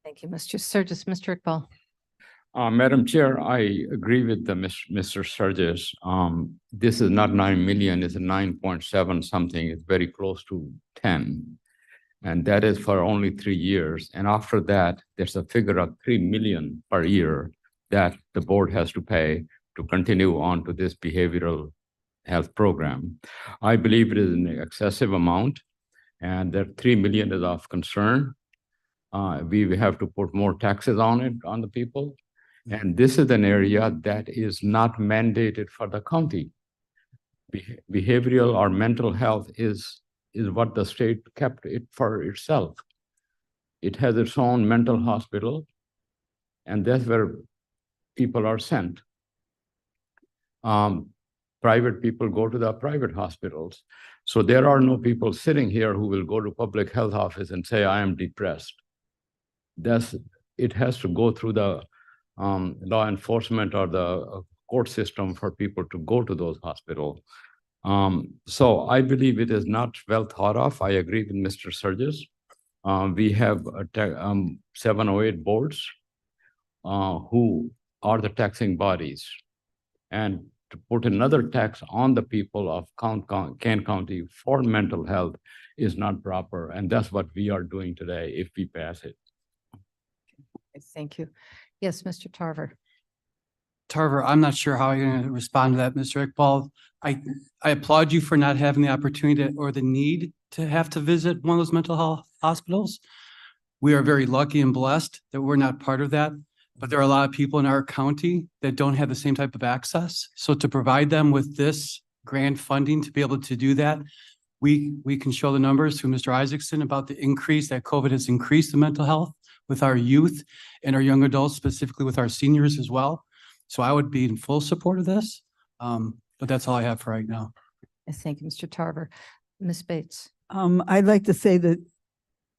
Thank you, Mr. Sturgis. Mr. Iqbal. Madam Chair, I agree with the Mr. Sturgis. This is not 9 million, it's 9.7 something, it's very close to 10. And that is for only 3 years. And after that, there's a figure of 3 million per year that the board has to pay to continue on to this behavioral health program. I believe it is an excessive amount, and that 3 million is of concern. We have to put more taxes on it, on the people. And this is an area that is not mandated for the county. Behavioral or mental health is what the state kept it for itself. It has its own mental hospital, and that's where people are sent. Private people go to the private hospitals. So there are no people sitting here who will go to public health office and say, I am depressed. It has to go through the law enforcement or the court system for people to go to those hospitals. So I believe it is not well thought of. I agree with Mr. Sturgis. We have 7 or 8 boards who are the taxing bodies. And to put another tax on the people of Kane County for mental health is not proper. And that's what we are doing today if we pass it. Thank you. Yes, Mr. Tarver. Tarver, I'm not sure how you're going to respond to that, Mr. Iqbal. I applaud you for not having the opportunity or the need to have to visit one of those mental health hospitals. We are very lucky and blessed that we're not part of that, but there are a lot of people in our county that don't have the same type of access. So to provide them with this grant funding to be able to do that, we can show the numbers through Mr. Isaacson about the increase that COVID has increased the mental health with our youth and our young adults, specifically with our seniors as well. So I would be in full support of this, but that's all I have for right now. Thank you, Mr. Tarver. Ms. Bates. I'd like to say that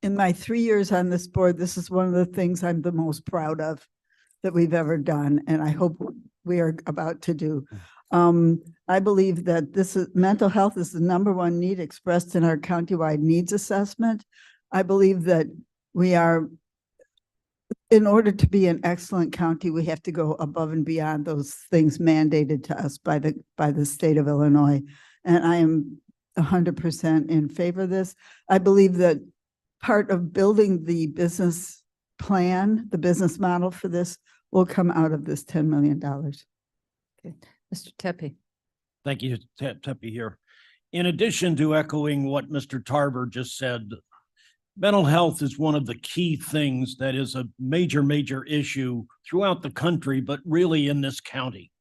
in my 3 years on this board, this is one of the things I'm the most proud of that we've ever done, and I hope we are about to do. I believe that mental health is the #1 need expressed in our countywide needs assessment. I believe that in order to be an excellent county, we have to go above and beyond those things mandated to us by the state of Illinois. And I am 100% in favor of this. I believe that part of building the business plan, the business model for this will come out of this $10 million. Okay. Mr. Tepe. Thank you, Tepe here. In addition to echoing what Mr. Tarver just said, mental health is one of the key things that is a major, major issue throughout the country, but really in this county.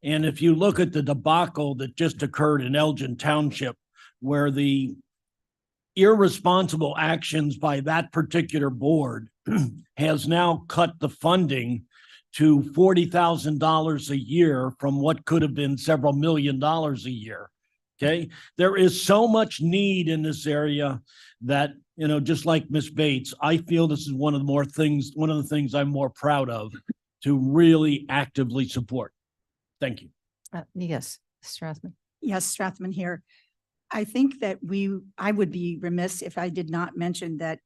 And if you look at the debacle that just occurred in Elgin Township, where the irresponsible actions by that particular board has now cut the funding to $40,000 a year from what could have been several $1 million a year. Okay. There is so much need in this area that, just like Ms. Bates, I feel this is one of the things I'm more proud of to really actively support. Thank you. Yes, Strathman. Yes, Strathman here. I think that I would be remiss if I did not mention that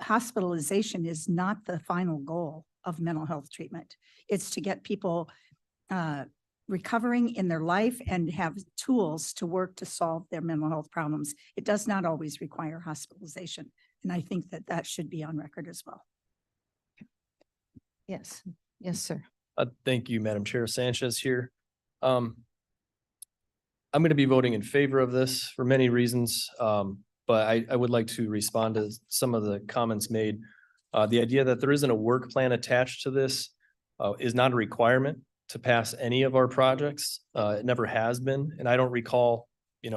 hospitalization is not the final goal of mental health treatment. It's to get people recovering in their life and have tools to work to solve their mental health problems. It does not always require hospitalization. And I think that that should be on record as well. Yes. Yes, sir. Thank you, Madam Chair. Sanchez here. I'm going to be voting in favor of this for many reasons, but I would like to respond to some of the comments made. The idea that there isn't a work plan attached to this is not a requirement to pass any of our projects. It never has been, and I don't recall,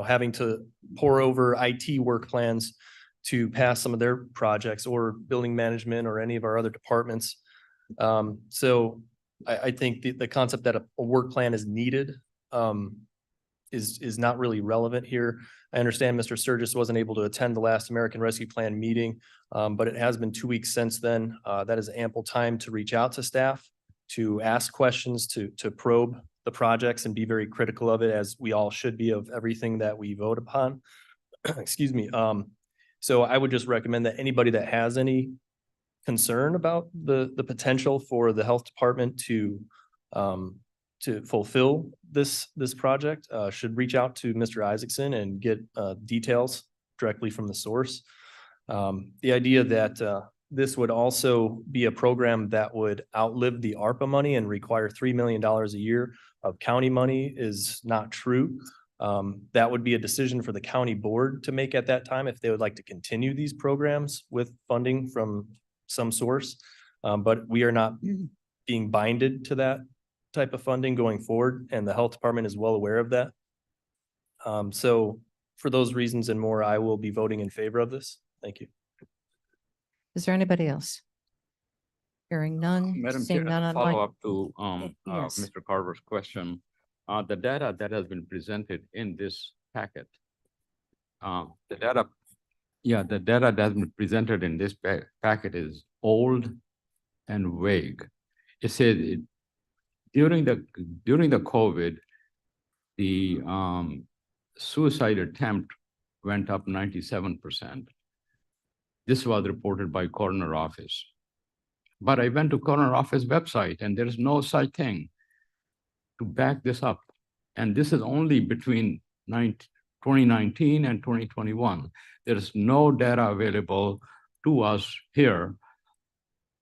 having to pour over IT work plans to pass some of their projects or building management or any of our other departments. So I think the concept that a work plan is needed is not really relevant here. I understand Mr. Sturgis wasn't able to attend the last American Rescue Plan meeting, but it has been 2 weeks since then. That is ample time to reach out to staff, to ask questions, to probe the projects and be very critical of it, as we all should be of everything that we vote upon. Excuse me. So I would just recommend that anybody that has any concern about the potential for the health department to fulfill this project, should reach out to Mr. Isaacson and get details directly from the source. The idea that this would also be a program that would outlive the ARPA money and require $3 million a year of county money is not true. That would be a decision for the county board to make at that time if they would like to continue these programs with funding from some source. But we are not being binded to that type of funding going forward, and the health department is well aware of that. So for those reasons and more, I will be voting in favor of this. Thank you. Is there anybody else? Hearing none, Madam seeing Chair, none a follow online. up to Yes. Mr. Carver's question. The data that has been presented in this packet, the data that has been presented in this packet is old and vague. It said during the COVID, the suicide attempt went up 97%. This was reported by coroner office. But I went to coroner office website and there is no such thing to back this up. And this is only between 2019 and 2021. There is no data available to us here.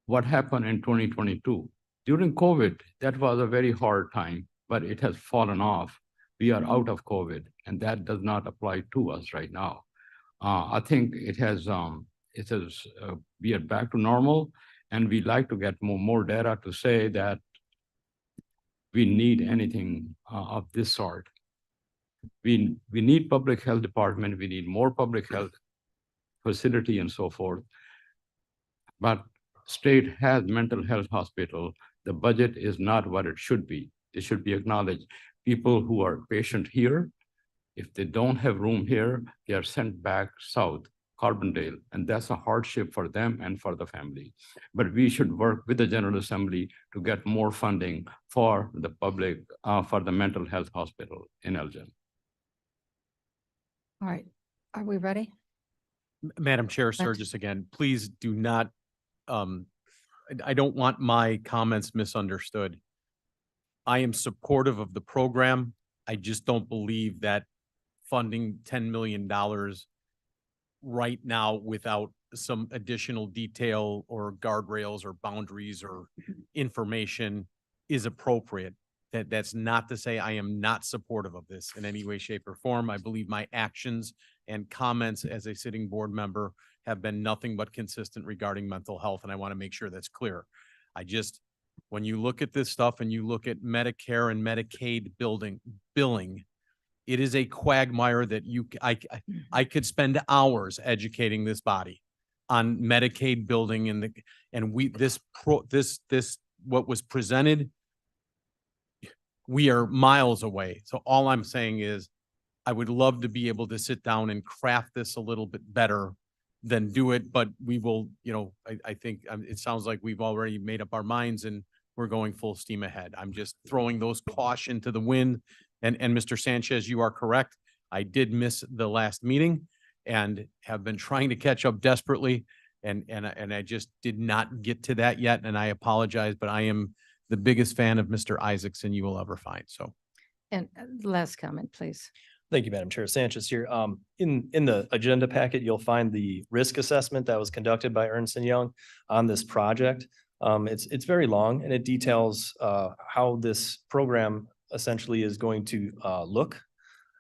What happened in 2022? During COVID, that was a very hard time, but it has fallen off. We are out of COVID, and that does not apply to us right now. I think we are back to normal, and we'd like to get more data to say that we need anything of this sort. We need public health department, we need more public health facility and so forth. But state has mental health hospital. The budget is not what it should be. It should be acknowledged. People who are patient here, if they don't have room here, they are sent back south, Carbondale, and that's a hardship for them and for the family. But we should work with the General Assembly to get more funding for the public, for the mental health hospital in Elgin. All right, are we ready? Madam Chair, Sturgis again, please do not, I don't want my comments misunderstood. I am supportive of the program. I just don't believe that funding $10 million right now without some additional detail or guardrails or boundaries or information is appropriate. That's not to say I am not supportive of this in any way, shape, or form. I believe my actions and comments as a sitting board member have been nothing but consistent regarding mental health, and I want to make sure that's clear. When you look at this stuff and you look at Medicare and Medicaid billing, it is a quagmire that I could spend hours educating this body on Medicaid building and what was presented, we are miles away. So all I'm saying is I would love to be able to sit down and craft this a little bit better than do it, but we will, I think it sounds like we've already made up our minds and we're going full steam ahead. I'm just throwing those caution to the wind. And Mr. Sanchez, you are correct. I did miss the last meeting and have been trying to catch up desperately. And I just did not get to that yet. And I apologize, but I am the biggest fan of Mr. Isaacson you will ever find. So. And last comment, please. Thank you, Madam Chair. Sanchez here. In the agenda packet, you'll find the risk assessment that was conducted by Ernst & Young on this project. It's very long and it details how this program essentially is going to look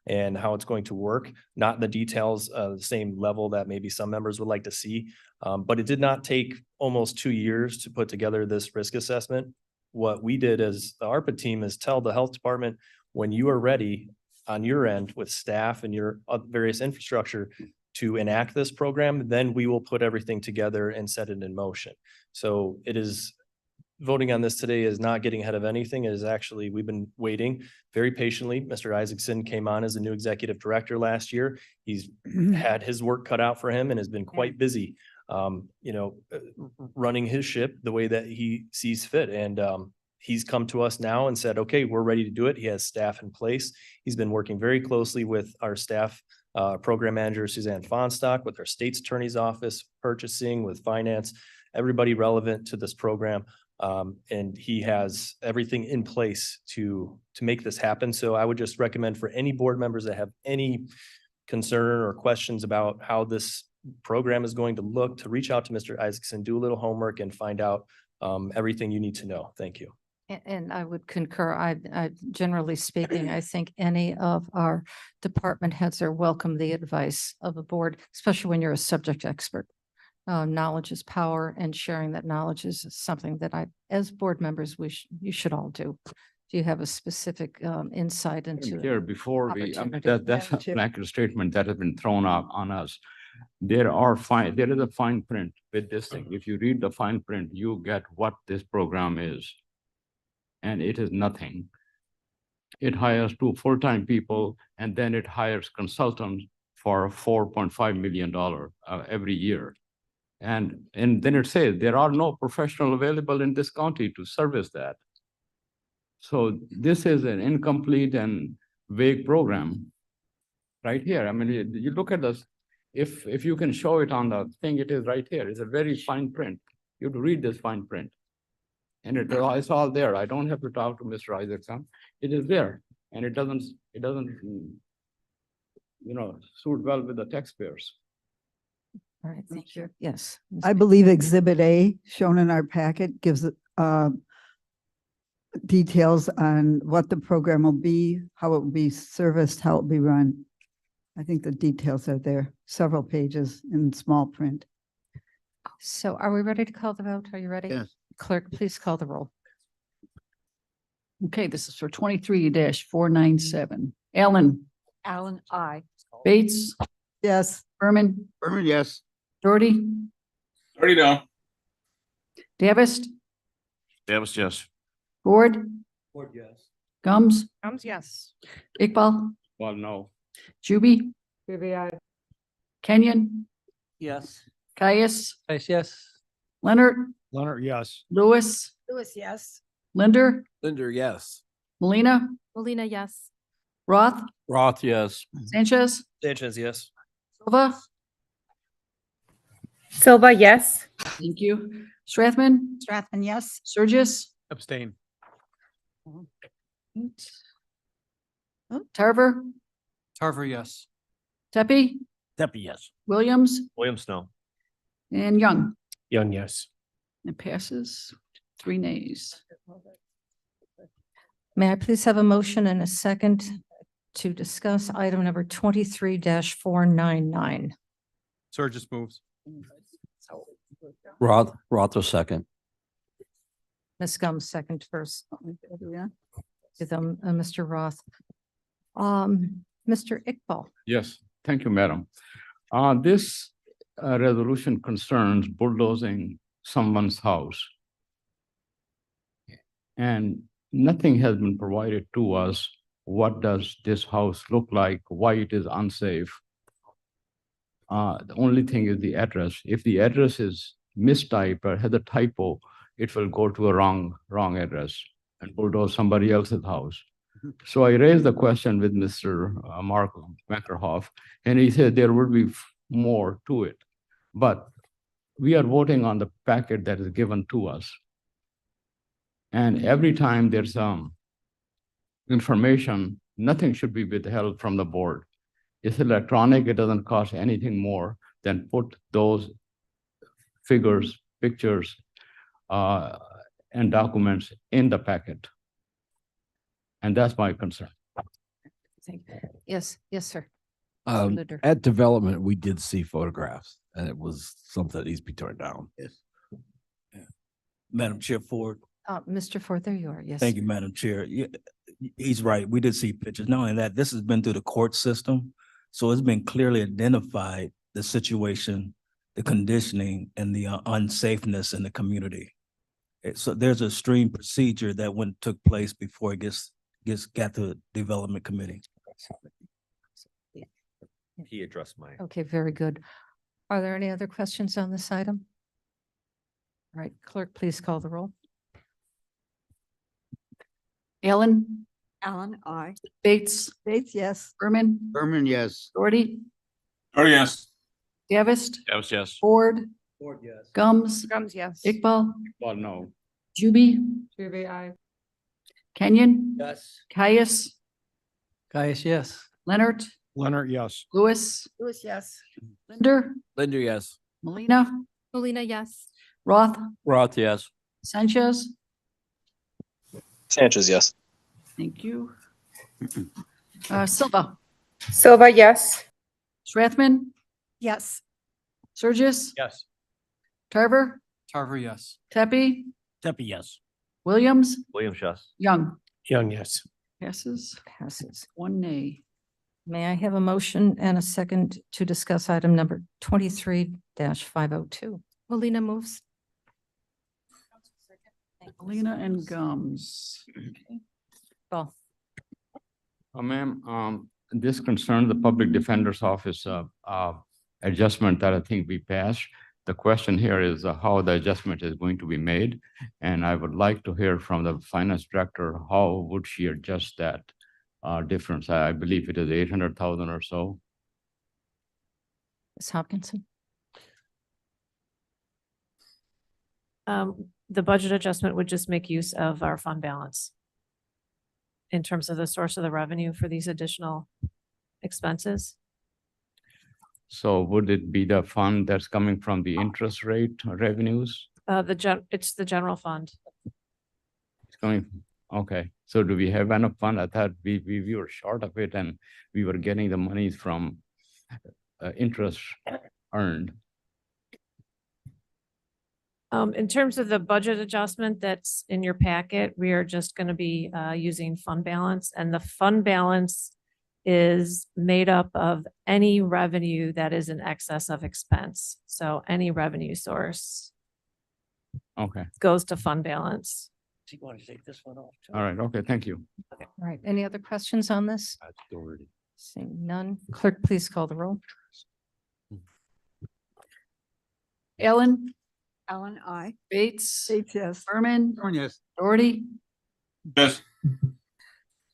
and how it's going to work. Not the details, the same level that maybe some members would like to see, but it did not take almost 2 years to put together this risk assessment. What we did as the ARPA team is tell the health department, when you are ready on your end with staff and your various infrastructure to enact this program, then we will put everything together and set it in motion. So it is, voting on this today is not getting ahead of anything. It is actually, we've been waiting very patiently. Mr. Isaacson came on as a new executive director last year. He's had his work cut out for him and has been quite busy, running his ship the way that he sees fit. And he's come to us now and said, okay, we're ready to do it. He has staff in place. He's been working very closely with our staff program manager Suzanne Fonstock with her state's attorney's office, purchasing with finance, everybody relevant to this program. And he has everything in place to make this happen. So I would just recommend for any board members that have any concern or questions about how this program is going to look, to reach out to Mr. Isaacson, do a little homework and find out everything you need to know. Thank you. And I would concur. I generally speaking, I think any of our department heads are welcome the advice of a board, especially when you're a subject expert. Knowledge is power, and sharing that knowledge is something that as board members, you should all do. Do you have a specific insight into? Here, before we, opportunity? that's a blanket statement that has been thrown out on us. There is a fine print with this thing. If you read the fine print, you get what this program is. And it is nothing. It hires 2 full-time people, and then it hires consultants for $4.5 million every year. And then it says there are no professionals available in this county to service that. So this is an incomplete and vague program right here. I mean, you look at this, if you can show it on the thing, it is right here. It's a very fine print. You have to read this fine print. And it's all there. I don't have to talk to Mr. Isaacson. It is there. And it doesn't, suit well with the taxpayers. All right, thank you. Yes. Ms. I believe Exhibit A shown in our packet gives details on what the program will be, how it will be serviced, how it will be run. I think the details are there, several pages in small print. So are we ready to call the vote? Are you ready? Yes. Clerk, please call the roll. Okay, this is for 23-497. Allen, Allen, aye. Bates, Yes. Berman, Berman, yes. Doherty, Already know. Davis, Davis, yes. Ford, Ford, yes. Gums, Yes. Iqbal, Well, no. Juby, Kenyon, Yes. Caius, Yes. Leonard, Leonard, yes. Lewis, Lewis, yes. Linder, Linder, yes. Molina, Molina, yes. Roth, Roth, yes. Sanchez, Sanchez, yes. Silva. Silva, yes. Thank you. Strathman, Strathman, yes. Surges, Abstain. Tarver, Tarver, yes. Tepe, Deputy, yes. Williams, Williams, no. and Young. Young, yes. It passes 3 nays. May I please have a motion and a second to discuss item number 23-499? Sir just moves. Roth will second. Ms. Gums, second first. Yeah. To them, Mr. Roth. Mr. Iqbal. Yes, thank you, madam. This resolution concerns bulldozing someone's house. And nothing has been provided to us. What does this house look like? Why it is unsafe? The only thing is the address. If the address is mistyped or has a typo, it will go to a wrong address and bulldoze somebody else's house. So I raised the question with Mr. Mark Weckerhoff, and he said there would be more to it. But we are voting on the packet that is given to us. And every time there's information, nothing should be withheld from the board. It's electronic, it doesn't cost anything more than put those figures, pictures, and documents in the packet. And that's my concern. Yes, sir. Linder. At development, we did see photographs and it was something that needs to be turned down. Yes. Madam Chair Ford. Mr. Ford, there you are. Yes. Thank you, Madam Chair. Yeah, he's right. We did see pictures. Not only that, this has been through the court system. So it's been clearly identified, the situation, the conditioning, and the unsafeness in the community. So there's a stream procedure that took place before it got to the development committee. He addressed my. Okay, very good. Are there any other questions on this item? All right, clerk, please call the roll. Allen, Allen, I. Bates, Bates, yes. Berman, Berman, yes. Doherty, Oh, yes. Davis, Yes. Ford, Board, yes. Gums, Gums, yes. Iqbal, Well, no. Juby, I. Kenyon, Yes. Caius, Guys, yes. Leonard, Leonard, yes. Lewis, Lewis, yes. Linder, Linder, yes. Molina, Molina, yes. Roth, Roth, yes. Sanchez. Sanchez, yes. Thank you. Silva, Silva, yes. Strathman, Yes. Surges, Yes. Tarver, Tarver, yes. Tepe, Tepe, yes. Williams, Williams, yes. Young. Young, yes. Passes. Passes. One nay. May I have a motion and a second to discuss item number 23-502? Molina moves. Molina and Gums. Well, Ma'am, this concerns the public defender's office, adjustment that I think we passed. The question here is how the adjustment is going to be made. And I would like to hear from the finance director, how would she adjust that, difference? I believe it is 800,000 or so. Ms. Hopkinson? The budget adjustment would just make use of our fund balance in terms of the source of the revenue for these additional expenses. So would it be the fund that's coming from the interest rate revenues? It's the general fund. It's coming, okay. So do we have enough fund? I thought we were short of it and we were getting the monies from interest earned. In terms of the budget adjustment that's in your packet, we are just going to be using fund balance, and the fund balance is made up of any revenue that is in excess of expense. So any revenue source Okay, goes to fund balance. Do you want to take this one off? too? all right, okay, thank you. All right, any other questions on this? That's Doherty. Seeing none, clerk, please call the roll. Allen, Allen, I. Bates, Bates, yes. Berman, Berman, yes. Doherty, Yes.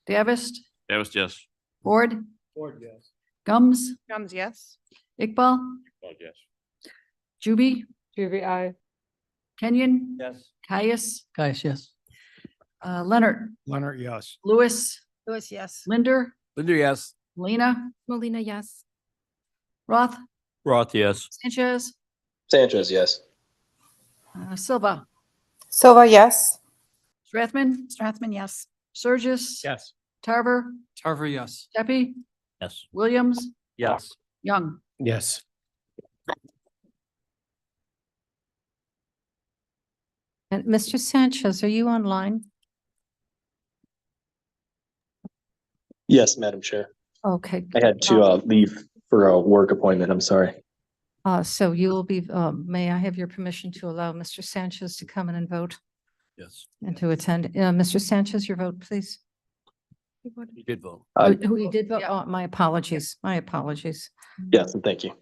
Davis, Yes. Ford, Board, yes. Gums, Gums, yes. Iqbal, Yes. Juby, I. Kenyon, Yes. Caius, Guys, yes. Leonard, Leonard, yes. Lewis, Lewis, yes. Linder, Linder, yes. Molina, Molina, yes. Roth, Roth, yes. Sanchez, Sanchez, yes. Silva, Silva, yes. Strathman, Strathman, yes. Surges. Yes. Tarver, Tarver, yes. Tepe, Yes. Williams, Yes. Young. Yes. And Mr. Sanchez, are you online? Yes, Madam Chair. Okay. I had to leave for a work appointment. I'm sorry. So you will be, may I have your permission to allow Mr. Sanchez to come in and vote Yes. and to attend? Mr. Sanchez, your vote, please. You did vote. Who he did vote? Oh, my apologies, my apologies. Yes, and thank you.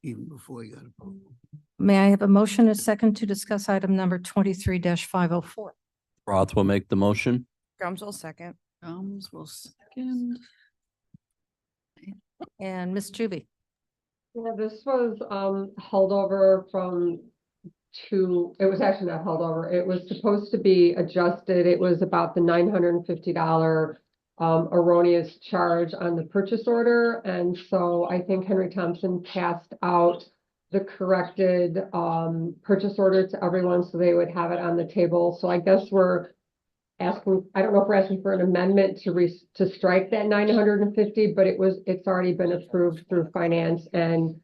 Even before you got a vote. May I have a motion, a second to discuss item number 23-504? Roth will make the motion. Gums will second. Gums will second. And Ms. Juby? Yeah, this was held over from it was actually not held over. It was supposed to be adjusted. It was about the $950 erroneous charge on the purchase order. And so I think Henry Thompson passed out the corrected purchase order to everyone so they would have it on the table. So I guess we're asking, I don't know if we're asking for an amendment to strike that 950, but it's already been approved through finance and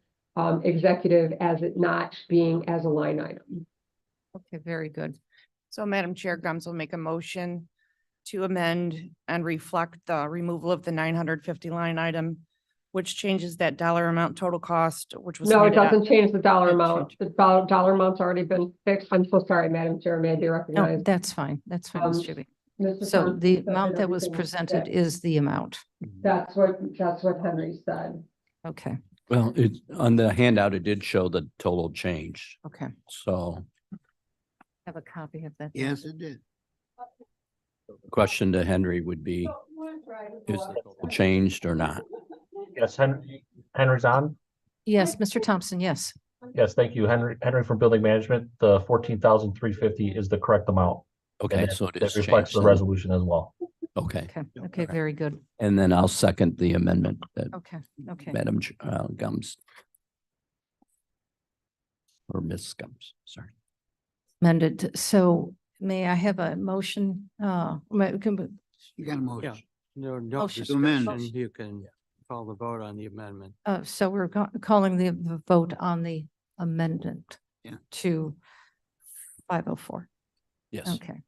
executive as it not being as a line item. Okay, very good. So Madam Chair, Gums will make a motion to amend and reflect the removal of the 950 line item, which changes that dollar amount total cost, which was. No, it handed out. doesn't change the dollar It amount. changed. The dollar amount's already been fixed. I'm so sorry, Madam Chair, may I be No, recognized? that's fine. That's fine, Ms. Juby. Mr. So Thompson the said amount that was everything presented fixed. is the amount. That's what Henry said. Okay, Well, on the handout, it did show the total change. okay. So Have a copy of that. Yes, it did. the question to Henry would be, Is the total changed or not? Yes, Henry's on. Yes, Mr. Thompson, yes. Yes, thank you. Henry from Building Management. The 14,350 is the correct amount. Okay, And so it that is reflects changed the then. resolution as well. Okay, Okay, okay, very good. and then I'll second the amendment that Okay, okay. Madam Gums. Or Miss Gums, sorry. Amended. So may I have a motion? You got a motion. No, no Motion. discussion. You can call the vote on the amendment. So we're calling the vote on the amendment Yeah. to 504. Yes, Okay.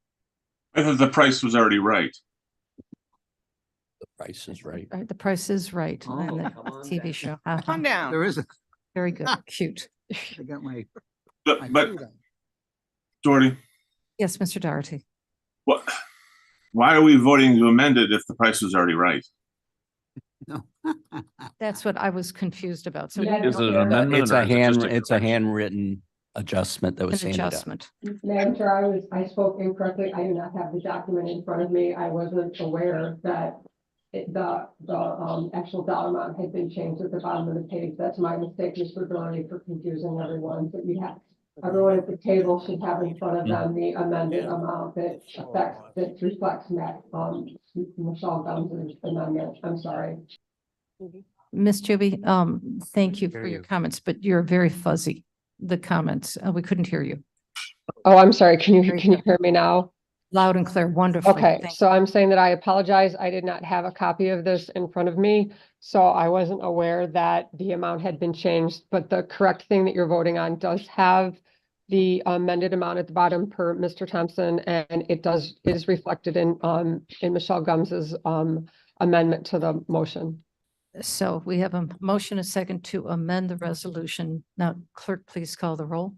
I thought the price was already right. the price is right. Right, the Price is Right on Oh, the come on TV down. show. Calm down. There is a, Very good, cute. I got my. But Doherty, Yes, Mr. Doherty. what, why are we voting to amend it if the price was already right? No. That's what I was confused about. So Yeah, Is it an amendment It's or a is it just hand, it's a correction? handwritten adjustment that was an handed out. adjustment. Madam Chair, I spoke incorrectly. I do not have the document in front of me. I wasn't aware that the actual dollar amount had been changed at the bottom of the page. That's my mistake, Mr. Doherty, for confusing everyone. But you have, everyone at the table should have in front of them the amended amount that reflects Michelle Gums' amendment. I'm sorry. Ms. Juby, thank you for Hear your you. comments, but you're very fuzzy, the comments. We couldn't hear you. Oh, I'm sorry. Can Very you good. hear me now? Loud and clear, wonderful. Okay, so I'm saying that I apologize. I did not have a copy of this in front of me, so I wasn't aware that the amount had been changed, but the correct thing that you're voting on does have the amended amount at the bottom per Mr. Thompson, and it is reflected in Michelle Gums's amendment to the motion. So we have a motion, a second to amend the resolution. Now, clerk, please call the roll.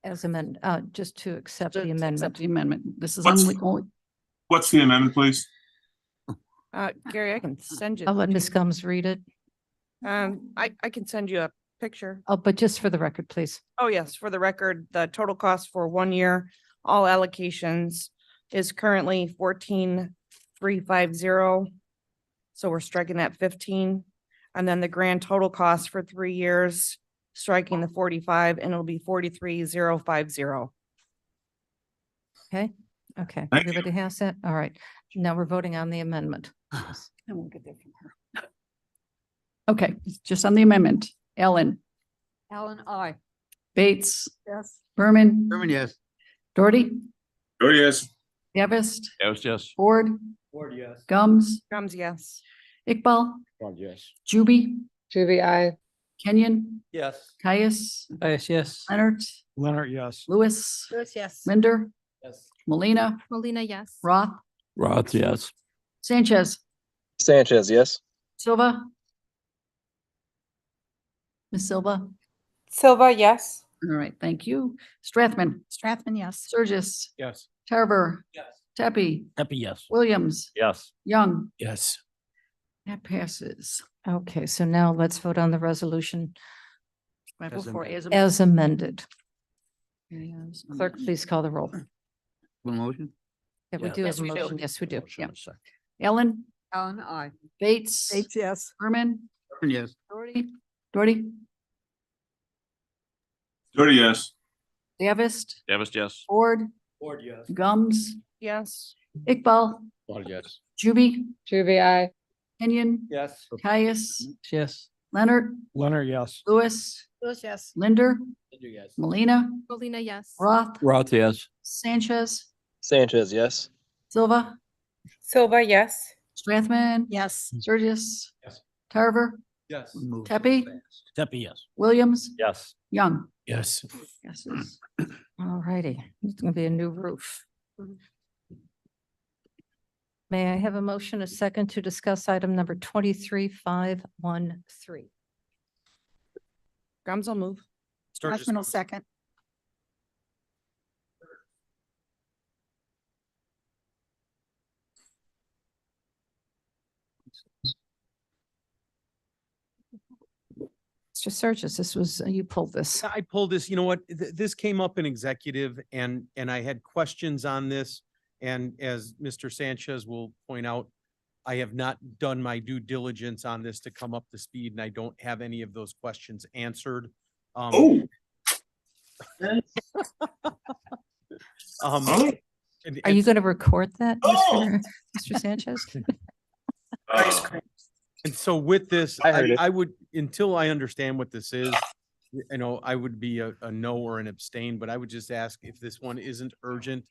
As amended, just to accept the amendment. The amendment. This is What's- only, What's the amendment, please? Gary, I can send you. I'll let Ms. Gums read it. I can send you a picture. Oh, but just for the record, please. Oh, yes, for the record, the total cost for 1 year, all allocations is currently 14,350. So we're striking that 15. And then the grand total cost for 3 years, striking the 45, and it'll be 43,050. Okay, okay. Thank you. Everybody has that? All right. Now we're voting on the amendment. I won't get that from her. Okay, just on the amendment. Ellen, Alan, I. Bates, Yes. Berman, Yes. Doherty, Oh, yes. Gavest, Yes. Ford, Yes. Gums, Gums, yes. Iqbal, Yes. Juby, Juby, I. Kenyon, Yes. Caius, Yes. Leonard, Leonard, yes. Lewis, Yes. Linder, Yes. Molina, Molina, yes. Roth, Roth, yes. Sanchez, Sanchez, yes. Silva. Ms. Silva. Silva, yes. All right, thank you. Strathman, Strathman, yes. Sturgis, Yes. Tarver, Yes. Tepe, Happy yes. Williams, Yes. Young. Yes. That passes. Okay, so now let's vote on the resolution As as amended. As Clerk, please call the roll. One motion? Yeah, we Yeah. do Yes, have a we do. motion. Yes, we do. Motion Yeah. and second. Ellen, Alan, I. Bates, Bates, yes. Berman, Yes. Doherty, Doherty, yes. Davist, Yes. Ford, Ford, yes. Gums, Yes. Iqbal, Yes. Juby, Juby, I. Kenyon, Yes. Caius, Yes. Leonard, Leonard, yes. Lewis, Lewis, yes. Linder, Yes. Molina, Molina, yes. Roth, Roth, yes. Sanchez, Sanchez, yes. Silva, Silva, yes. Strathman, Yes. Sturgis, Yes. Tarver, Yes. Tepe, Happy yes. Williams, Yes. Young. Yes. Yeses. All righty. It's gonna be a new roof. May I have a motion, a second to discuss item number 23,513? Gums will move. Strathman will second. Mr. Sturgis, this was, you pulled this. I pulled this, you know what, this came up in executive and I had questions on this. And as Mr. Sanchez will point out, I have not done my due diligence on this to come up to speed, and I don't have any of those questions answered. Um, and Are you it's- going to record that, Mr. Sanchez? And so with this, I heard it. I would, until I understand what this is, you know, I would be a no or an abstain, but I would just ask if this one isn't urgent,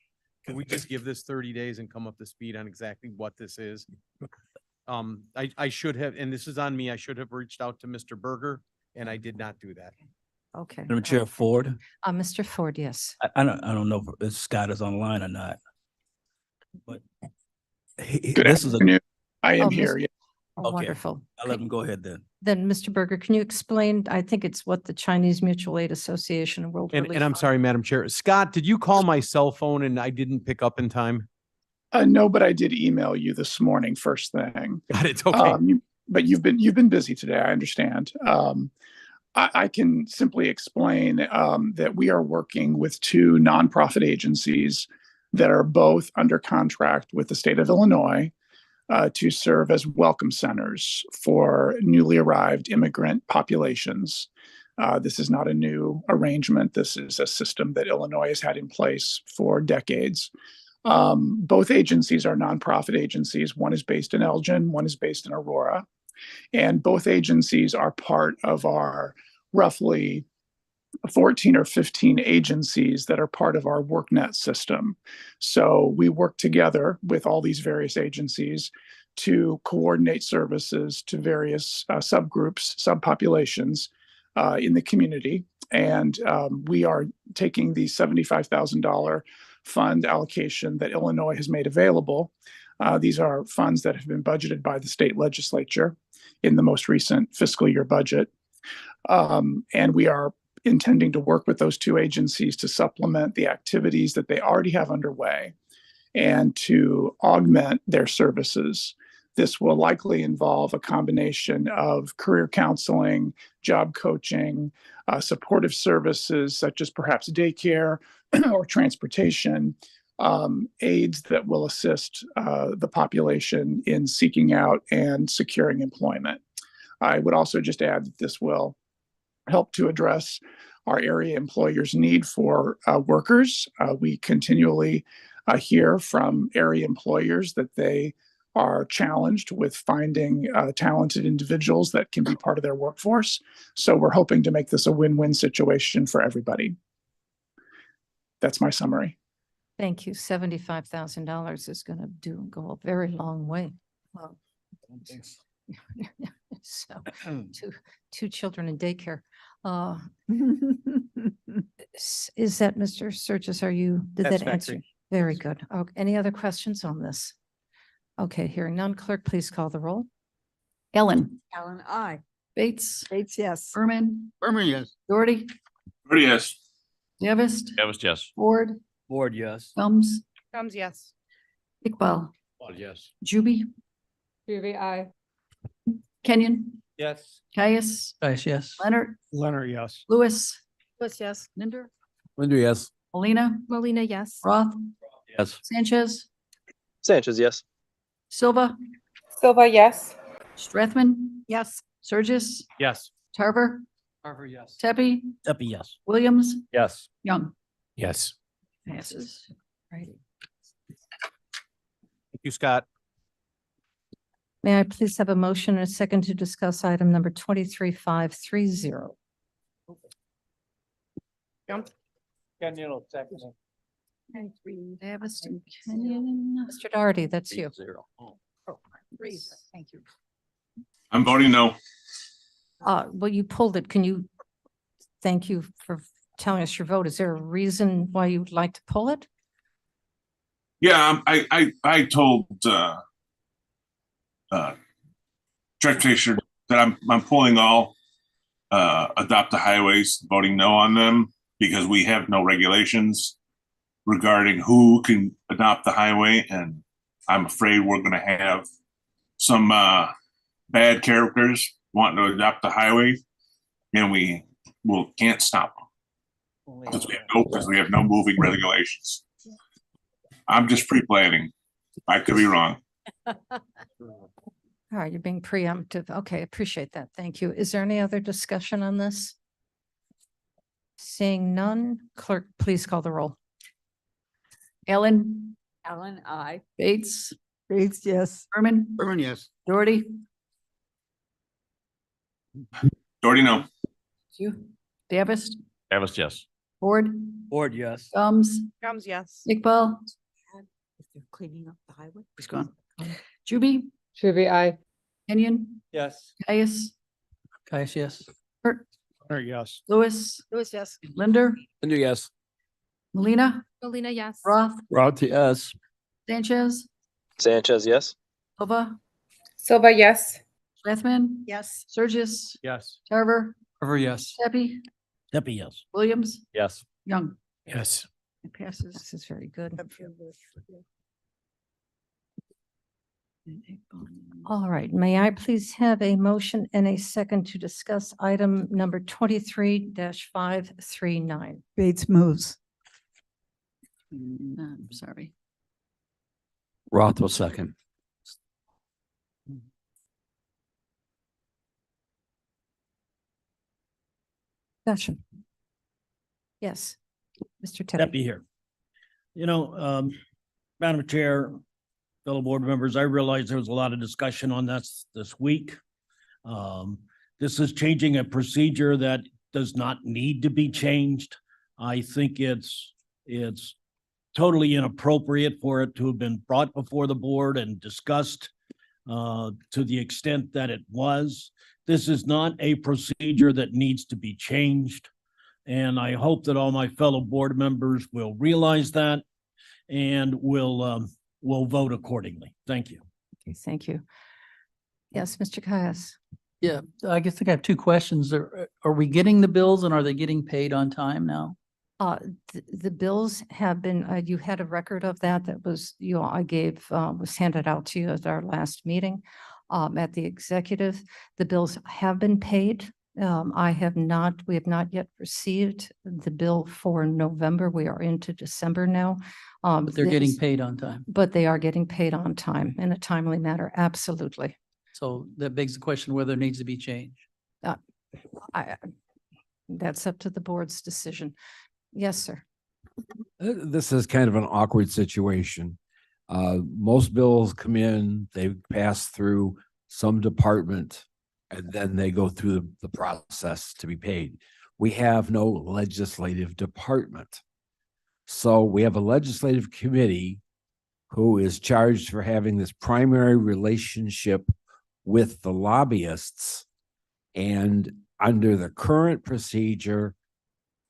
can we just give this 30 days and come up to speed on exactly what this is? I should have, and this is on me, I should have reached out to Mr. Berger, and I did not do that. Okay. Madam Chair Ford, Mr. Ford, yes. I don't know if Scott is online or not. But Good this is a. afternoon. I am Oh, here. Miss- Yeah. Oh, Okay. wonderful. I'll let him go ahead then. Then, Mr. Berger, can you explain, I think it's what the Chinese Mutual Aid Association and World And Relief I'm Fund- sorry, Madam Chair. Scott, did you call my cell phone and I didn't pick up in time? No, but I did email you this morning, first thing. Got it. Okay. But you've been busy today. I understand. I can simply explain that we are working with two nonprofit agencies that are both under contract with the state of Illinois to serve as welcome centers for newly arrived immigrant populations. This is not a new arrangement. This is a system that Illinois has had in place for decades. Both agencies are nonprofit agencies. One is based in Elgin, one is based in Aurora. And both agencies are part of our roughly 14 or 15 agencies that are part of our WorkNet system. So we work together with all these various agencies to coordinate services to various subgroups, subpopulations in the community. And we are taking the $75,000 fund allocation that Illinois has made available. These are funds that have been budgeted by the state legislature in the most recent fiscal year budget. And we are intending to work with those two agencies to supplement the activities that they already have underway and to augment their services. This will likely involve a combination of career counseling, job coaching, supportive services such as perhaps daycare or transportation, aids that will assist the population in seeking out and securing employment. I would also just add that this will help to address our area employers' need for workers. We continually hear from area employers that they are challenged with finding talented individuals that can be part of their workforce. So we're hoping to make this a win-win situation for everybody. That's my summary. Thank you. $75,000 is going to go a very long way. Wow. So, two children in daycare. Is that Mr. Sturgis? Did That's that answer? correct. Very good. Okay. Any other questions on this? Okay, hearing none. Clerk, please call the roll. Ellen, Allen, aye. Bates, Bates, yes. Berman, Berman, yes. Doherty, Yes. Davist, Yes. Ford, Ford, yes. Gums, Comes, yes. Iqbal, Yes. Juby, Judy, I. Kenyon, Yes. Caius, Yes. Leonard, Leonard, yes. Lewis, Lewis, yes. Linder, Linder, yes. Molina, Molina, yes. Roth, Yes. Sanchez, Sanchez, yes. Silva, Silva, yes. Strathman, Yes. Surgis, Yes. Tarver, Carver, yes. Tepe, Duffy, yes. Williams, Yes. Young. Yes. Passes. Right. Thank you, Scott. May I please have a motion and a second to discuss item number 23530? Davist and Kenyon. Mr. Doherty, that's you. 8-0. Thank you. I'm voting no. Well, you pulled it. Thank you for telling us your vote. Is there a reason why you'd like to pull it? Yeah, I told transportation that I'm pulling all adopt the highways, voting no on them because we have no regulations regarding who can adopt the highway, and I'm afraid we're going to have some bad characters wanting to adopt the highway, and we can't stop them because we have no moving regulations. I'm just pre-planning. I could be wrong. All right, you're being preemptive. Okay, appreciate that. Thank you. Is there any other discussion on this? Seeing none, clerk, please call the roll. Ellen, Ellen, I. Bates, Bates, yes. Berman, Berman, yes. Doherty. Doherty, no. You, Davis, Davis, yes. Ford, Board, yes. Gums, Drums, yes. Iqbal, If they're cleaning up the highway. he's gone. Juby, Shuby, I. Kenyon, Yes. Caius, Caius, yes. Hurt, Yes. Lewis, Louis, yes. Linder, Linder, yes. Molina, Molina, yes. Roth, Roth, yes. Sanchez, Sanchez, yes. Silva, Silva, yes. Rathman, Yes. Surges, Yes. Tarver, Carver, yes. Pepe, Pepe, yes. Williams, Yes. Young. Yes. It passes. This is very good. All right, may I please have a motion and a second to discuss item number 23-539? Bates moves. I'm sorry. Roth will second. Discussion. Yes, Mr. Teddy. Pepe here. Madam Chair, fellow board members, I realize there was a lot of discussion on this week. This is changing a procedure that does not need to be changed. I think it's totally inappropriate for it to have been brought before the board and discussed to the extent that it was. This is not a procedure that needs to be changed. And I hope that all my fellow board members will realize that and will vote accordingly. Thank you. Okay, thank you. Yes, Mr. Caius. Yeah, I guess I have two questions. Are we getting the bills and are they getting paid on time now? The bills have been, you had a record of that was, I gave, was handed out to you at our last meeting at the executive. The bills have been paid. We have not yet received the bill for November. We are into December now. But they're getting paid on time. But they are getting paid on time in a timely manner. Absolutely. So that begs the question whether it needs to be changed. That's up to the board's decision. Yes, sir. This is kind of an awkward situation. Most bills come in, they pass through some department, and then they go through the process to be paid. We have no legislative department. So we have a legislative committee who is charged for having this primary relationship with the lobbyists. And under the current procedure,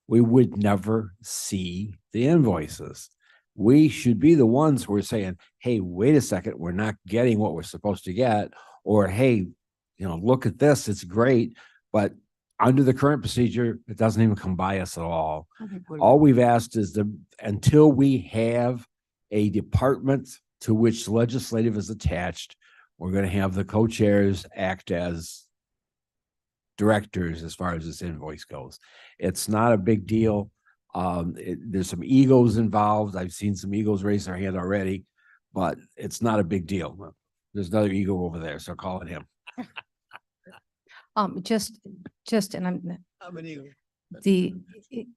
we would never see the invoices. We should be the ones who are saying, hey, wait a second, we're not getting what we're supposed to get. Or, hey, look at this, it's great. But under the current procedure, it doesn't even come by us at all. All we've asked is until we have a department to which legislative is attached, we're going to have the co-chairs act as directors as far as this invoice goes. It's not a big deal. There's some egos involved. I've seen some egos raise their hand already, but it's not a big deal. There's another ego over there, so call it him. And the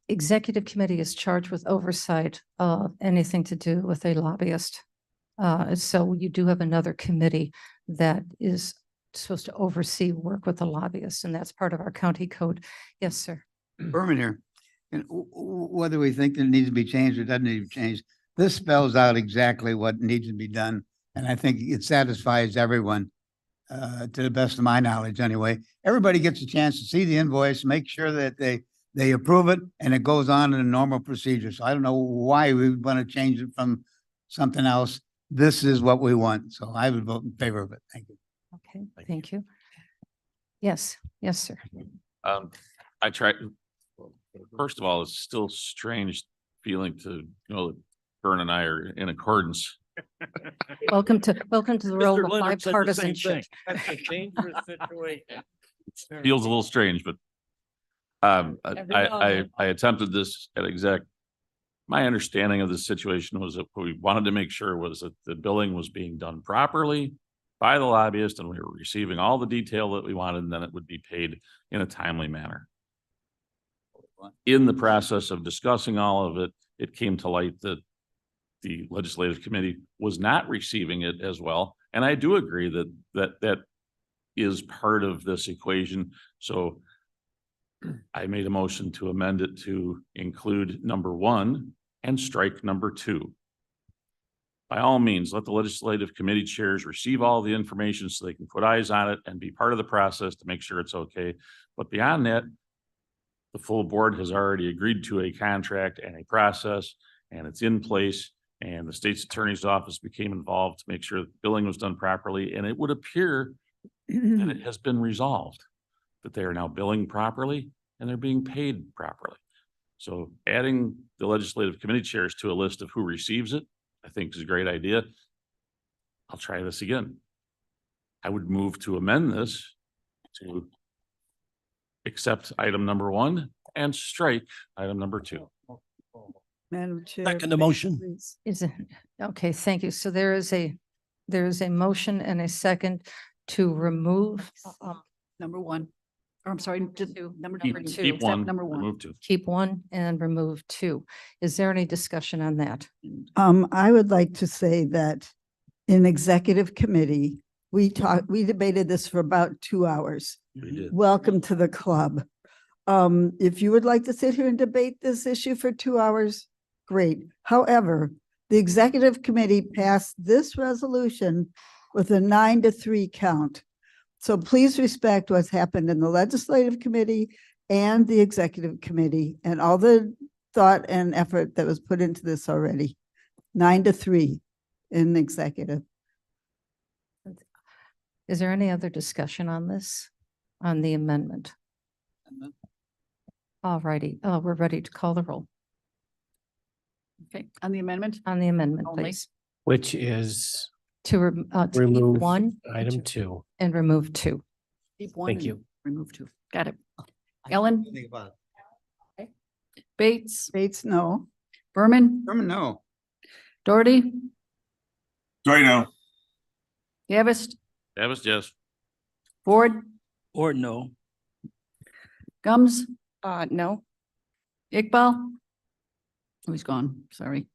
executive committee is charged with oversight of anything to do with a lobbyist. So you do have another committee that is supposed to oversee work with the lobbyists, and that's part of our county code. Yes, sir. Berman here. And whether we think that it needs to be changed or doesn't need to be changed, this spells out exactly what needs to be done. And I think it satisfies everyone, to the best of my knowledge anyway. Everybody gets a chance to see the invoice, make sure that they approve it, and it goes on in a normal procedure. So I don't know why we want to change it from something else. This is what we want. So I would vote in favor of it. Thank you. Okay, thank you. Yes, yes, sir. I tried, first of all, it's still strange feeling to know that Vern and I are in accordance. Welcome to the role of bipartisanship. That's a dangerous situation. Feels a little strange, but I attempted this at exec My understanding of the situation was that what we wanted to make sure was that the billing was being done properly by the lobbyist and we were receiving all the detail that we wanted, and then it would be paid in a timely manner. In the process of discussing all of it, it came to light that the legislative committee was not receiving it as well. And I do agree that is part of this equation. So I made a motion to amend it to include number 1 and strike number 2. By all means, let the legislative committee chairs receive all the information so they can put eyes on it and be part of the process to make sure it's okay. But beyond that, the full board has already agreed to a contract and a process, and it's in place. And the state's attorney's office became involved to make sure that billing was done properly. And it would appear that it has been resolved, that they are now billing properly and they're being paid properly. So adding the legislative committee chairs to a list of who receives it, I think is a great idea. I'll try this again. I would move to amend this to accept item number 1 and strike item number 2. Madam Chair. Second the motion. please. Is it, okay, thank you. So there is a motion and a second to remove, Number 1. Or I'm sorry, number Keep 2. keep Except 1, number 1. remove 2. keep 1 and remove 2. Is there any discussion on that? I would like to say that in executive committee, we debated this for about 2 hours. We did. Welcome to the club. If you would like to sit here and debate this issue for 2 hours, great. However, the executive committee passed this resolution with a 9-3 count. So please respect what's happened in the legislative committee and the executive committee and all the thought and effort that was put into this already. 9-3 in executive. Is there any other discussion on this, on the amendment? All righty, we're ready to call the roll. Okay, on the amendment? On the amendment, Only. please. Which is To keep remove 1 item 2. and remove 2. Keep 1. Thank and you. Remove 2. Got it. Ellen? Bates? Bates, no. Berman? No. Doherty? Sorry, no. Gavist? Davis, yes. Ford? Or no. Gums? No. Iqbal? Oh, he's gone. Sorry.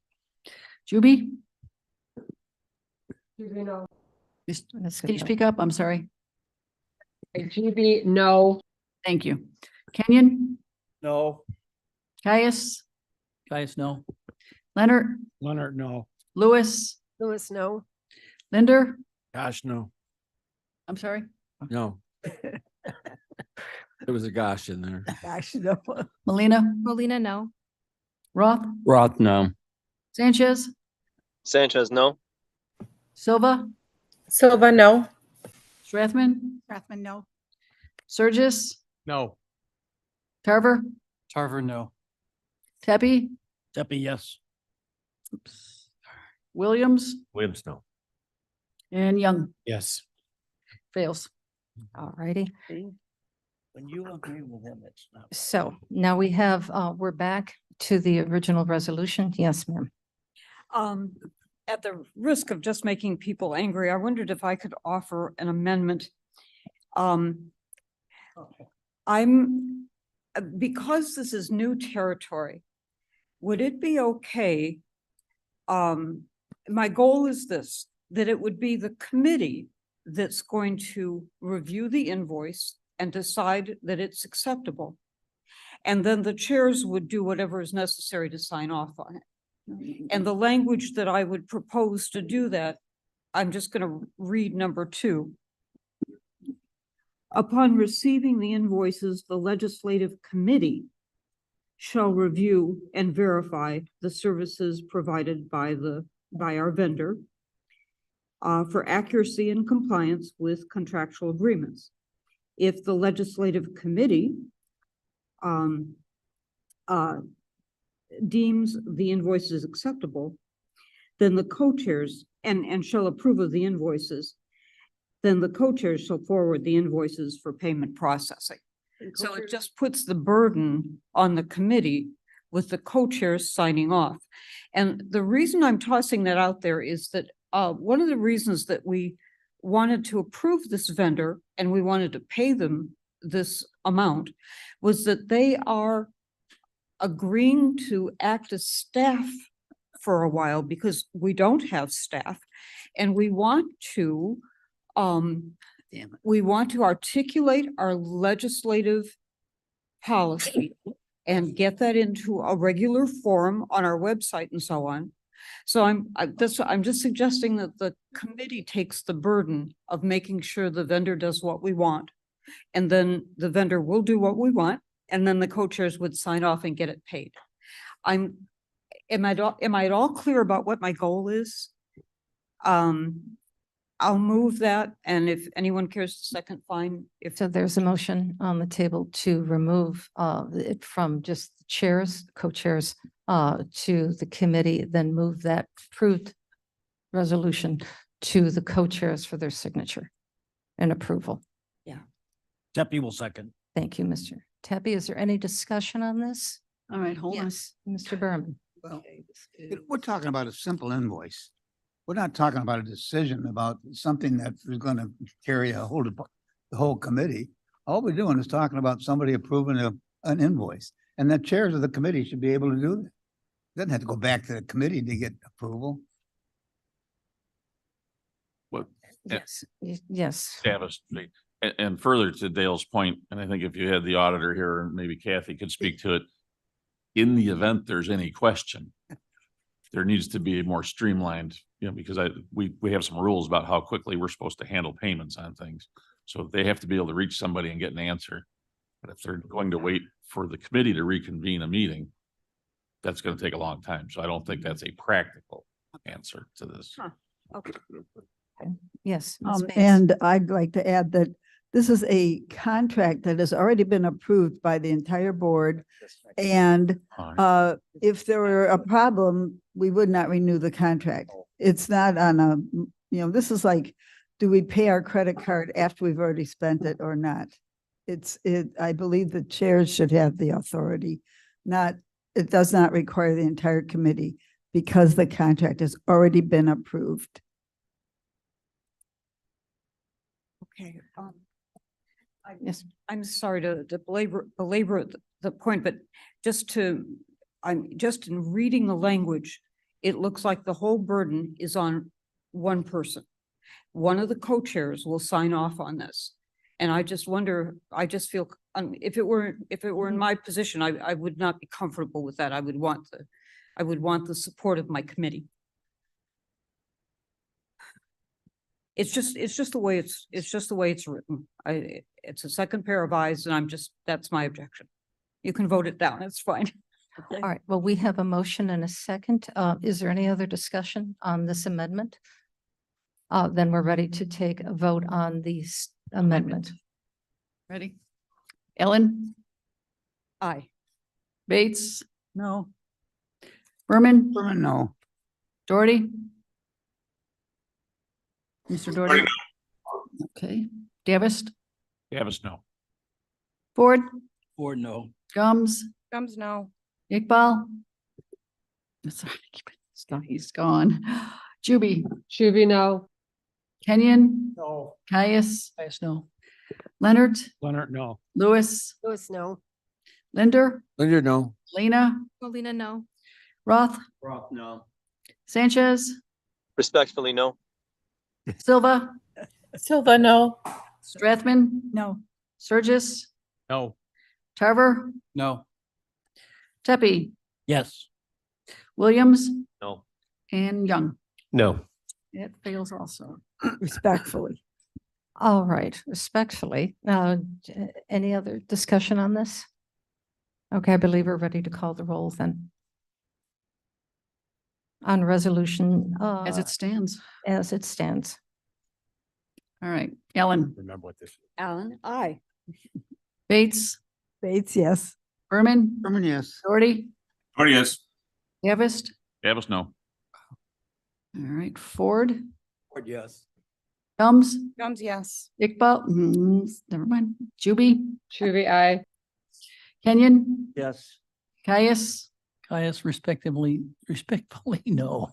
Juby? GB, no. Can you speak up? I'm sorry. GB, no. Thank you. Kenyon? No. Caius? Guys, no. Leonard? Leonard, no. Lewis? Lewis, no. Linder? Gosh, no, I'm sorry. no. There was a gosh in there. Gosh, no. Molina? Molina, no. Roth? Roth, no. Sanchez? Sanchez, no. Silva? Silva, no. Strathman? Rathman, no. Surgis? No. Tarver? Tarver, no. Tepe? Tepe, yes. Williams? Williams, no. And Young? Yes. Fails. All righty. When you agree with him, it's not. So now we have, we're back to the original resolution. Yes, ma'am. At the risk of just making people angry, I wondered if I could offer an amendment. Because this is new territory, would it be okay? My goal is this, that it would be the committee that's going to review the invoice and decide that it's acceptable. And then the chairs would do whatever is necessary to sign off on it. And the language that I would propose to do that, I'm just going to read number 2. Upon receiving the invoices, the legislative committee shall review and verify the services provided by our vendor for accuracy and compliance with contractual agreements. If the legislative committee deems the invoices acceptable, then the co-chairs and shall approve of the invoices, then the co-chairs shall forward the invoices for payment processing. So it just puts the burden on the committee with the co-chairs signing off. And the reason I'm tossing that out there is that one of the reasons that we wanted to approve this vendor and we wanted to pay them this amount was that they are agreeing to act as staff for a while because we don't have staff. And we want to articulate our legislative policy and get that into a regular form on our website and so on. So I'm just suggesting that the committee takes the burden of making sure the vendor does what we want. And then the vendor will do what we want, and then the co-chairs would sign off and get it paid. Am I at all clear about what my goal is? I'll move that, and if anyone cares to second, fine. So there's a motion on the table to remove it from just the chairs, co-chairs to the committee, then move that approved resolution to the co-chairs for their signature and approval. Tepe will second. Thank you, Mr. Tepe. Is there any discussion on this? All right, hold on. Yes, Mr. Berman. Well, we're talking about a simple invoice. We're not talking about a decision about something that is going to carry the whole committee. All we're doing is talking about somebody approving an invoice, and the chairs of the committee should be able to do that. Doesn't have to go back to the committee to get approval. What? Yes, yes. Davis, and further to Dale's point, and I think if you had the auditor here, or maybe Kathy could speak to it. In the event there's any question, there needs to be a more streamlined, because we have some rules about how quickly we're supposed to handle payments on things. So they have to be able to reach somebody and get an answer. But if they're going to wait for the committee to reconvene a meeting, that's going to take a long time. So I don't think that's a practical answer to this. Okay. Yes. Ms. Bates. And I'd like to add that this is a contract that has already been approved by the entire board. And if there were a problem, we would not renew the contract. It's not on this is like, do we pay our credit card after we've already spent it or not? I believe the chairs should have the authority, it does not require the entire committee because the contract has already been approved. Okay. I'm sorry to belabor the point, but I'm just in reading the language, it looks like the whole burden is on one person. One of the co-chairs will sign off on this. And I just wonder, I just feel, if it were in my position, I would not be comfortable with that. I would want the support of my committee. It's just the way it's written. It's a second pair of eyes, and that's my objection. You can vote it down. It's fine. All right. Well, we have a motion and a second. Is there any other discussion on this amendment? Then we're ready to take a vote on the amendment. Ready? Ellen? Aye. Bates? No. Berman? Berman, no. Doherty? Mr. Doherty? Okay. Davis? Davis, no. Ford? Ford, no. Gums, no. Iqbal? Sorry, he's gone. Juby? no. Kenyon? No. Caius? No. Leonard? Leonard, no. Lewis? no. Linder? Linder, no. Lena? Molina, no. Roth? Roth, no. Sanchez? Respectfully, no. Silva? Silva, no. Strathman? No. Surgis? No. Tarver? No. Tepe? Yes. Williams? No. And Young? No. It fails also. Respectfully. All right, respectfully. Any other discussion on this? Okay, I believe we're ready to call the roll then. On resolution. As it stands. As it stands. All right. Ellen? Remember what this is. Alan, aye. Bates? Bates, yes. Berman? Berman, yes. Doherty? yes. Davis? Davis, no. All right. Ford? Ford, yes. Gums, yes. Iqbal? Never mind. Juby? Aye. Kenyon? Yes. Caius? Caius respectively, respectfully, no.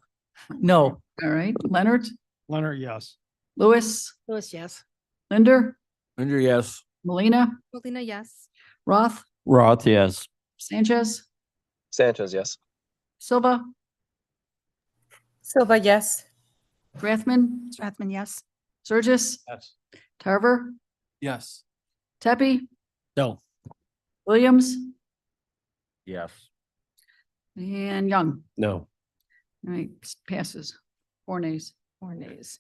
No. All right, Leonard, Leonard, yes. Lewis, Lewis, yes. Linder, Linder, yes. Molina, Molina, yes. Roth, Roth, yes. Sanchez, Sanchez, yes. Silva, Silva, yes. Strathman, Strathman, yes. Surges, Yes. Tarver, Yes. Tepe, No. Williams, Yes. and Young. No. All right, passes. 4 nays. 4 nays.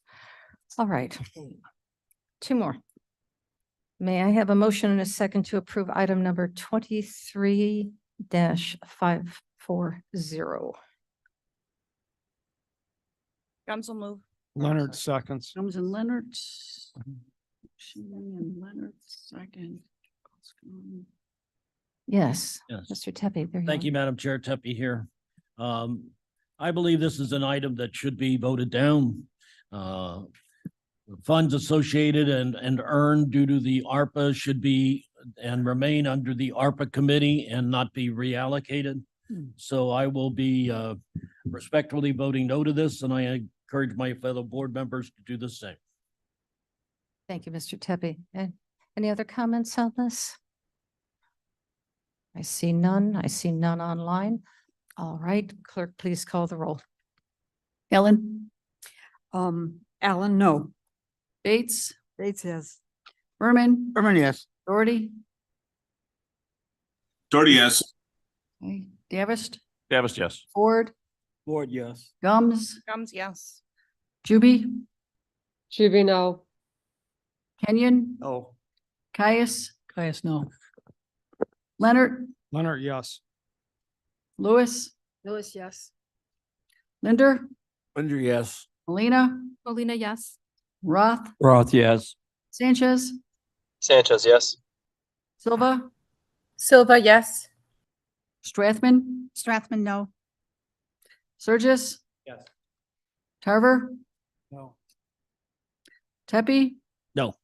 All right. 2 more. May I have a motion and a second to approve item number 23-540? Gums will move. Leonard seconds. Comes in Leonard. And Leonard, second. Yes. Yes. Mr. Tepe, there you Thank are. you, Madam Chair, Tepe here. I believe this is an item that should be voted down. Funds associated and earned due to the ARPA should be and remain under the ARPA committee and not be reallocated. So I will be respectfully voting no to this, and I encourage my fellow board members to do the same. Thank you, Mr. Tepe. And any other comments on this? I see none. I see none online. All right, clerk, please call the roll. Ellen, Alan, no. Bates, Bates, yes. Berman, Berman, yes. Doherty, Doherty, yes. okay, Davis, Davis, yes. Ford, Ford, yes. Gums, Gums, yes. Juby, Juby, no. Kenyon, Oh. Caius. Caius, no. Leonard, Leonard, yes. Lewis, Lewis, yes. Linder, Linder, yes. Molina, Molina, yes. Roth, Roth, yes. Sanchez, Sanchez, yes. Silva, Silva, yes. Strathman, Strathman, no. Surges, Yes. Tarver, No. Tepe, No.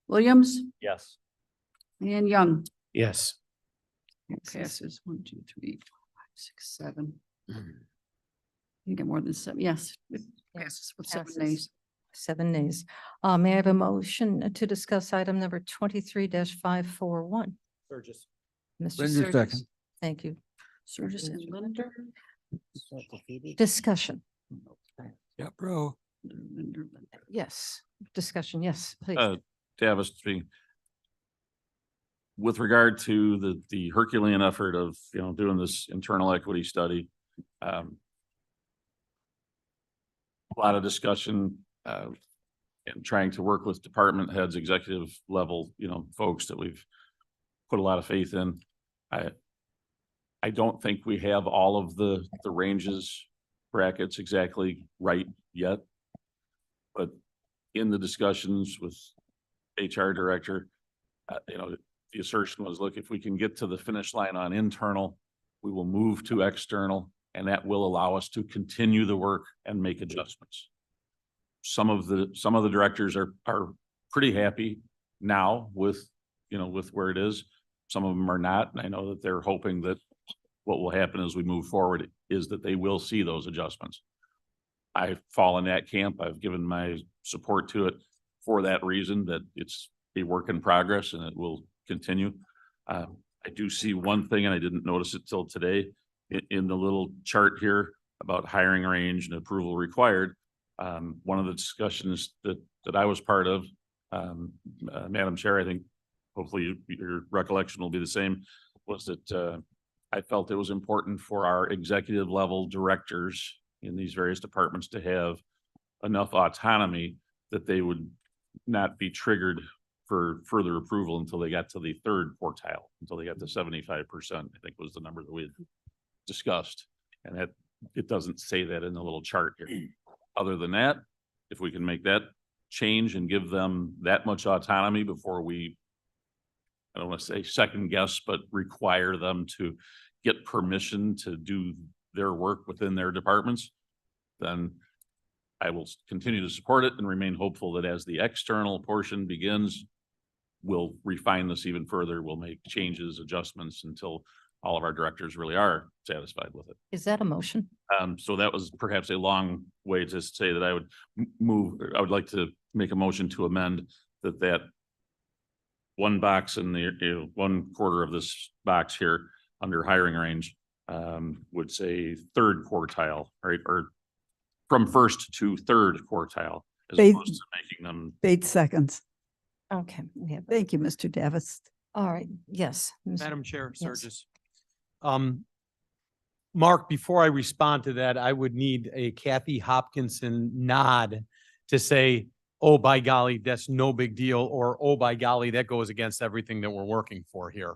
Williams, Yes. and Young. Yes. It passes 1, 2, 3, 4, 5, 6, 7. You get more than 7. Yes, it passes with 7 Passes. nays. 7 nays. May I have a motion to discuss item number 23-541? Burgess. Mr. Linder, Surges. second. Thank you. Surges and Linder. Discussion. Yeah, bro. Linder, Linder. Yes, discussion. Yes, please. Davis speaking. With regard to the Herculean effort of, doing this internal equity study, a lot of discussion, and trying to work with department heads, executive level, folks that we've put a lot of faith in. I don't think we have all of the ranges brackets exactly right yet. But in the discussions with HR director, the assertion was, look, if we can get to the finish line on internal, we will move to external, and that will allow us to continue the work and make adjustments. Some of the directors are pretty happy now with where it is. Some of them are not, and I know that they're hoping that what will happen as we move forward is that they will see those adjustments. I fall in that camp. I've given my support to it for that reason, that it's a work in progress and it will continue. I do see one thing, and I didn't notice it till today, in the little chart here about hiring range and approval required. One of the discussions that I was part of, Madam Chair, I think hopefully your recollection will be the same, was that I felt it was important for our executive level directors in these various departments to have enough autonomy that they would not be triggered for further approval until they got to the third quartile, until they got to 75%, I think was the number that we had discussed. And that it doesn't say that in the little chart here. Other than that, if we can make that change and give them that much autonomy before we, I don't want to say second guess, but require them to get permission to do their work within their departments, then I will continue to support it and remain hopeful that as the external portion begins, we'll refine this even further. We'll make changes, adjustments until all of our directors really are satisfied with it. Is that a motion? So that was perhaps a long way to say that I would I would like to make a motion to amend that one box in the, 1/4 of this box here under hiring range, would say third quartile, right? Or from first to third quartile, as They- opposed to making them. 8 seconds. Okay, yeah, Thank you, Mr. Davis. all right, yes. Ms. Madam Chair, Yes. Sturgis. Mark, before I respond to that, I would need a Kathy Hopkinson nod to say, oh, by golly, that's no big deal, or oh, by golly, that goes against everything that we're working for here.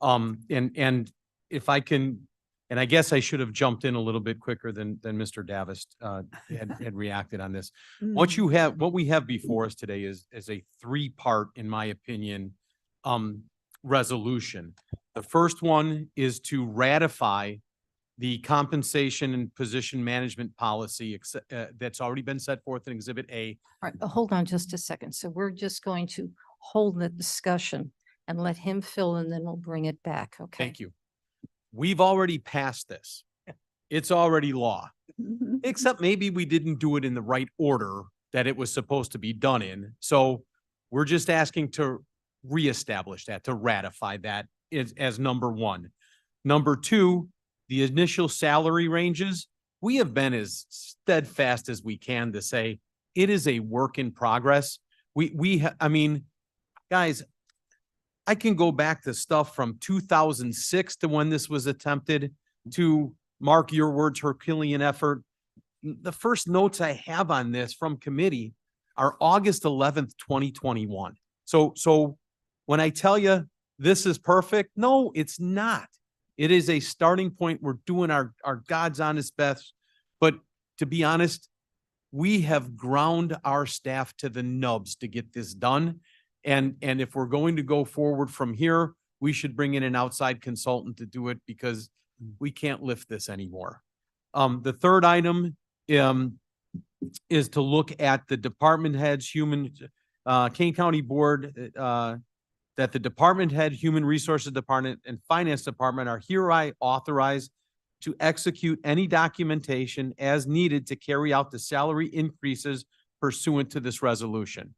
And if I can, and I guess I should have jumped in a little bit quicker than Mr. Davis had reacted on this. What we have before us today is a 3-part, in my opinion, resolution. The first one is to ratify the compensation and position management policy that's already been set forth in Exhibit A. All right, hold on just a second. So we're just going to hold the discussion and let him fill and then we'll bring it back, okay? Thank you. We've already passed this. It's already law, except maybe we didn't do it in the right order that it was supposed to be done in. So we're just asking to reestablish that, to ratify that as number one. Number two, the initial salary ranges, we have been as steadfast as we can to say it is a work in progress. I mean, guys, I can go back to stuff from 2006 to when this was attempted, to mark your words, Herculean effort. The first notes I have on this from committee are August 11th, 2021. So when I tell you this is perfect, no, it's not. It is a starting point. We're doing our God's honest best. But to be honest, we have ground our staff to the nubs to get this done. And if we're going to go forward from here, we should bring in an outside consultant to do it because we can't lift this anymore. The third item is to look at the department heads, Kane County Board, that the department head, Human Resources Department, and Finance Department are hereby authorized to execute any documentation as needed to carry out the salary increases pursuant to this resolution.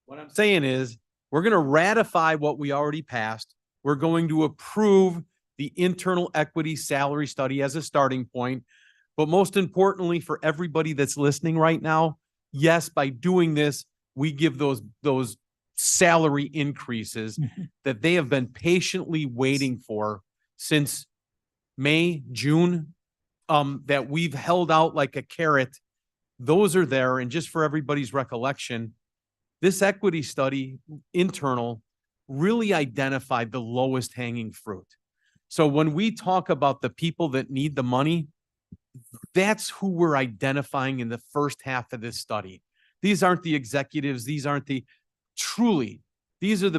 What I'm saying is, we're going to ratify what we already passed. We're going to approve the internal equity salary study as a starting point. But most importantly, for everybody that's listening right now, yes, by doing this, we give those salary increases that they have been patiently waiting for since May, June, that we've held out like a carrot. Those are there. And just for everybody's recollection, this equity study, internal, really identified the lowest hanging fruit. So when we talk about the people that need the money, that's who we're identifying in the first half of this study. These aren't the executives. These are the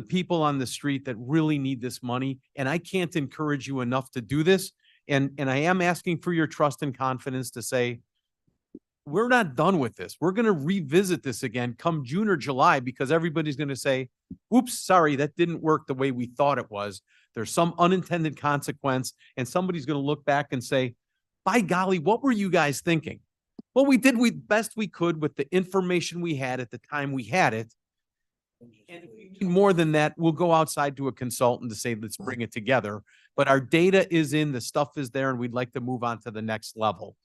people on the street that really need this money. And I can't encourage you enough to do this. And I am asking for your trust and confidence to say, we're not done with this. We're going to revisit this again come June or July, because everybody's going to say, oops, sorry, that didn't work the way we thought it was. There's some unintended consequence. And somebody's going to look back and say, by golly, what were you guys thinking? Well, we did the best we could with the information we had at the time we had it. And if we need more than that, we'll go outside to a consultant to say, let's bring it together. But our data is in, the stuff is there, and we'd like to move on to the next level.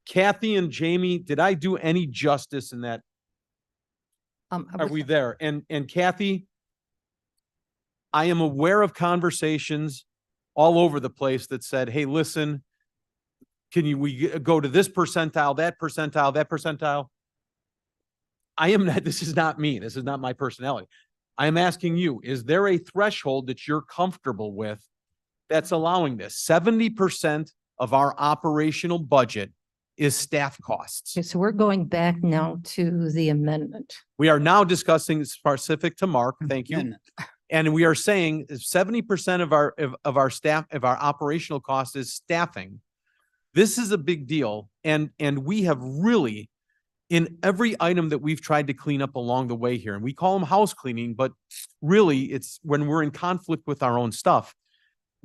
Kathy and Jamie, did I do any justice in that? Are we there? And Kathy, I am aware of conversations all over the place that said, hey, listen, we go to this percentile, that percentile, that percentile? I am not, this is not me. This is not my personality. I am asking you, is there a threshold that you're comfortable with that's allowing this? 70% of our operational budget is staff costs. Okay, so we're going back now to the amendment. We are now discussing specific to Mark. Thank you. And we are saying 70% of our staff, of our operational cost is staffing. This is a big deal. And we have really, in every item that we've tried to clean up along the way here, and we call them house cleaning, but really it's when we're in conflict with our own stuff.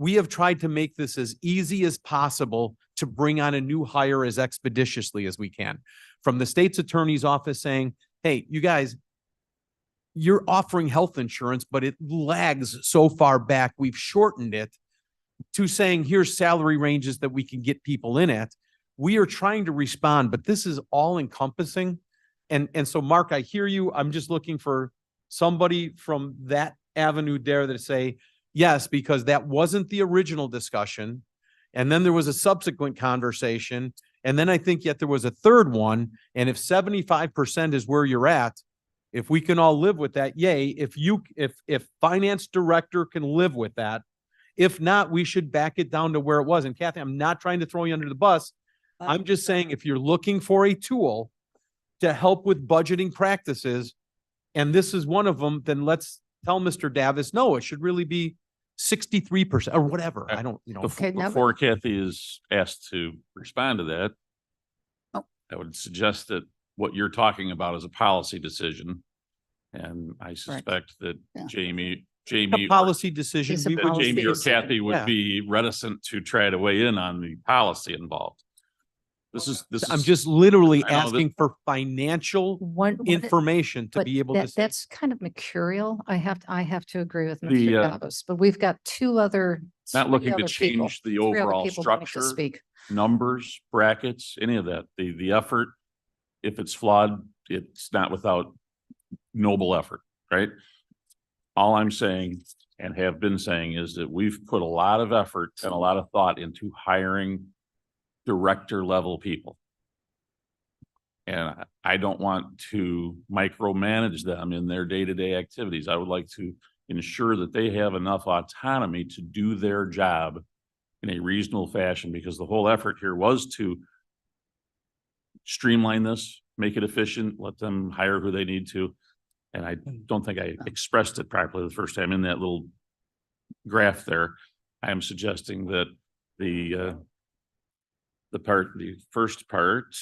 we have tried to make this as easy as possible to bring on a new hire as expeditiously as we can. From the state's attorney's office saying, hey, you guys, you're offering health insurance, but it lags so far back. We've shortened it, to saying, here's salary ranges that we can get people in at. We are trying to respond, but this is all encompassing. And so Mark, I hear you. I'm just looking for somebody from that avenue there that say, yes, because that wasn't the original discussion. And then there was a subsequent conversation. And then I think yet there was a third one. And if 75% is where you're at, if we can all live with that, yay. If finance director can live with that, if not, we should back it down to where it was. And Kathy, I'm not trying to throw you under the bus. I'm just saying, if you're looking for a tool to help with budgeting practices, and this is one of them, then let's tell Mr. Davis, no, it should really be 63% or whatever. I don't, you know. Before Kathy is asked to respond to that, I would suggest that what you're talking about is a policy decision. And I suspect that Jamie, A policy decision. that Jamie or Kathy would be reticent to try to weigh in on the policy involved. I'm just literally I know that- asking for financial information to But be able to say. that's kind of mercurial. I have to agree with The, Mr. Davis, but we've got two other. Not three looking to other people- change the three other overall people wanting to structure, speak. numbers, brackets, any of that. The effort, if it's flawed, it's not without noble effort, right? All I'm saying and have been saying is that we've put a lot of effort and a lot of thought into hiring director level people. And I don't want to micromanage them in their day-to-day activities. I would like to ensure that they have enough autonomy to do their job in a reasonable fashion, because the whole effort here was to streamline this, make it efficient, let them hire who they need to. And I don't think I expressed it properly the first time in that little graph there. I am suggesting that the first part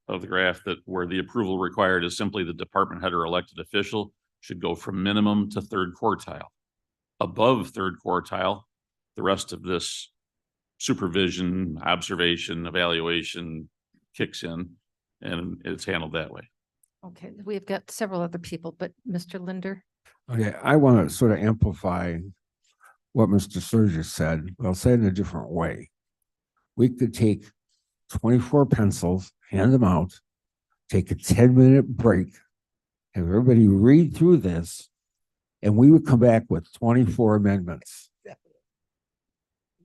of the graph, that where the approval required is simply the department head or elected official, should go from minimum to third quartile. Above third quartile, the rest of this supervision, observation, evaluation kicks in, and it's handled that way. Okay, we've got several other people, but Mr. Linder? Okay, I want to sort of amplify what Mr. Surgeon said, but I'll say it in a different way. We could take 24 pencils, hand them out, take a 10-minute break, have everybody read through this, and we would come back with 24 amendments.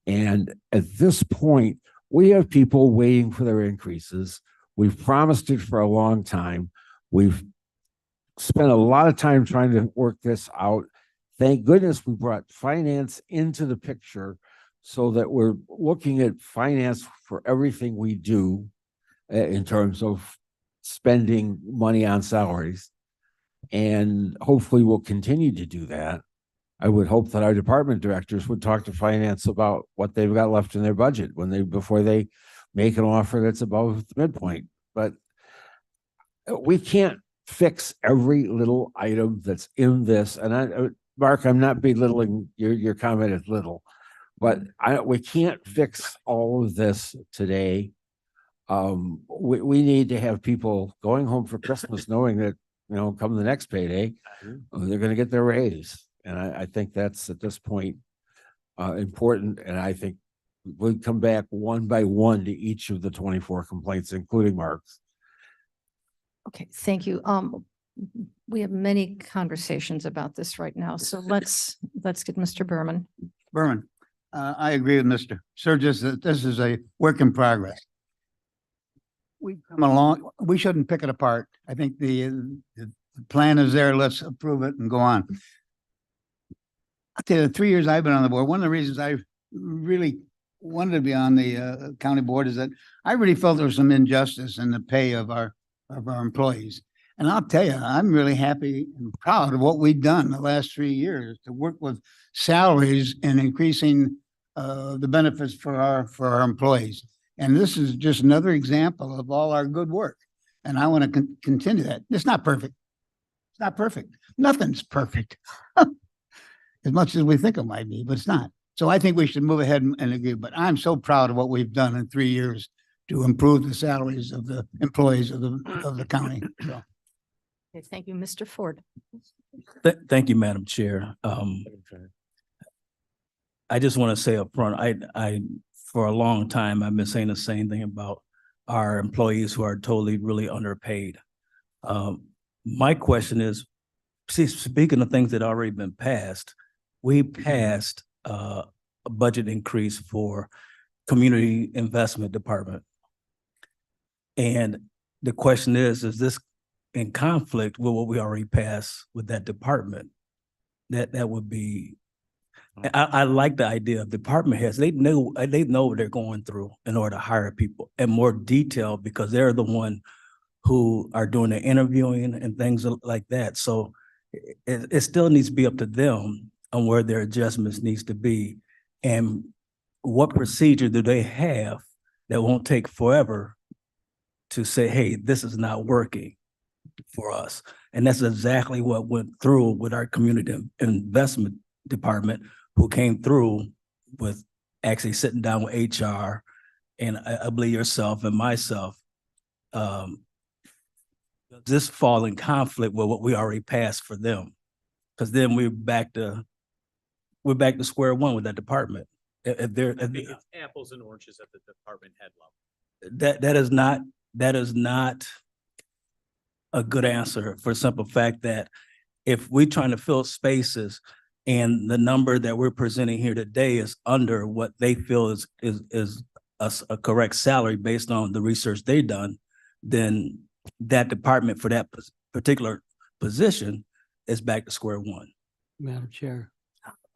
And at this point, we have people waiting for their increases. We've promised it for a long time. We've spent a lot of time trying to work this out. Thank goodness we brought finance into the picture so that we're looking at finance for everything we do in terms of spending money on salaries. And hopefully we'll continue to do that. I would hope that our department directors would talk to finance about what they've got left in their budget before they make an offer that's above the midpoint. But we can't fix every little item that's in this. And Mark, I'm not belittling your comment as little, but we can't fix all of this today. We need to have people going home for Christmas knowing that, come the next payday, they're going to get their raise. And I think that's at this point important. And I think we'll come back one by one to each of the 24 complaints, including Mark's. Okay, thank you. We have many conversations about this right now, so let's get Mr. Berman. Berman, I agree with Mr. Surges that this is a work in progress. We've come along, we shouldn't pick it apart. I think the plan is there. Let's approve it and go on. I'll tell you, the 3 years I've been on the board, one of the reasons I really wanted to be on the county board is that I really felt there was some injustice in the pay of our employees. And I'll tell you, I'm really happy and proud of what we've done the last 3 years to work with salaries and increasing the benefits for our employees. And this is just another example of all our good work. And I want to continue that. It's not perfect. It's not perfect. Nothing's perfect. As much as we think it might be, but it's not. So I think we should move ahead and agree, but I'm so proud of what we've done in 3 years to improve the salaries of the employees of the county. So. Okay, thank you, Mr. Ford. Thank you, Madam Chair. I just want to say up front, for a long time, I've been saying the same thing about our employees who are totally really underpaid. My question is, speaking of things that already been passed, we passed a budget increase for Community Investment Department. And the question is this in conflict with what we already passed with that department? That would be, I like the idea of department heads. They know what they're going through in order to hire people in more detail because they're the one who are doing the interviewing and things like that. So it still needs to be up to them on where their adjustments needs to be and what procedure do they have that won't take forever to say, hey, this is not working for us. And that's exactly what went through with our Community Investment Department, who came through with actually sitting down with HR and I believe yourself and myself. This fall in conflict with what we already passed for them. Because then we're back to square one with that department. If Apples and oranges at the department head level. that is not a good answer for the simple fact that if we're trying to fill spaces and the number that we're presenting here today is under what they feel is a correct salary based on the research they've done, then that department for that particular position is back to square one. Madam Chair.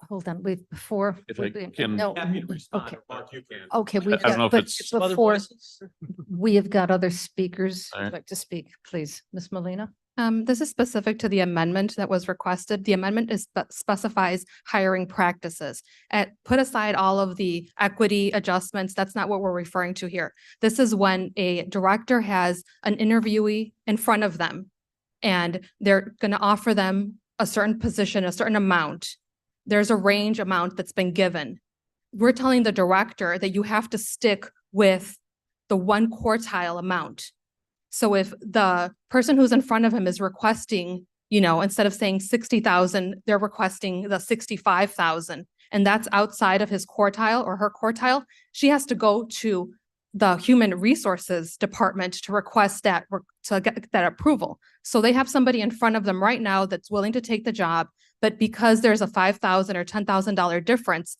Hold on, wait, before. If I can- No, Happy to respond, okay. Mark, you can. Okay, we've I don't know got, if but it's- before, we have got other speakers All who'd right. like to speak, please. Ms. Molina? This is specific to the amendment that was requested. The amendment specifies hiring practices. Put aside all of the equity adjustments. That's not what we're referring to here. This is when a director has an interviewee in front of them and they're going to offer them a certain position, a certain amount. There's a range amount that's been given. We're telling the director that you have to stick with the 1 quartile amount. So if the person who's in front of him is requesting, instead of saying 60,000, they're requesting the 65,000, and that's outside of his quartile or her quartile, she has to go to the Human Resources Department to request to get that approval. So they have somebody in front of them right now that's willing to take the job, but because there's a $5,000 or $10,000 difference,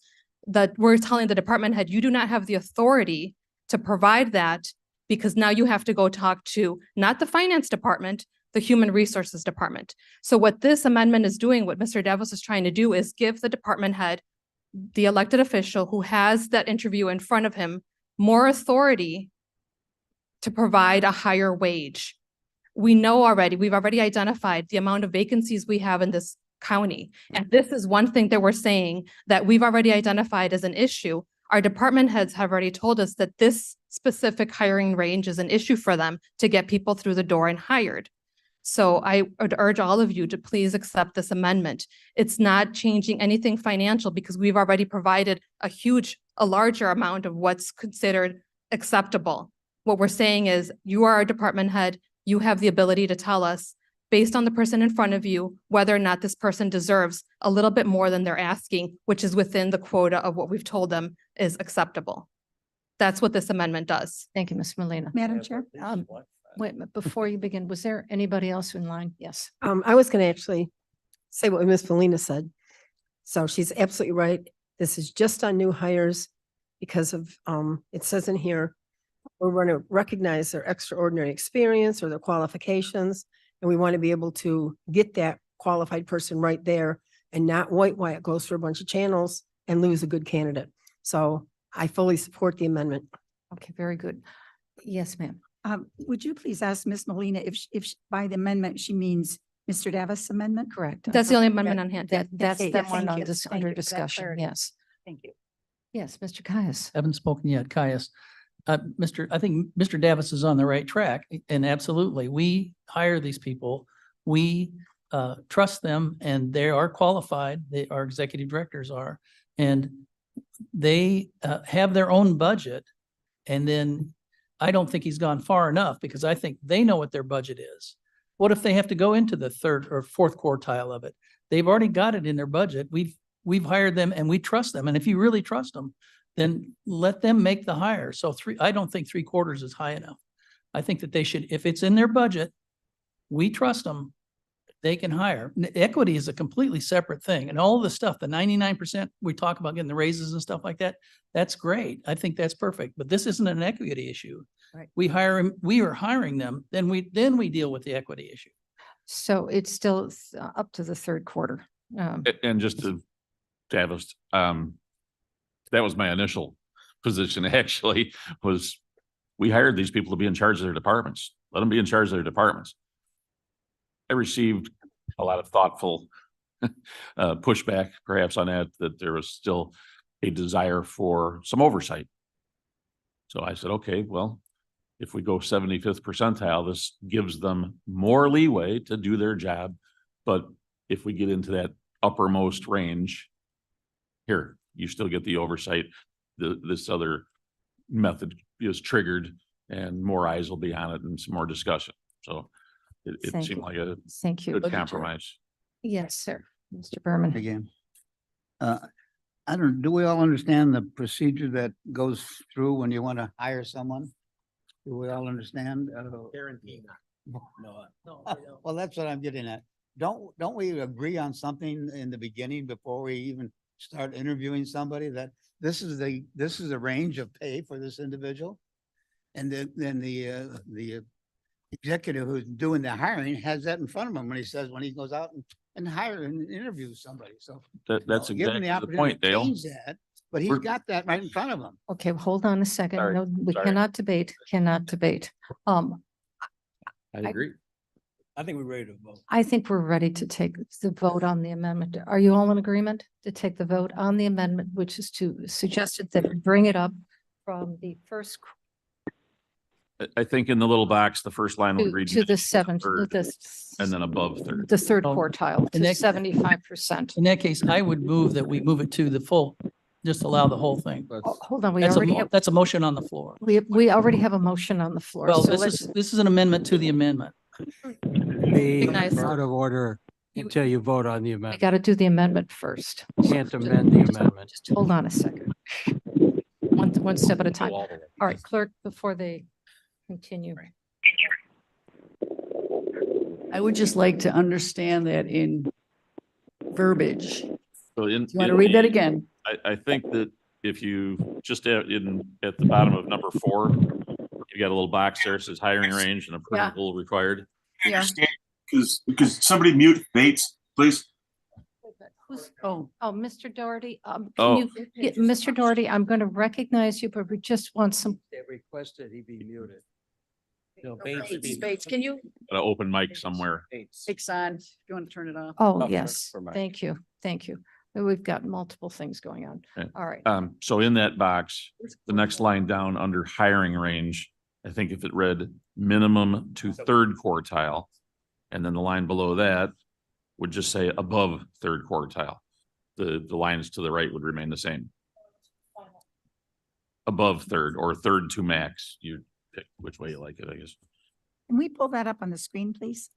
we're telling the department head, you do not have the authority to provide that, because now you have to go talk to not the finance department, the Human Resources Department. So what this amendment is doing, what Mr. Davos is trying to do, is give the department head, the elected official who has that interview in front of him, more authority to provide a higher wage. We've already identified the amount of vacancies we have in this county. And this is one thing that we're saying that we've already identified as an issue. Our department heads have already told us that this specific hiring range is an issue for them to get people through the door and hired. So I would urge all of you to please accept this amendment. It's not changing anything financial because we've already provided a larger amount of what's considered acceptable. What we're saying is you are our department head. You have the ability to tell us, based on the person in front of you, whether or not this person deserves a little bit more than they're asking, which is within the quota of what we've told them is acceptable. That's what this amendment does. Thank you, Ms. Molina. Madam Chair? Wait, a minute, before you begin, was there anybody else in line? Yes. I was going to actually say what Ms. Molina said. So she's absolutely right. This is just on new hires because of, it says in here, we're going to recognize their extraordinary experience or their qualifications. And we want to be able to get that qualified person right there and not wait while it goes through a bunch of channels and lose a good candidate. So I fully support the amendment. Okay, very good. Yes, ma'am. Would you please ask Ms. Molina if by the amendment, she means Mr. Davis' amendment? Correct. That's the only amendment on hand. That's Okay, the thank one on you. this Thank under you for that discussion. clarity. Yes. Thank you. Yes, Mr. Caius. Haven't spoken yet, Caius. I think Mr. Davis is on the right track, and absolutely, we hire these people. We trust them and they are qualified. Our executive directors are. And they have their own budget. And then I don't think he's gone far enough because I think they know what their budget is. What if they have to go into the third or fourth quartile of it? They've already got it in their budget. We've hired them and we trust them. And if you really trust them, then let them make the hire. So I don't think 3/4 is high enough. I think that they should, if it's in their budget, we trust them, they can hire. Equity is a completely separate thing. And all the stuff, the 99% we talk about getting the raises and stuff like that, that's great. I think that's perfect. But this isn't an equity issue. Right. We are hiring them, then we deal with the equity issue. So it's still up to the third quarter. And just to Travis, that was my initial position actually, was we hired these people to be in charge of their departments. Let them be in charge of their departments. I received a lot of thoughtful pushback perhaps on that there was still a desire for some oversight. So I said, okay, well, if we go 75th percentile, this gives them more leeway to do their job. But if we get into that uppermost range, here, you still get the oversight. This other method is triggered and more eyes will be on it and some more discussion. So it Thank seemed you. like a Thank you. good compromise. Yes, sir. Mr. Berman. Again. Do we all understand the procedure that goes through when you want to hire someone? Do we all understand? Guaranteed. Well, that's what I'm getting at. Don't we agree on something in the beginning before we even start interviewing somebody that this is the range of pay for this individual? And then the executive who's doing the hiring has that in front of him when he goes out and hire and interviews somebody. So That's give him exactly the the opportunity point, to Dale. change that, but he's got that right in front of him. Okay, hold on a second. Sorry, No, we sorry. cannot debate. I agree. I think we're ready to vote. I think we're ready to take the vote on the amendment. Are you all in agreement to take the vote on the amendment, which is to suggested that we bring it up from the first I think in the little box, the first line would read. to the seventh, third, And then above third. the third Oh, quartile in to that- 75%. In that case, I would move that we move it to the full, just allow the whole thing. Hold on, That's a motion on the floor. we already have a motion on the floor. Well, so this let's- is an amendment to the amendment. Be Recognize- out of order until you vote on the We amendment. got to do the amendment first. Can't amend the amendment. Just hold on a second. One step at a time. All right, clerk, before they continue. I would just like to understand that in verbiage. So in. You want to in read that the- again? I think that if you just at the bottom of number 4, you got a little box there, it says hiring range and approval required. Yeah. Because somebody mute Bates, please. Oh, Mr. Doherty, can Oh. you, Mr. Doherty, I'm going to recognize you, but we just want some. They requested he be muted. Bates, can you, An open mic somewhere. it's on, if you want to turn it off? Oh, yes, thank you, thank you. We've got multiple things going on. Okay. All right. So in that box, the next line down under hiring range, I think if it read minimum to third quartile, and then the line below that would just say above third quartile. The lines to the right would remain the same. Above third or third to max. You pick which way you like it, I guess. Can we pull that up on the screen, please?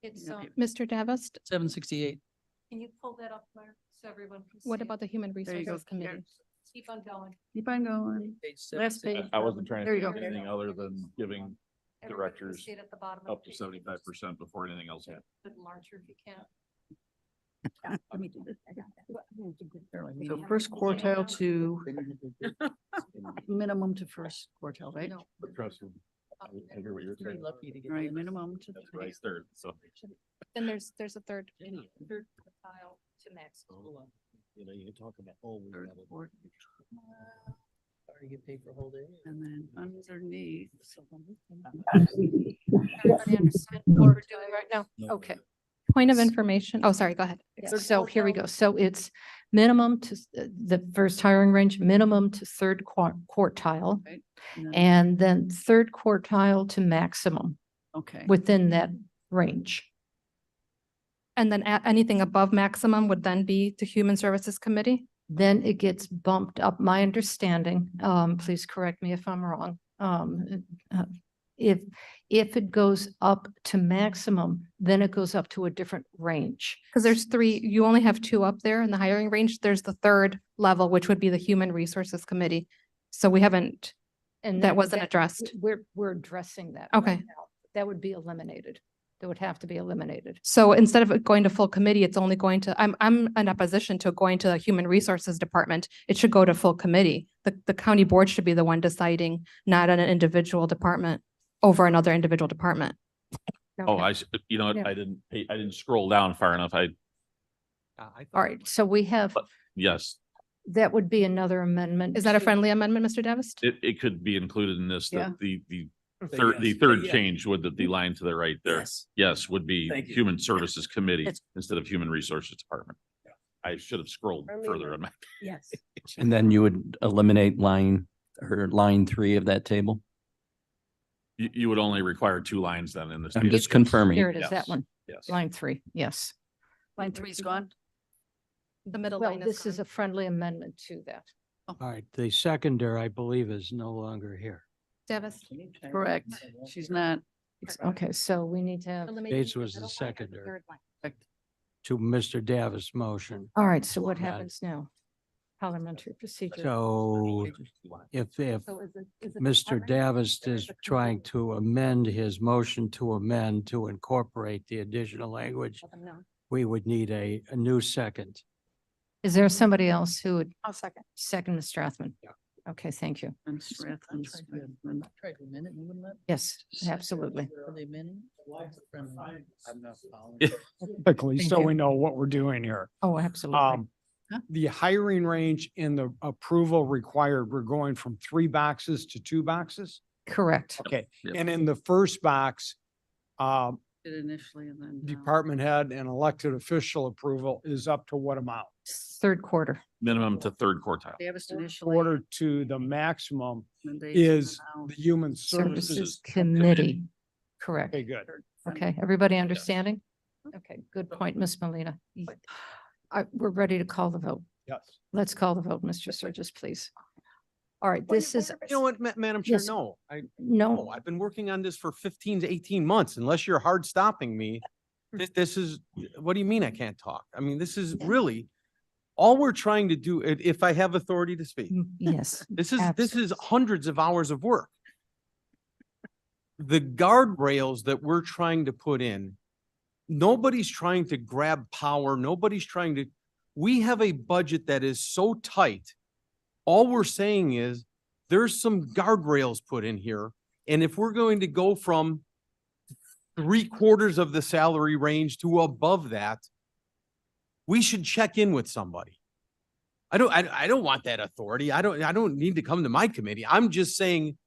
It's, Mr. Davis, 768. can you pull that up, Mark, so everyone can see? what about the Human There you go. Resources Committee? Keep on going. Keep on going. Last page. I wasn't trying There to you do go. anything other than giving Everybody can directors see it at the bottom of up the to page. 75% before anything else happened. Bit larger if you can. Let me do this. I got that. So first quartile to minimum to first quartile, right? No. Trust me. I hear what you're Very saying. lucky to get. Right, minimum to. That's right, third, so. Then there's a third. Third quartile to max. You know, you can talk about, oh, we Third got it. quartile. Or you get paid for a whole day. And then underneath. Everybody understand what we're doing right now? Okay. Point of information. Oh, sorry, go ahead. So here we go. So it's minimum to the first hiring range, minimum to third quartile, Right, and then third quartile to maximum okay. within that range. And then anything above maximum would then be the Human Services Committee? then it gets bumped up. My understanding, please correct me if I'm wrong. If it goes up to maximum, then it goes up to a different range. Because there's three, you only have two up there in the hiring range. There's the third level, which would be the Human Resources Committee. So we haven't, And that wasn't addressed. We're addressing that. right Okay. now. That would be eliminated. That would have to be eliminated. So instead of it going to full committee, it's only going to, I'm in opposition to going to the Human Resources Department. It should go to full committee. The county board should be the one deciding, not an individual department over another individual department. Oh, you know, what, Yeah. I didn't scroll down far enough. All right, so we have, Yes, that would be another amendment. Is that a to- friendly amendment, Mr. Davis? it could be included in this, Yeah. the Say third, the yes. third Yeah. change would the line to the right there. Yes. Yes, would be Thank you. Human Services Committee It's- instead of Human Resources Department. I should have scrolled further on my. Yes. And then you would eliminate line 3 of that table? You would only require 2 lines then in this. I'm case. just confirming. Here it is, that Yes. one. Yes. Line 3, yes. Line 3's gone. The middle Well, line is this is gone. a friendly amendment to that. All right, the seconder, I believe, is no longer here. Davis. Correct. She's not. Okay, so we need to have. Gates was the seconder to Mr. Davis' motion. All right, so what Yeah. happens now? Parliamentary procedure. So if So is it Mr. Davis is trying to amend his motion to amend to incorporate the additional language, we would need a new second. Is there somebody else who would? I'll second. Second, Ms. Strathman. Okay, thank you. And Strathman's good. Tried to amend it, you wouldn't let? Yes, absolutely. Are they amending? Quickly, Thank so you. we know what we're doing here. Oh, absolutely. The hiring range and the approval required, we're going from 3 boxes to 2 boxes? Correct. Okay, Yep. and in the first box, Did initially and then. department head and elected official approval is up to what amount? Third quarter. Minimum to third quartile. Davis initially. Order to the maximum recommendations is and now- the human Services services. Committee. Correct. Okay, good. Okay, everybody understanding? Okay, good point, Ms. Molina. We're ready to call the vote. Yes. Let's call the vote, Mr. Sturgis, please. All right, this is, You know what, Madam Chair, Yes. no, no, I've been working on this for 15 to 18 months. Unless you're hard stopping me, this is, what do you mean I can't talk? I mean, this is really, all we're trying to do, if I have authority to speak, yes. this is hundreds of hours of work. The guardrails that we're trying to put in, nobody's trying to grab power. Nobody's trying to, we have a budget that is so tight. All we're saying is there's some guardrails put in here. And if we're going to go from 3/4 of the salary range to above that, we should check in with somebody. I don't want that authority. I don't need to come to my committee. I'm just saying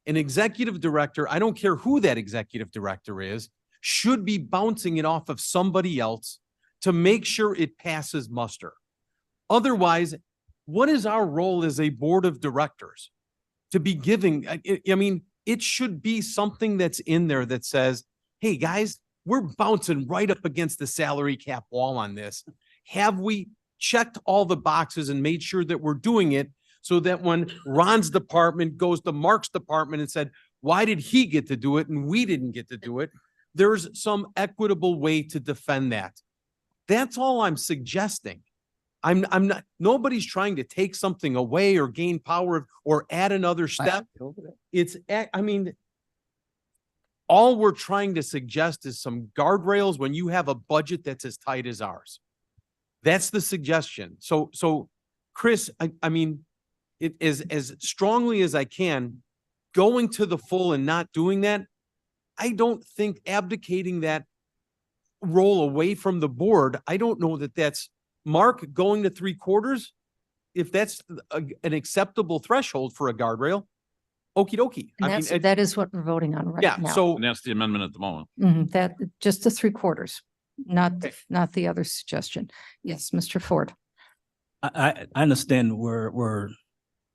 an executive director, I don't care who that executive director is, should be bouncing it off of somebody else to make sure it passes muster. Otherwise, what is our role as a board of directors? To be giving, I mean, it should be something that's in there that says, hey, guys, we're bouncing right up against the salary cap wall on this. Have we checked all the boxes and made sure that we're doing it so that when Ron's department goes to Mark's department and said, why did he get to do it and we didn't get to do it? There's some equitable way to defend that. That's all I'm suggesting. I'm not, nobody's trying to take something away or gain power or add another step. I mean, all we're trying to suggest is some guardrails when you have a budget that's as tight as ours. That's the suggestion. So Chris, I mean, it is as strongly as I can, going to the full and not doing that. I don't think abdicating that role away from the board, I don't know that that's Mark going to 3/4. If that's an acceptable threshold for a guardrail, okie dokie. And I mean, that is what we're voting on right yeah, now. so And that's the amendment at the moment. That, just the 3/4, not the other suggestion. Yes, Mr. Ford. I understand where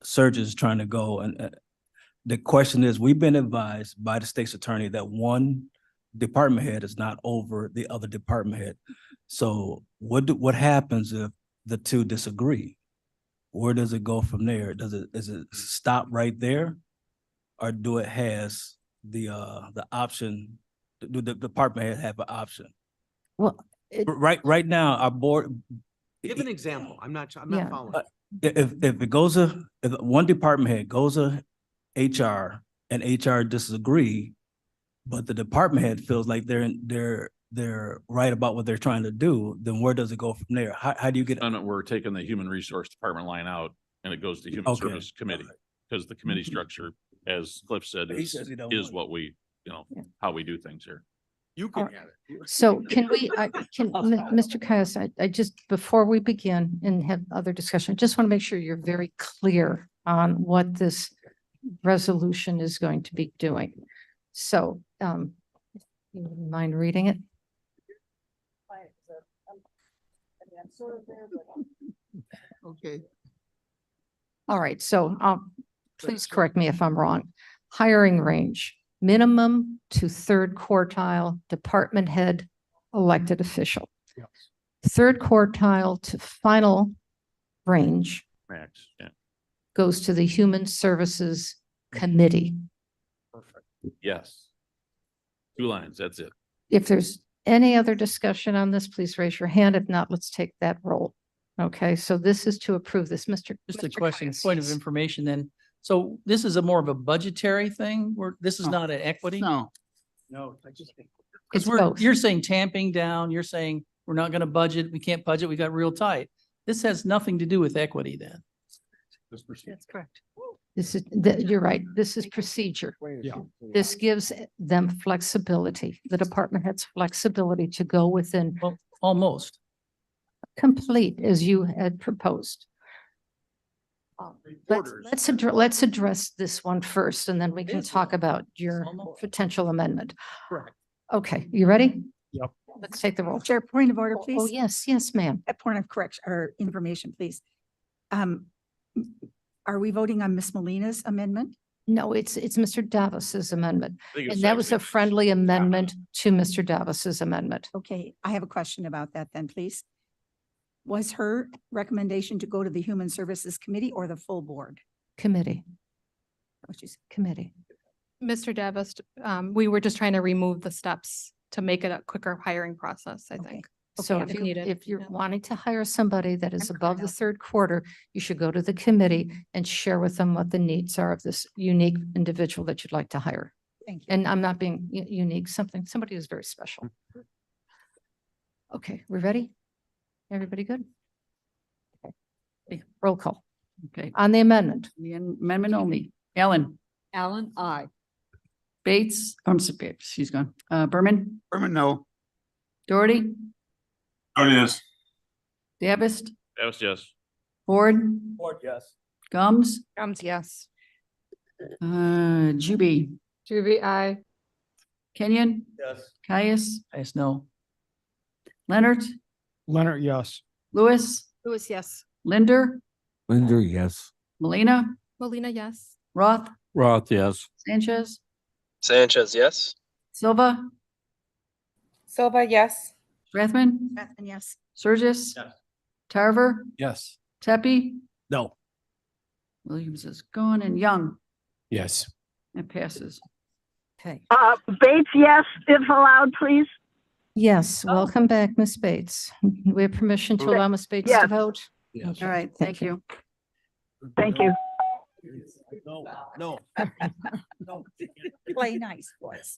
Serge is trying to go, and the question is, we've been advised by the state's attorney that one department head is not over the other department head. So what happens if the two disagree? where does it go from there? Is it stop right there? Or do it has the option, do the department head have an option? Well, Right now, our board, Give an example. I'm Yeah. not following. if it goes if one department head goes to HR and HR disagree, but the department head feels like they're right about what they're trying to do, then where does it go from there? How do you get? We're taking the human resource department line out and it goes to human Okay. service committee. Because the committee structure, as Cliff said, He says he don't is want it. what we, how we do things here. You All can have it. So can we, Mr. Caius, I just, before we begin and have other discussion, I just want to make sure you're very clear on what this resolution is going to be doing. So, you wouldn't mind reading it? Okay. All right, so, please correct me if I'm wrong. Hiring range, minimum to third quartile, department head, elected official. Yes. Third quartile to final range Max, yeah. goes to the Human Services Committee. Perfect. Yes. 2 lines, that's it. If there's any other discussion on this, please raise your hand. If not, let's take that roll. Okay, so this is to approve this, Mr. Just a Mr. question, Caius, point of yes. information then. So this is a more of a budgetary thing, where this is not an equity? No, No, I just think. Because It's both. you're saying tamping down, you're saying we're not gonna budget, we can't budget, we got real tight. This has nothing to do with equity then. That's correct. This is, you're right. This is procedure. Yeah. This gives them flexibility. The department has flexibility to go within Well, almost. complete as you had proposed. Let's address this one first, and then we can talk about your potential amendment. Correct. Okay, you ready? Yep. Let's take the roll. Chair, point of order, Oh, please. yes, yes, ma'am. A point of correction or information, please. Are we voting on Miss Molina's amendment? No, it's Mr. Davis's amendment. I think it's And that was a actually- friendly amendment to Mr. Davis's amendment. Okay, I have a question about that then, please. Was her recommendation to go to the Human Services Committee or the full board? Committee, Which is, committee. Mr. Davis, we were just trying to remove the steps to make it a quicker hiring process, I Okay. think. So if if you, needed, if you're yeah. wanting to hire somebody that is I'm above clear the now. third quarter, you should go to the committee and share with them what the needs are of this unique individual that you'd like to hire. thank you. And I'm not being unique, somebody who's very special. Okay, we ready? Everybody good? Okay, roll call Okay, on the amendment. the amendment only. Alan, Alan, I. Bates, Bates, she's gone. Berman, No. Doherty, Oh, yes. Davis, Yes. Ford, Board, yes. Gums, Yes. Juby, Juby, I. Kenyon, Yes. Caius, Yes, no. Leonard, Leonard, yes. Lewis, Lewis, yes. Linder, Linder, yes. Molina, Molina, yes. Roth, Roth, yes. Sanchez, Sanchez, yes. Silva, Silva, yes. Rathman, Rathman, yes. Surges, Yes. Tarver, Yes. Tepe, No. Williams is gone, and Young. Yes. It passes. Okay. Bates, yes, if allowed, please. Yes, welcome back, Ms. Bates. We have permission to allow Ms. Bates to Yes. vote? Yes. All right, thank you. Thank you. No, no. No. Play nice, boys.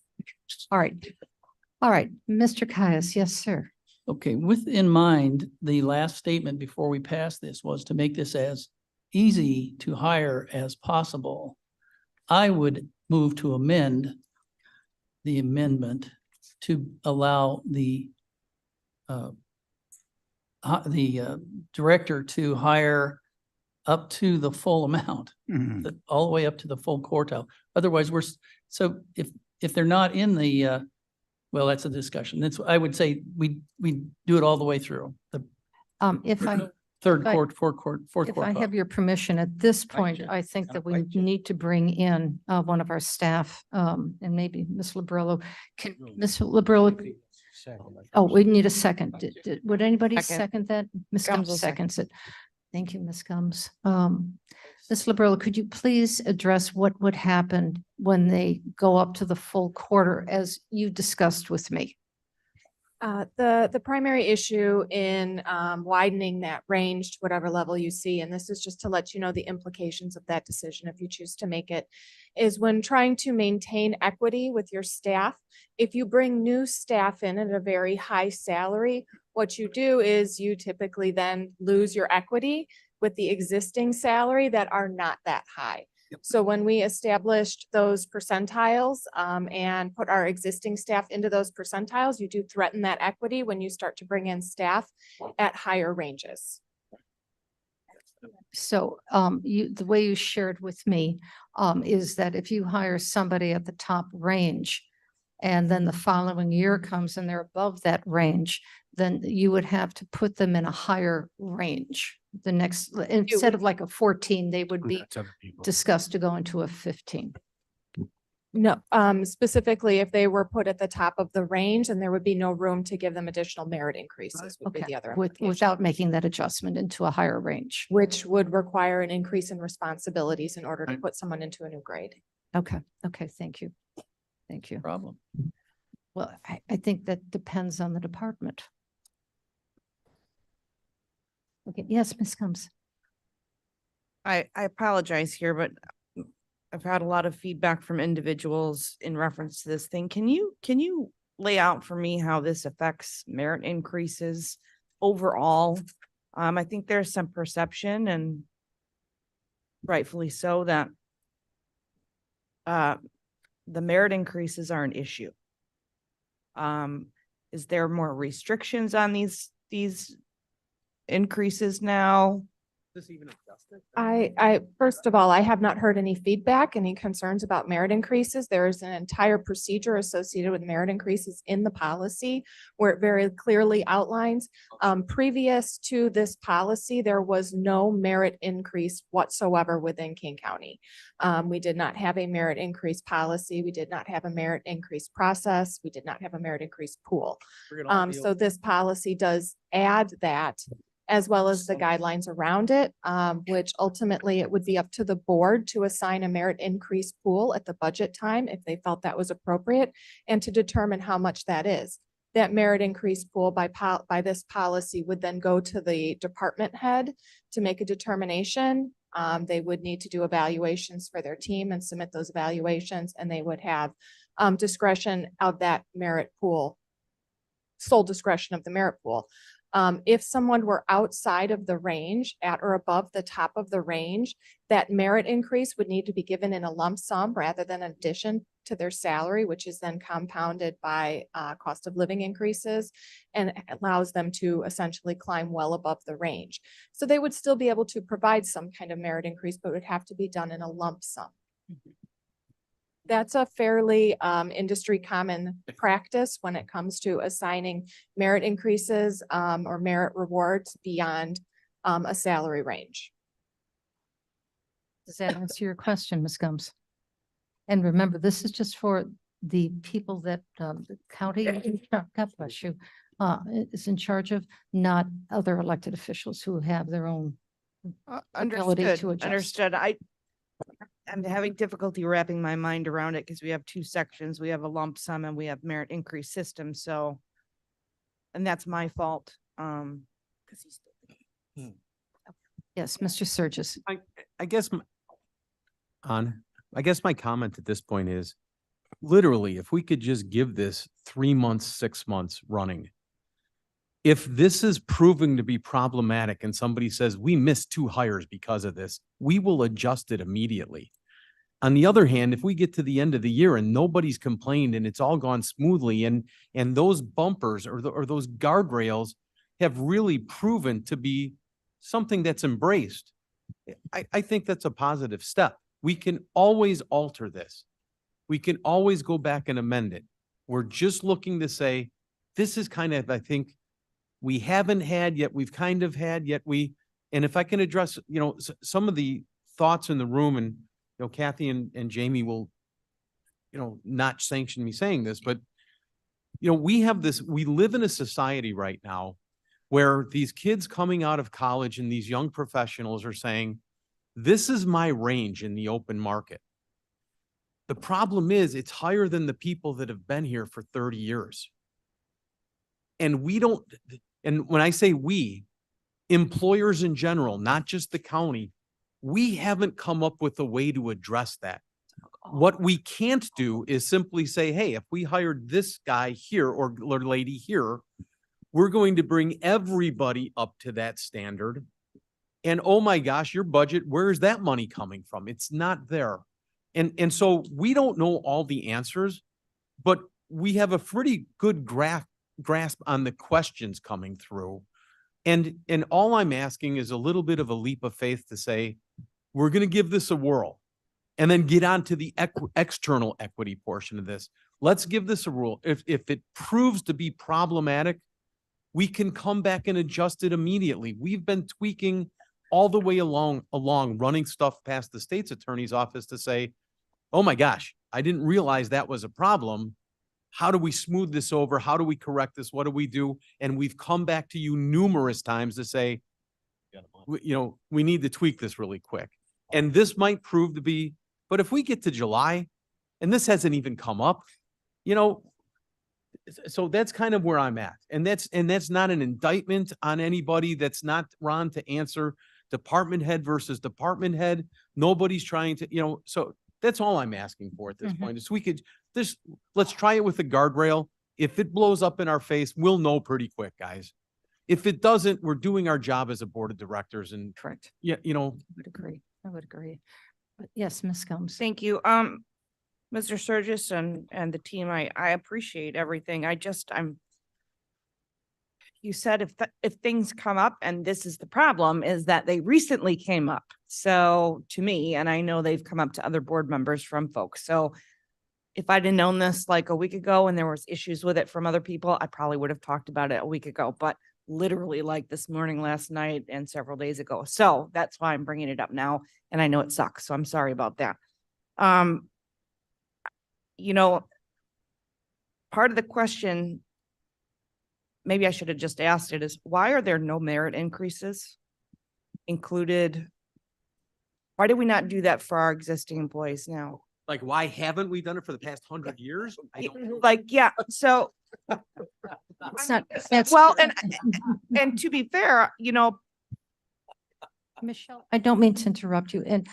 All right. All right, Mr. Caius, yes, sir. Okay, with in mind, the last statement before we pass this was to make this as easy to hire as possible. I would move to amend the amendment to allow the director to hire up to the full amount, all the way up to the full quartile. Otherwise, so if they're not in the, well, that's a discussion. I would say we do it all the way through the If I, third if I- quarter, fourth if I quartile. have your permission, at this point, I think that we need to bring in one of our staff, and maybe Ms. Labrillo. Can, Ms. Labrillo, oh, we need a second. Would anybody Second. second that? Ms. Gums Gums will second. seconds it. Thank you, Ms. Combs. Ms. Liberal, could you please address what would happen when they go up to the full quarter as you discussed with me? The primary issue in widening that range to whatever level you see, and this is just to let you know the implications of that decision if you choose to make it, is when trying to maintain equity with your staff. If you bring new staff in at a very high salary, what you do is you typically then lose your equity with the existing salary that are not that high. So when we established those percentiles and put our existing staff into those percentiles, you do threaten that equity when you start to bring in staff at higher ranges. So the way you shared with me is that if you hire somebody at the top range and then the following year comes and they're above that range, then you would have to put them in a higher range. The next, instead of like a 14, they would be discussed to go into a 15. No, specifically if they were put at the top of the range, and there would be no room to give them additional merit increases would be the other implication. Without making that adjustment into a higher range. Which would require an increase in responsibilities in order to put someone into a new grade. Okay, thank you. Thank you. Problem. Well, I think that depends on the department. Okay, yes, Ms. Combs. I apologize here, but I've had a lot of feedback from individuals in reference to this thing. Can you lay out for me how this affects merit increases overall? I think there's some perception, and rightfully so, that the merit increases are an issue. Is there more restrictions on these increases now? This even adjusted? I first of all, I have not heard any feedback, any concerns about merit increases. There is an entire procedure associated with merit increases in the policy where it very clearly outlines. Previous to this policy, there was no merit increase whatsoever within King County. We did not have a merit increase policy. We did not have a merit increase process. We did not have a merit increase pool. So this policy does add that, as well as the guidelines around it, which ultimately it would be up to the board to assign a merit increase pool at the budget time if they felt that was appropriate, and to determine how much that is. That merit increase pool by this policy would then go to the department head to make a determination. They would need to do evaluations for their team and submit those evaluations, and they would have discretion of that merit pool, sole discretion of the merit pool. If someone were outside of the range, at or above the top of the range, that merit increase would need to be given in a lump sum rather than addition to their salary, which is then compounded by cost of living increases, and allows them to essentially climb well above the range. So they would still be able to provide some kind of merit increase, but it would have to be done in a lump sum. That's a fairly industry common practice when it comes to assigning merit increases or merit rewards beyond a salary range. Does that answer your question, Ms. Combs? And remember, this is just for the people that the county, God bless you, is in charge of, not other elected officials who have their own ability to adjust. Understood. I'm having difficulty wrapping my mind around it because we have two sections. We have a lump sum and we have merit increase system. So, and that's my fault. Yes, Mr. Surges. I guess my comment at this point is, literally, if we could just give this 3 months, 6 months running. If this is proving to be problematic and somebody says we missed 2 hires because of this, we will adjust it immediately. On the other hand, if we get to the end of the year and nobody's complained and it's all gone smoothly, and those bumpers or those guardrails have really proven to be something that's embraced, I think that's a positive step. We can always alter this. We can always go back and amend it. We're just looking to say, this is kind of, I think, we haven't had yet, we've kind of had yet, and if I can address, some of the thoughts in the room, and, Kathy and Jamie will, not sanction me saying this, but, we live in a society right now where these kids coming out of college and these young professionals are saying, this is my range in the open market. The problem is it's higher than the people that have been here for 30 years. And we don't, and when I say we, employers in general, not just the county, we haven't come up with a way to address that. What we can't do is simply say, hey, if we hired this guy here or lady here, we're going to bring everybody up to that standard. And oh my gosh, your budget, where is that money coming from? It's not there. And so we don't know all the answers, but we have a pretty good grasp on the questions coming through. And all I'm asking is a little bit of a leap of faith to say, we're going to give this a whirl and then get on to the external equity portion of this. Let's give this a whirl. If it proves to be problematic, we can come back and adjust it immediately. We've been tweaking all the way along running stuff past the state's attorney's office to say, oh my gosh, I didn't realize that was a problem. How do we smooth this over? How do we correct this? What do we do? And we've come back to you numerous times to say, we need to tweak this really quick. And this might prove to be, but if we get to July and this hasn't even come up, so that's kind of where I'm at. And that's not an indictment on anybody. That's not Ron to answer department head versus department head. Nobody's trying to, so that's all I'm asking for at this point is let's try it with a guardrail. If it blows up in our face, we'll know pretty quick, guys. If it doesn't, we're doing our job as a board of directors and Correct. yeah, I would agree. I would agree. But yes, Ms. Combs. Thank you. Mr. Sturgis and the team, I appreciate everything. You said if things come up, and this is the problem, is that they recently came up. So to me, and I know they've come up to other board members from folks. So if I'd have known this like a week ago and there was issues with it from other people, I probably would have talked about it a week ago, but literally like this morning, last night, and several days ago. So that's why I'm bringing it up now. And I know it sucks, so I'm sorry about that. Part of the question, maybe I should have just asked it, is why are there no merit increases included? Why did we not do that for our existing employees now? like, why haven't we done it for the past 100 years? I don't know. Like, yeah, so. It's not, that's. Well, and to be fair, Michelle, I don't mean to interrupt you, and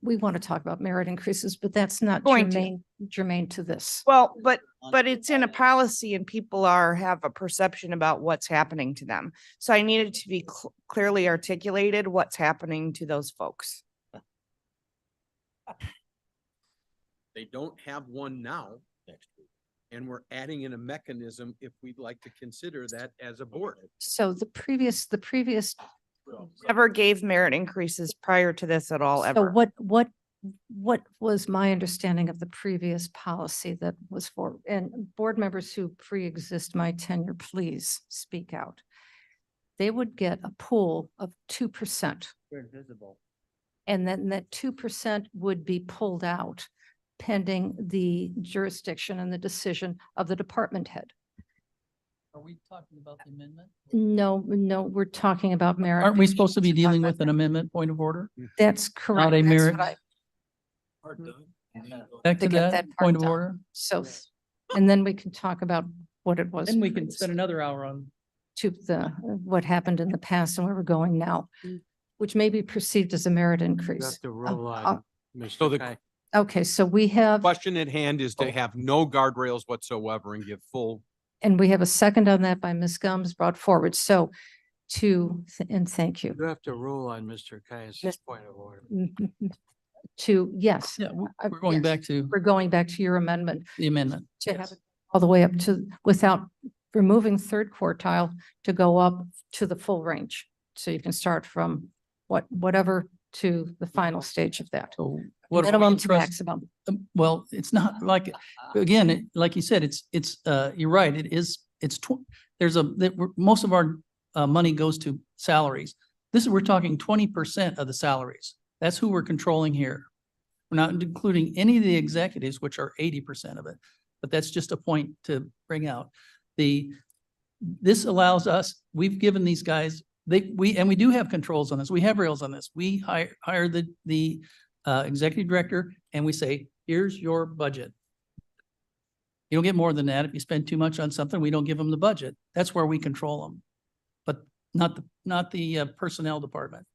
we want to talk about merit increases, but that's not Going to. germane to this. Well, but it's in a policy and people have a perception about what's happening to them. So I needed to be clearly articulated what's happening to those folks. They don't have one now. And we're adding in a mechanism if we'd like to consider that as a board. So the previous. Never gave merit increases prior to this at all, So ever. what was my understanding of the previous policy that was for, and board members who pre-exist my tenure, please speak out. They would get a pool of 2%. They're invisible. And then that 2% would be pulled out pending the jurisdiction and the decision of the department head. Are we talking about the amendment? No, we're talking about merit. Aren't we supposed to be dealing with an amendment point of order? That's correct. Not a That's merit. what I- Back to get that that part point of done. order? So, and then we can talk about what it was. Then we can spend another hour on. To what happened in the past and where we're going now, which may be perceived as a merit You increase. have to roll uh, on. So Mr. the Kai. Okay, so we have, question at hand is to have no guardrails whatsoever and give full. and we have a second on that by Ms. Gums brought forward. So and thank you. You have to rule on Mr. Kai's point of order. Yes. Yeah, we're going back to We're going back to your amendment. the amendment. To have it all the way up to, without removing third quartile, to go up to the full range. So you can start from whatever to the final stage of that. So what? Minimum to maximum. Well, it's not like, again, like you said, you're right. It is, most of our money goes to salaries. We're talking 20% of the salaries. That's who we're controlling here. We're not including any of the executives, which are 80% of it. But that's just a point to bring out. this allows us, we've given these guys, we do have controls on this. We have rails on this. We hire the executive director and we say, here's your budget. You don't get more than that. If you spend too much on something, we don't give them the budget. That's where we control them. But not the personnel department.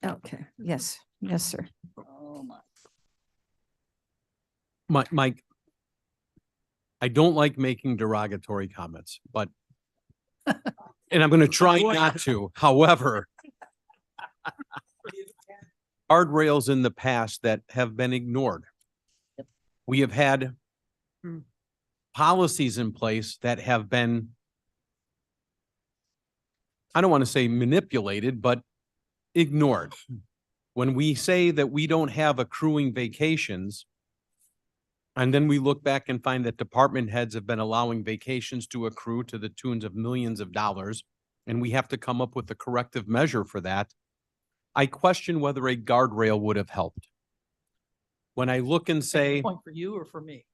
Okay, yes, yes, sir. Oh, my. Mike, I don't like making derogatory comments, but and I'm going to try not to. However, guardrails in the past that have been ignored. We have had policies in place that have been, I don't want to say manipulated, but ignored. When we say that we don't have accruing vacations, and then we look back and find that department heads have been allowing vacations to accrue to the tunes of millions of dollars, and we have to come up with a corrective measure for that, I question whether a guardrail would have helped. When I look and say, Point for you or for me?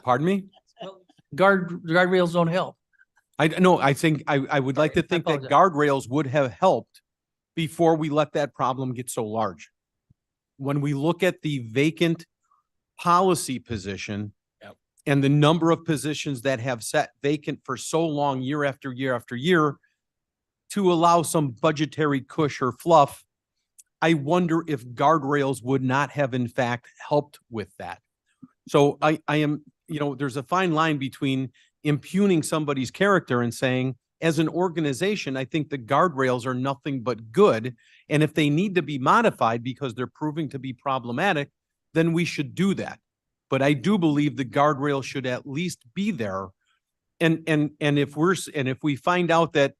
pardon me? Guardrails don't help. I think I would like to think that apologize. guardrails would have helped before we let that problem get so large. When we look at the vacant policy position and the number of positions that have sat vacant for so long, year after year after year, to allow some budgetary cush or fluff, I wonder if guardrails would not have in fact helped with that. So I am, there's a fine line between impugning somebody's character and saying, as an organization, I think the guardrails are nothing but good. And if they need to be modified because they're proving to be problematic, then we should do that. But I do believe the guardrail should at least be there. And if we find out that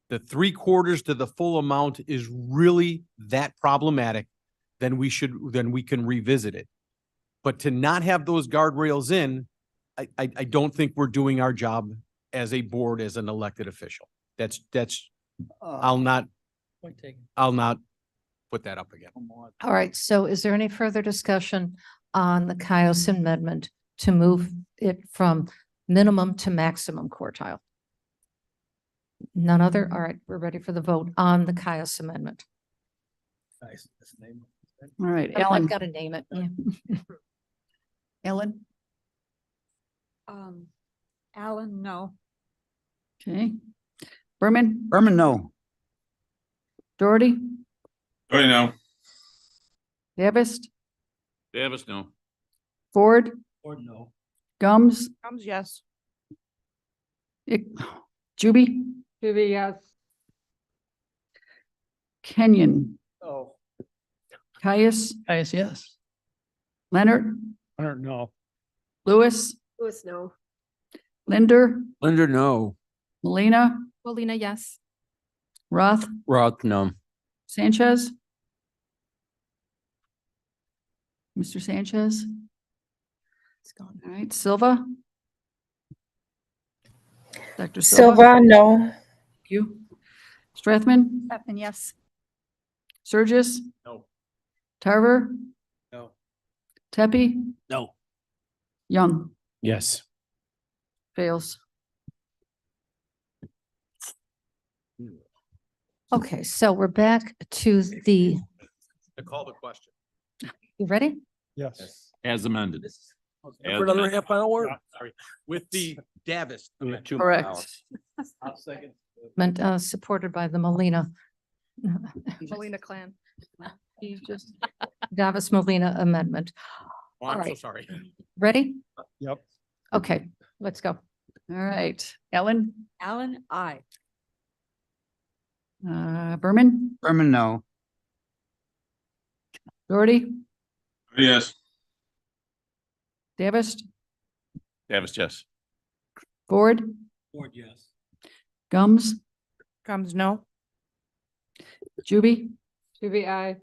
the 3/4 to the full amount is really that problematic, then we can revisit it. But to not have those guardrails in, I don't think we're doing our job as a board, as an elected official. I'll not put that up again. All right, so is there any further discussion on the Caius amendment to move it from minimum to maximum quartile? None other? All right, we're ready for the vote on the Caius amendment. All right, I've Ellen. got to name it. Yeah. Ellen. Alan, no. Okay. Berman, no. Doherty, Oh, no. Davis, Davis, no. Ford, Or no. Gums, Comes yes. Juby, yes. Kenyon, Oh. Caius, Yes. Leonard, No. Lewis, Lewis, no. Linder, Linder, no. Molina, Molina, yes. Roth, Roth, no. Sanchez. Mr. Sanchez. It's gone. All right, Silva. Dr. Silva, no. Thank you. Strathman, Strathman, yes. Surges, No. Tarver, No. Tepe, No. Young, Yes. fails. Okay, so we're back to the, To call the question. you ready? Yes. As amended. For another half hour? Sorry, with the Davis. Correct. Supported by the Molina. Molina clan. Davis Molina amendment. Oh, I'm All so right. sorry. Ready? Yep. Okay, let's go. All right, Ellen, Alan, I. Berman, No. Doherty, Yes. Davis, Davis, yes. Ford, Ford, yes. Gums, Comes no. Juby, aye.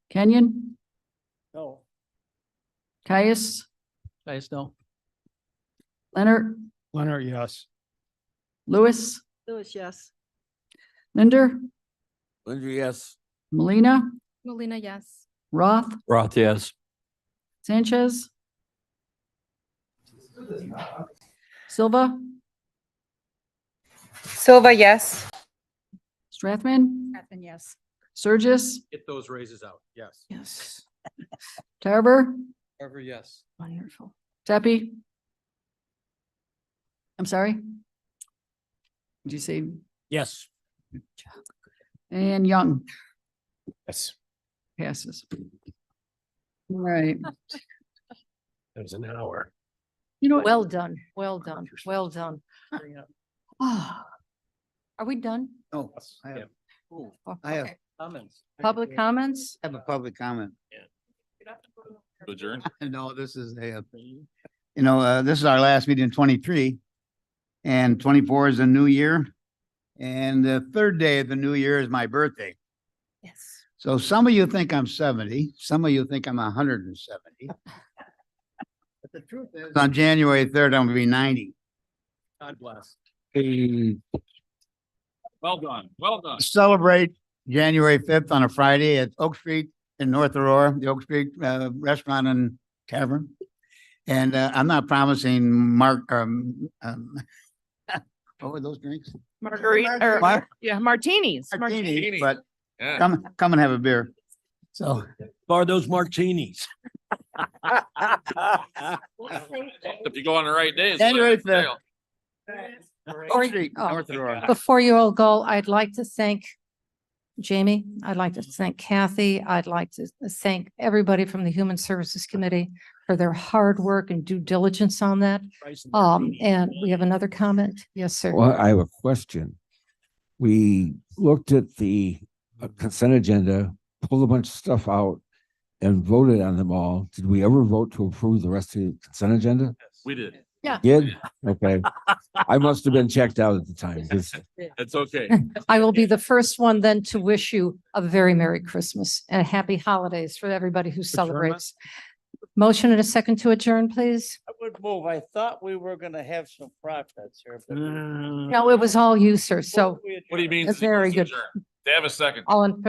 Kenyon, No. Caius, No. Leonard, Leonard, yes. Lewis, Lewis, yes. Linder, Linder, yes. Molina, Molina, yes. Roth, Roth, yes. Sanchez, Silva, Silva, yes. Strathman, Strathman, yes. Surges, Get those raises out. Yes. yes. Tarver, Carver, yes. wonderful. Tepe? I'm sorry? Did you say, Yes. and Young Yes. passes? All right. That was an hour. You know what? Well done, well done, well done. Ah. Are we done? Oh, I have, Oh, I have, okay. Comments. Public comments? I have a public comment. Adjourn. No, this is this is our last meeting in 23. And 24 is a new year. And the third day of the new year is my birthday. Yes. So some of you think I'm 70, some of you think I'm 170. But the truth is, on January 3rd, I'm gonna be 90. God bless. Well done, well done. Celebrate January 5th on a Friday at Oak Street in North Aurora, the Oak Street Restaurant and Tavern. And I'm not promising what were those drinks? Margarita, Mar- yeah, martinis. Martinis, but Yeah. come and have a beer. So, bar those martinis. If you go on the right days. January 5th. Dale. Oak Street, Oh. North Aurora. Before you all go, I'd like to thank Jamie. I'd like to thank Kathy. I'd like to thank everybody from the Human Services Committee for their hard work and due diligence on that. And we have another comment. Yes, sir. Well, I have a question. We looked at the consent agenda, pulled a bunch of stuff out and voted on them all. Did we ever vote to approve the rest of the consent agenda? We did. Yeah. Did? Okay. I must have been checked out at the time. 'Cause It's okay. I will be the first one then to wish you a very Merry Christmas and happy holidays for everybody who celebrates. Motion and a second to adjourn, please. I would move. I thought we were gonna have some profits here. But No, it was all you, sir. So What do you mean? that's very good. They have a second. All in favor?